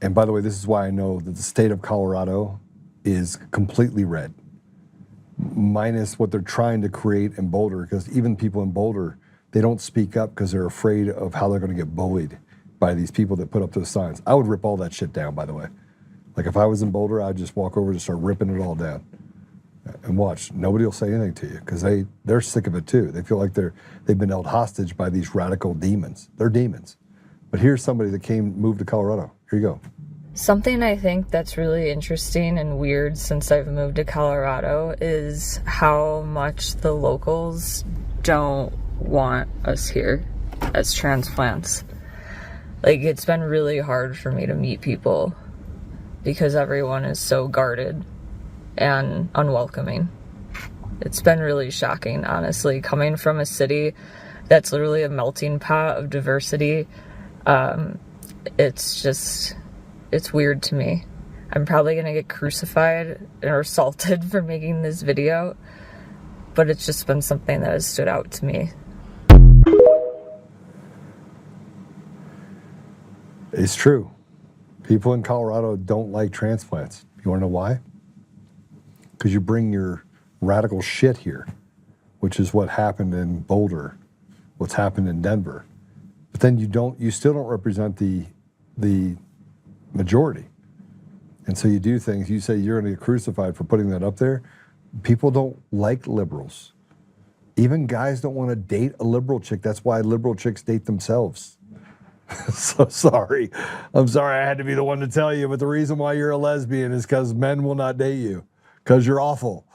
And by the way, this is why I know that the state of Colorado is completely red, minus what they're trying to create in Boulder, because even people in Boulder, they don't speak up because they're afraid of how they're going to get bullied by these people that put up those signs. I would rip all that shit down, by the way. Like if I was in Boulder, I'd just walk over and start ripping it all down. And watch, nobody will say anything to you because they're sick of it too. They feel like they've been held hostage by these radical demons. They're demons. But here's somebody that moved to Colorado. Here you go. Something I think that's really interesting and weird since I've moved to Colorado is how much the locals don't want us here as transplants. Like, it's been really hard for me to meet people because everyone is so guarded and unwelcoming. It's been really shocking, honestly, coming from a city that's literally a melting pot of diversity. It's weird to me. I'm probably gonna get crucified or assaulted for making this video, but it's just been something that has stood out to me. It's true. People in Colorado don't like transplants. You wanna know why? Because you bring your radical shit here, which is what happened in Boulder, what's happened in Denver. But then you still don't represent the majority. And so you do things, you say you're gonna get crucified for putting that up there. People don't like liberals. Even guys don't wanna date a liberal chick. That's why liberal chicks date themselves. So sorry. I'm sorry I had to be the one to tell you, but the reason why you're a lesbian is because men will not date you, because you're awful.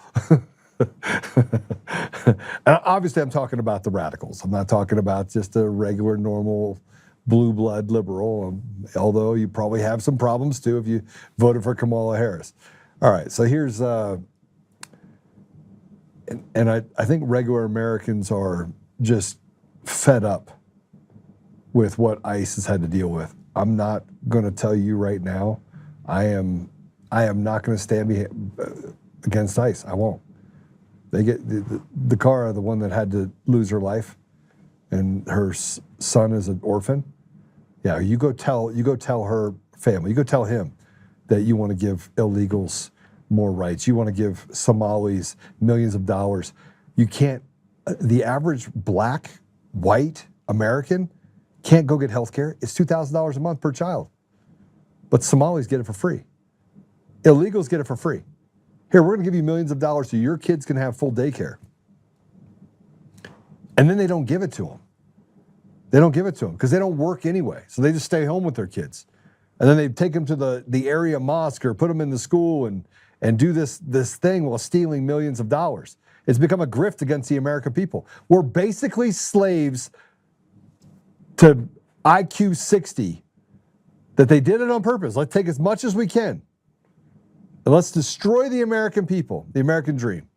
And obviously I'm talking about the radicals. I'm not talking about just a regular, normal, blue blood liberal, although you probably have some problems too if you voted for Kamala Harris. All right, so here's, and I think regular Americans are just fed up with what ICE has had to deal with. I'm not gonna tell you right now, I am not gonna stand against ICE, I won't. They get, the Cara, the one that had to lose her life, and her son is an orphan. Yeah, you go tell her family, you go tell him that you want to give illegals more rights. You want to give Somalis millions of dollars. You can't, the average black, white American can't go get health care. It's $2,000 a month per child. But Somalis get it for free. Illegals get it for free. Here, we're gonna give you millions of dollars so your kids can have full daycare. And then they don't give it to them. They don't give it to them because they don't work anyway. So they just stay home with their kids. And then they take them to the area mosque or put them in the school and do this thing while stealing millions of dollars. It's become a grift against the American people. We're basically slaves to IQ 60 that they did it on purpose. Let's take as much as we can. And let's destroy the American people, the American dream.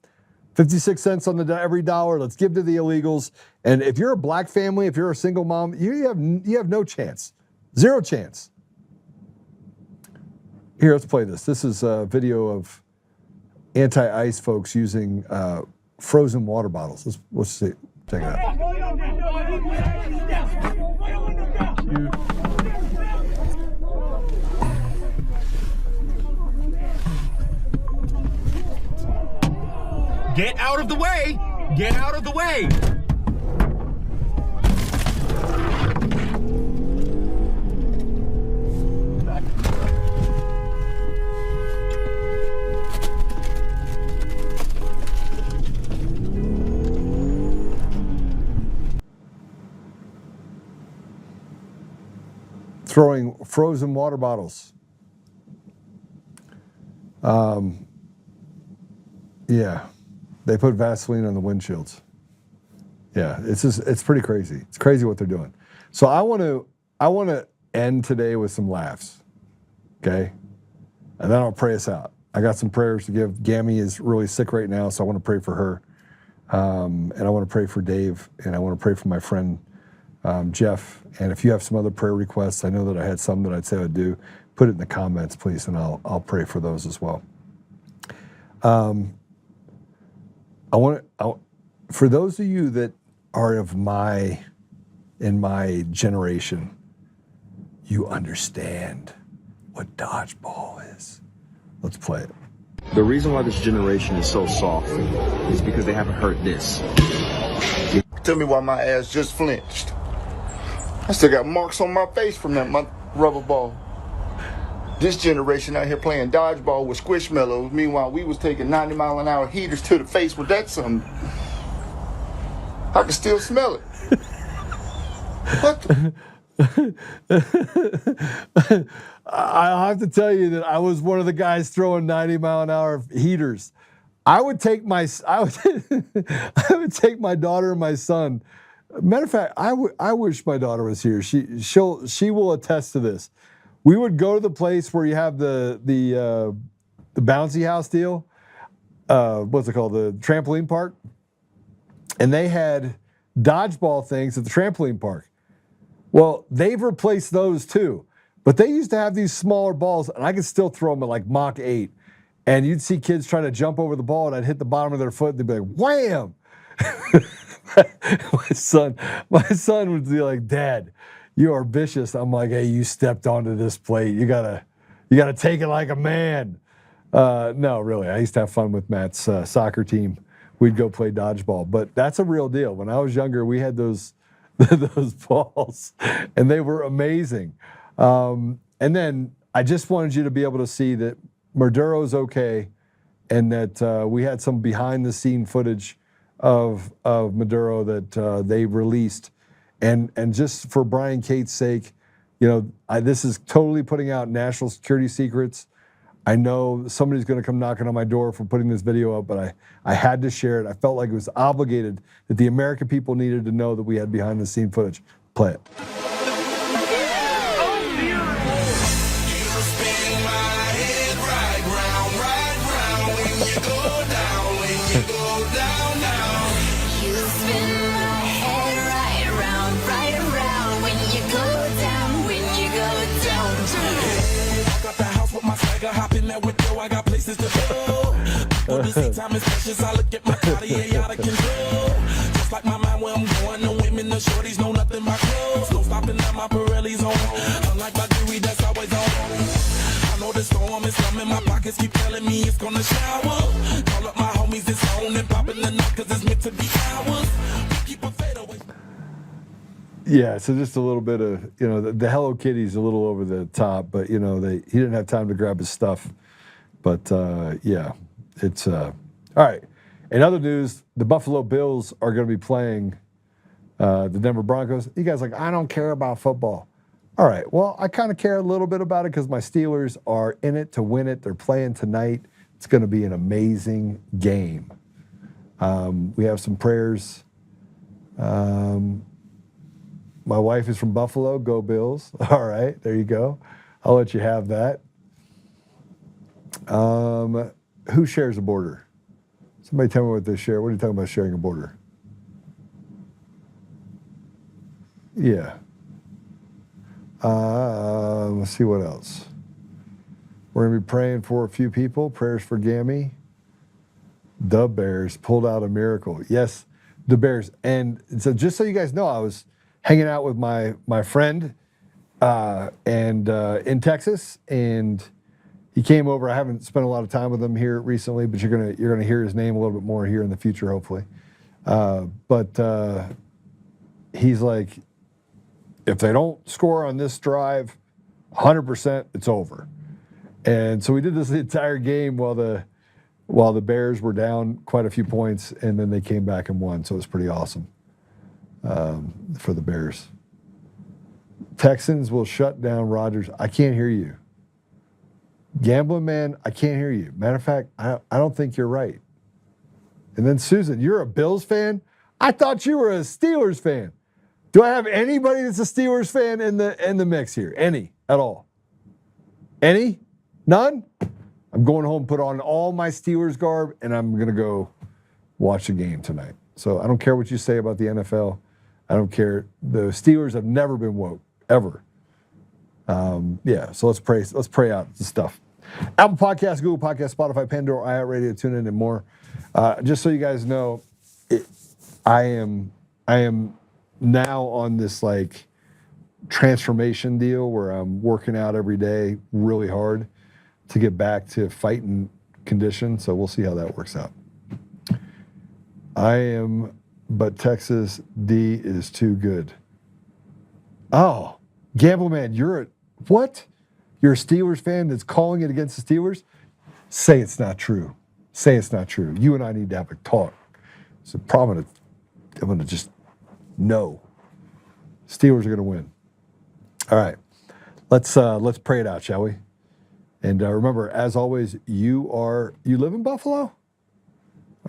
56 cents on every dollar, let's give to the illegals. And if you're a black family, if you're a single mom, you have no chance. Zero chance. Here, let's play this. This is a video of anti-ICE folks using frozen water bottles. Let's see. Check it out. Get out of the way! Get out of the way! Throwing frozen water bottles. Yeah. They put Vaseline on the windshields. Yeah, it's pretty crazy. It's crazy what they're doing. So I want to end today with some laughs. Okay? And then I'll pray us out. I got some prayers to give. Gammy is really sick right now, so I want to pray for her. And I want to pray for Dave, and I want to pray for my friend Jeff. And if you have some other prayer requests, I know that I had some that I'd say I'd do. Put it in the comments, please, and I'll pray for those as well. For those of you that are in my generation, you understand what dodgeball is. Let's play it. The reason why this generation is so soft is because they haven't heard this. Tell me why my ass just flinched. I still got marks on my face from that rubber ball. This generation out here playing dodgeball with squishmallows. Meanwhile, we was taking 90-mile-an-hour heaters to the face with that something. I can still smell it. What the? I'll have to tell you that I was one of the guys throwing 90-mile-an-hour heaters. I would take my daughter and my son. Matter of fact, I wish my daughter was here. She will attest to this. We would go to the place where you have the bouncy house deal. What's it called? The trampoline park. And they had dodgeball things at the trampoline park. Well, they've replaced those too. But they used to have these smaller balls, and I could still throw them at like Mach 8. And you'd see kids trying to jump over the ball, and I'd hit the bottom of their foot, and they'd be like, wham! my son would be like, Dad, you are vicious. I'm like, hey, you stepped onto this plate. You gotta take it like a man. No, really. I used to have fun with Matt's soccer team. We'd go play dodgeball. But that's a real deal. When I was younger, we had those balls, and they were amazing. And then I just wanted you to be able to see that Maduro's okay, and that we had some behind-the-scene footage of Maduro that they released. And just for Brian Cate's sake, this is totally putting out national security secrets. I know somebody's going to come knocking on my door for putting this video up, but I had to share it. I felt like it was obligated, that the American people needed to know that we had behind-the-scene footage. Play it. I got places to go. But the time is precious. I look at my Cartier out of control. Just like my mind where I'm going. The women, the shorties know nothing but clothes. No stopping at my Pirelli's on. Unlike my jewelry that's always on. I know the storm is coming. My pockets keep telling me it's gonna shower. Call up my homies, it's on and popping the night cause it's meant to be ours. We keep a fade away. Yeah, so just a little bit of, the Hello Kitty's a little over the top, but, he didn't have time to grab his stuff. But, yeah, it's, all right. In other news, the Buffalo Bills are going to be playing the Denver Broncos. You guys are like, I don't care about football. All right, well, I kind of care a little bit about it because my Steelers are in it to win it. They're playing tonight. It's going to be an amazing game. We have some prayers. My wife is from Buffalo. Go Bills. All right, there you go. I'll let you have that. Who shares a border? Somebody tell me what they share. What are you talking about sharing a border? Yeah. Let's see what else. We're going to be praying for a few people. Prayers for Gammy. The Bears pulled out a miracle. Yes, the Bears. And so just so you guys know, I was hanging out with my friend in Texas, and he came over. I haven't spent a lot of time with him here recently, but you're gonna hear his name a little bit more here in the future, hopefully. But he's like, if they don't score on this drive, 100%, it's over. And so we did this the entire game while the Bears were down quite a few points, and then they came back and won. So it was pretty awesome for the Bears. Texans will shut down Rodgers. I can't hear you. Gambling man, I can't hear you. Matter of fact, I don't think you're right. And then Susan, you're a Bills fan? I thought you were a Steelers fan. Do I have anybody that's a Steelers fan in the mix here? Any at all? Any? None? I'm going home, put on all my Steelers garb, and I'm going to go watch a game tonight. So I don't care what you say about the NFL. I don't care. The Steelers have never been woke, ever. Yeah, so let's pray out the stuff. Apple Podcasts, Google Podcasts, Spotify, Pandora, iHeartRadio, TuneIn, and more. Just so you guys know, I am now on this like transformation deal where I'm working out every day really hard to get back to fighting condition. So we'll see how that works out. But Texas D is too good. Oh, Gambleman, what? You're a Steelers fan that's calling it against the Steelers? Say it's not true. Say it's not true. You and I need to have a talk. So I'm going to just no. Steelers are going to win. All right. Let's pray it out, shall we? And remember, as always, you live in Buffalo?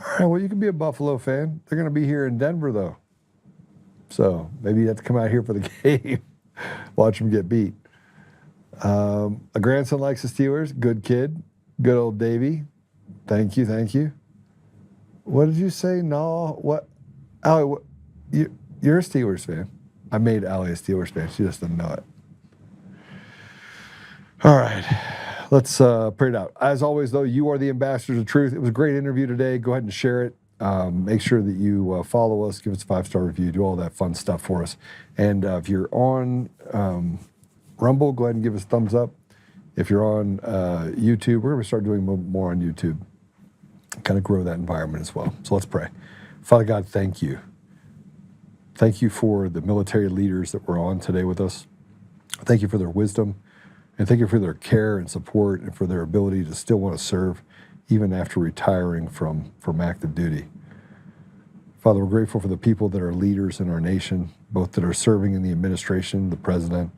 All right, well, you can be a Buffalo fan. They're going to be here in Denver, though. So maybe you have to come out here for the game. Watch them get beat. A grandson likes the Steelers. Good kid. Good old Davey. Thank you. What did you say? No. What? Allie, you're a Steelers fan. I made Allie a Steelers fan. She just doesn't know it. All right. Let's pray it out. As always, though, you are the ambassadors of truth. It was a great interview today. Go ahead and share it. Make sure that you follow us, give us a 5-star review, do all that fun stuff for us. And if you're on Rumble, go ahead and give us a thumbs up. If you're on YouTube, we're going to start doing more on YouTube. Kind of grow that environment as well. So let's pray. Father God, thank you. Thank you for the military leaders that were on today with us. Thank you for their wisdom. And thank you for their care and support and for their ability to still want to serve even after retiring from active duty. Father, we're grateful for the people that are leaders in our nation, both that are serving in the administration, the president,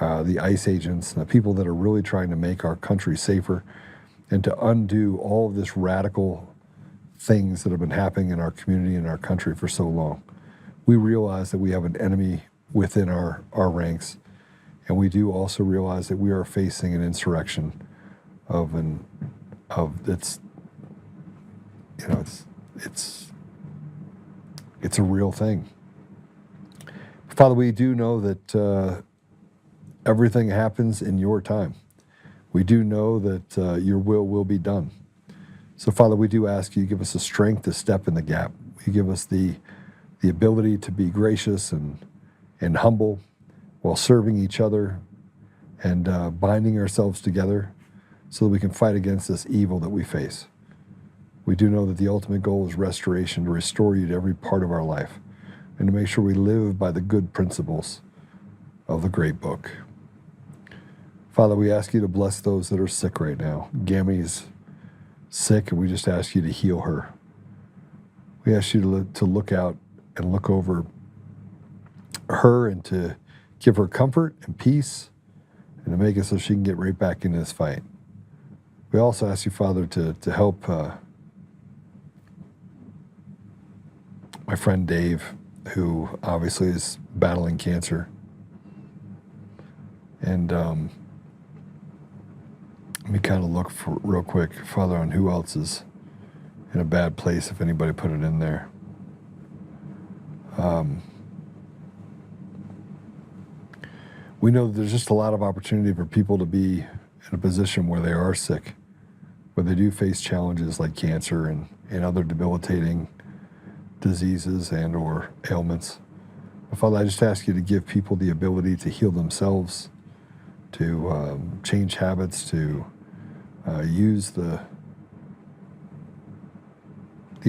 the ICE agents, and the people that are really trying to make our country safer and to undo all of this radical things that have been happening in our community and our country for so long. We realize that we have an enemy within our ranks. And we do also realize that we are facing an insurrection it's a real thing. Father, we do know that everything happens in your time. We do know that your will be done. So, Father, we do ask you, give us the strength to step in the gap. You give us the ability to be gracious and humble, while serving each other and binding ourselves together so that we can fight against this evil that we face. We do know that the ultimate goal is restoration, to restore you to every part of our life and to make sure we live by the good principles of the great book. Father, we ask you to bless those that are sick right now. Gammy's sick, and we just ask you to heal her. We ask you to look out and look over her and to give her comfort and peace and to make it so she can get right back into this fight. We also ask you, Father, to help my friend Dave, who obviously is battling cancer. And let me kind of look for real quick, Father, on who else is in a bad place, if anybody put it in there. We know that there's just a lot of opportunity for people to be in a position where they are sick, where they do face challenges like cancer and other debilitating diseases and or ailments. But Father, I just ask you to give people the ability to heal themselves, to change habits, to use the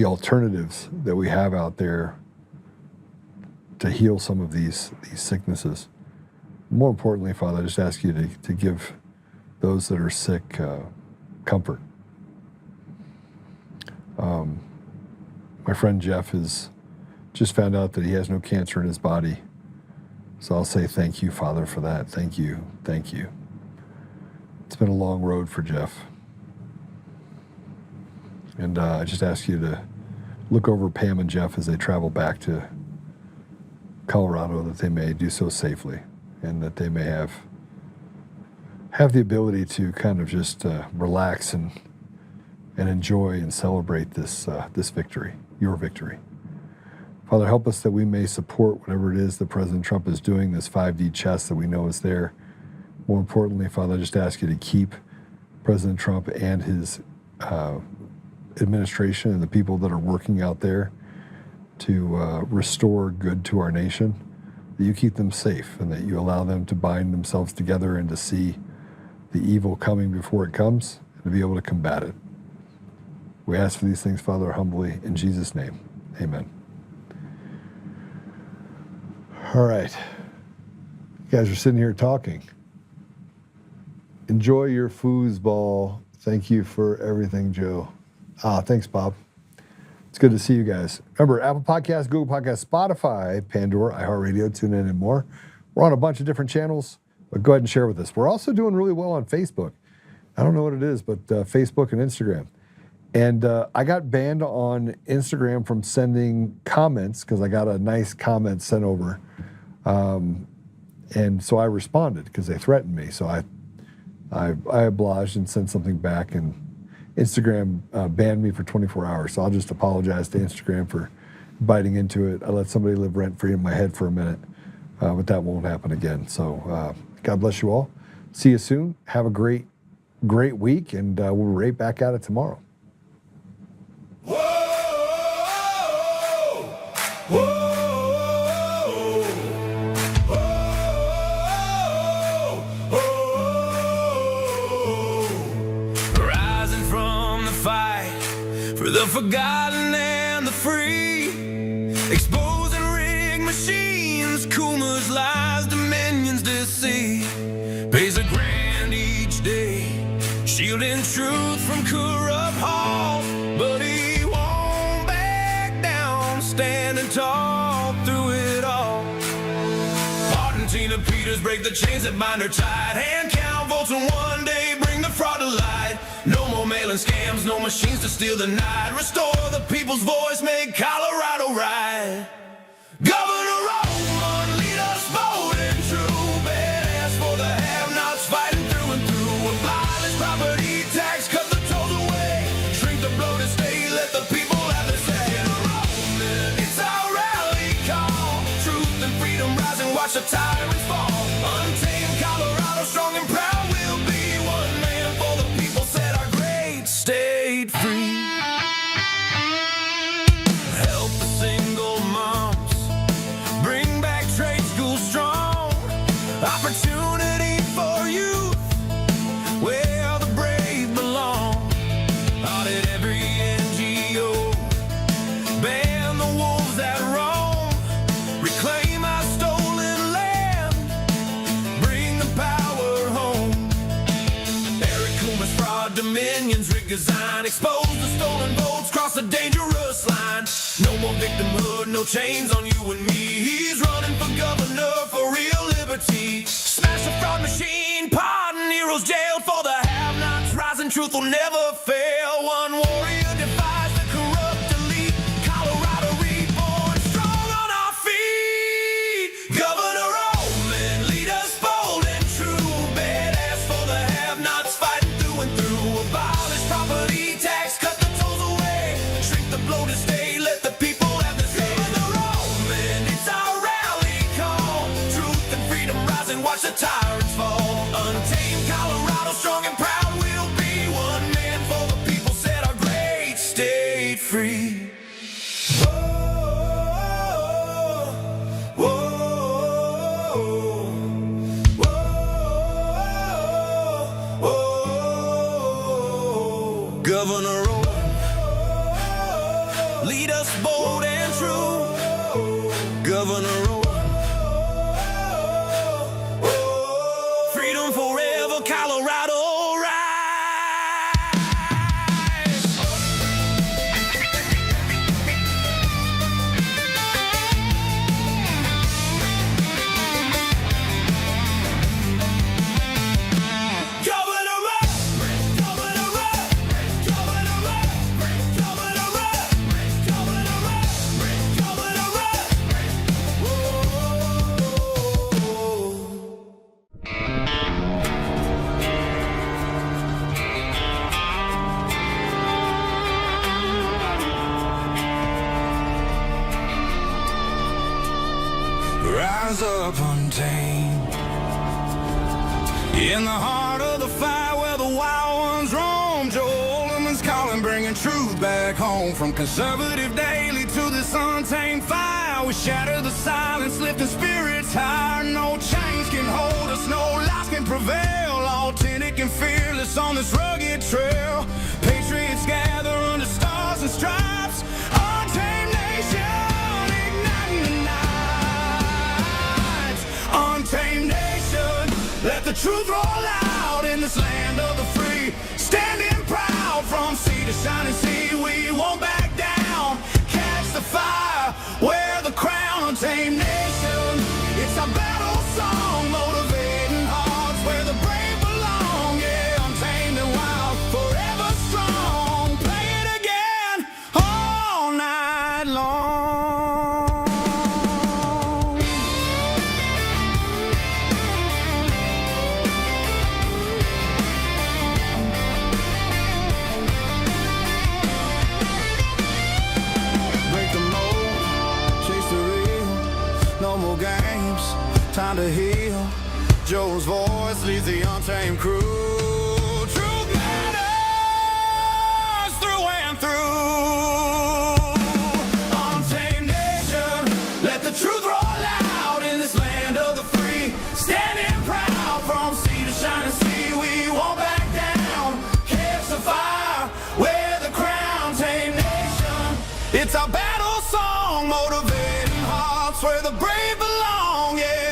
alternatives that we have out there to heal some of these sicknesses. More importantly, Father, I just ask you to give those that are sick comfort. My friend Jeff has just found out that he has no cancer in his body. So I'll say thank you, Father, for that. Thank you. Thank you. It's been a long road for Jeff. And I just ask you to look over Pam and Jeff as they travel back to Colorado, that they may do so safely and that they may have have the ability to kind of just relax and enjoy and celebrate this victory, your victory. Father, help us that we may support whatever it is that President Trump is doing, this 5D chess that we know is there. More importantly, Father, I just ask you to keep President Trump and his administration and the people that are working out there to restore good to our nation, that you keep them safe and that you allow them to bind themselves together and to see the evil coming before it comes and to be able to combat it. We ask for these things, Father, humbly, in Jesus' name. Amen. All right. You guys are sitting here talking. Enjoy your foosball. Thank you for everything, Joe. Thanks, Bob. It's good to see you guys. Remember, Apple Podcasts, Google Podcasts, Spotify, Pandora, iHeartRadio, TuneIn, and more. We're on a bunch of different channels, but go ahead and share with us. We're also doing really well on Facebook. I don't know what it is, but Facebook and Instagram. And I got banned on Instagram from sending comments because I got a nice comment sent over. And so I responded because they threatened me. So I obliged and sent something back, and Instagram banned me for 24 hours. So I'll just apologize to Instagram for biting into it. I let somebody live rent-free in my head for a minute, but that won't happen again. So God bless you all. See you soon. Have a great week, and we'll be right back at it tomorrow. The forgotten and the free, exposing rigged machines, Kuma's lies, dominions deceit, pays $1,000 each day, shielding truth from corrupt halls, but he won't back down, standing tall through it all. Argentina Peters break the chains that bind her tight, hand count votes in one day, bring the fraud to light. No more mailing scams, no machines to steal the night. Restore the people's voice, make Colorado right. Governor Oltmann, lead us bold and true. Badass for the have-nots, fighting through and through. Abolish property tax, cut the tolls away. Shrink the bloated state, let the people have their say. It's our rally call. Truth and freedom rise and watch the tyrants fall. Untamed Colorado, strong and proud. Stayed free. Help the single moms, bring back trade school strong. Opportunity for youth, where the brave belong. Audit every NGO, ban the wolves that roam. Reclaim our stolen land, bring the power home. Eric Kuma's fraud dominions, design, expose the stolen votes, cross a dangerous line. No more victimhood, no chains on you and me. He's running for governor for real liberty. Smash the fraud machine, pardon heroes jailed for the have-nots. Rising truth will never fail. One warrior defies the corrupt elite. Colorado reborn, strong on our feet. Governor Oltmann, lead us bold and true. Badass for the have-nots, fighting through and through. Property tax, cut the tolls away. Shrink the bloated state, let the people have the say. Governor Oltmann, it's our rally call. Truth and freedom rise and watch the tyrants fall. Untamed Colorado, strong and proud, we'll be one man for the people. Set our great state free. Governor Oltmann, lead us bold and true. Governor Oltmann, freedom forever, Colorado rise. rise up untamed. In the heart of the fight where the wild ones roam, Joe Oltmann's calling, bringing truth back home. From conservative daily to this untamed fire, we shatter the silence, lifting spirits higher. No chains can hold us, no lies can prevail. Authentic and fearless on this rugged trail. Patriots gather under stars and stripes. Untamed nation, igniting the nights. Untamed nation, let the truth roll out in this land of the free. Standing proud from sea to shining sea, we won't back down. Catch the fire, wear the crown. Untamed nation, it's our battle song, motivating hearts where the brave belong. Yeah, untamed and wild, forever strong. Play it again all night long. Break the mold, chase the real. No more games, time to heal. Joe's voice leads the untamed crew. Truth matters through and through. Untamed nation, let the truth roll out in this land of the free. Standing proud from sea to shining sea, we won't back down. Catch the fire, wear the crown. Untamed nation, it's our battle song, motivating hearts where the brave belong. Yeah.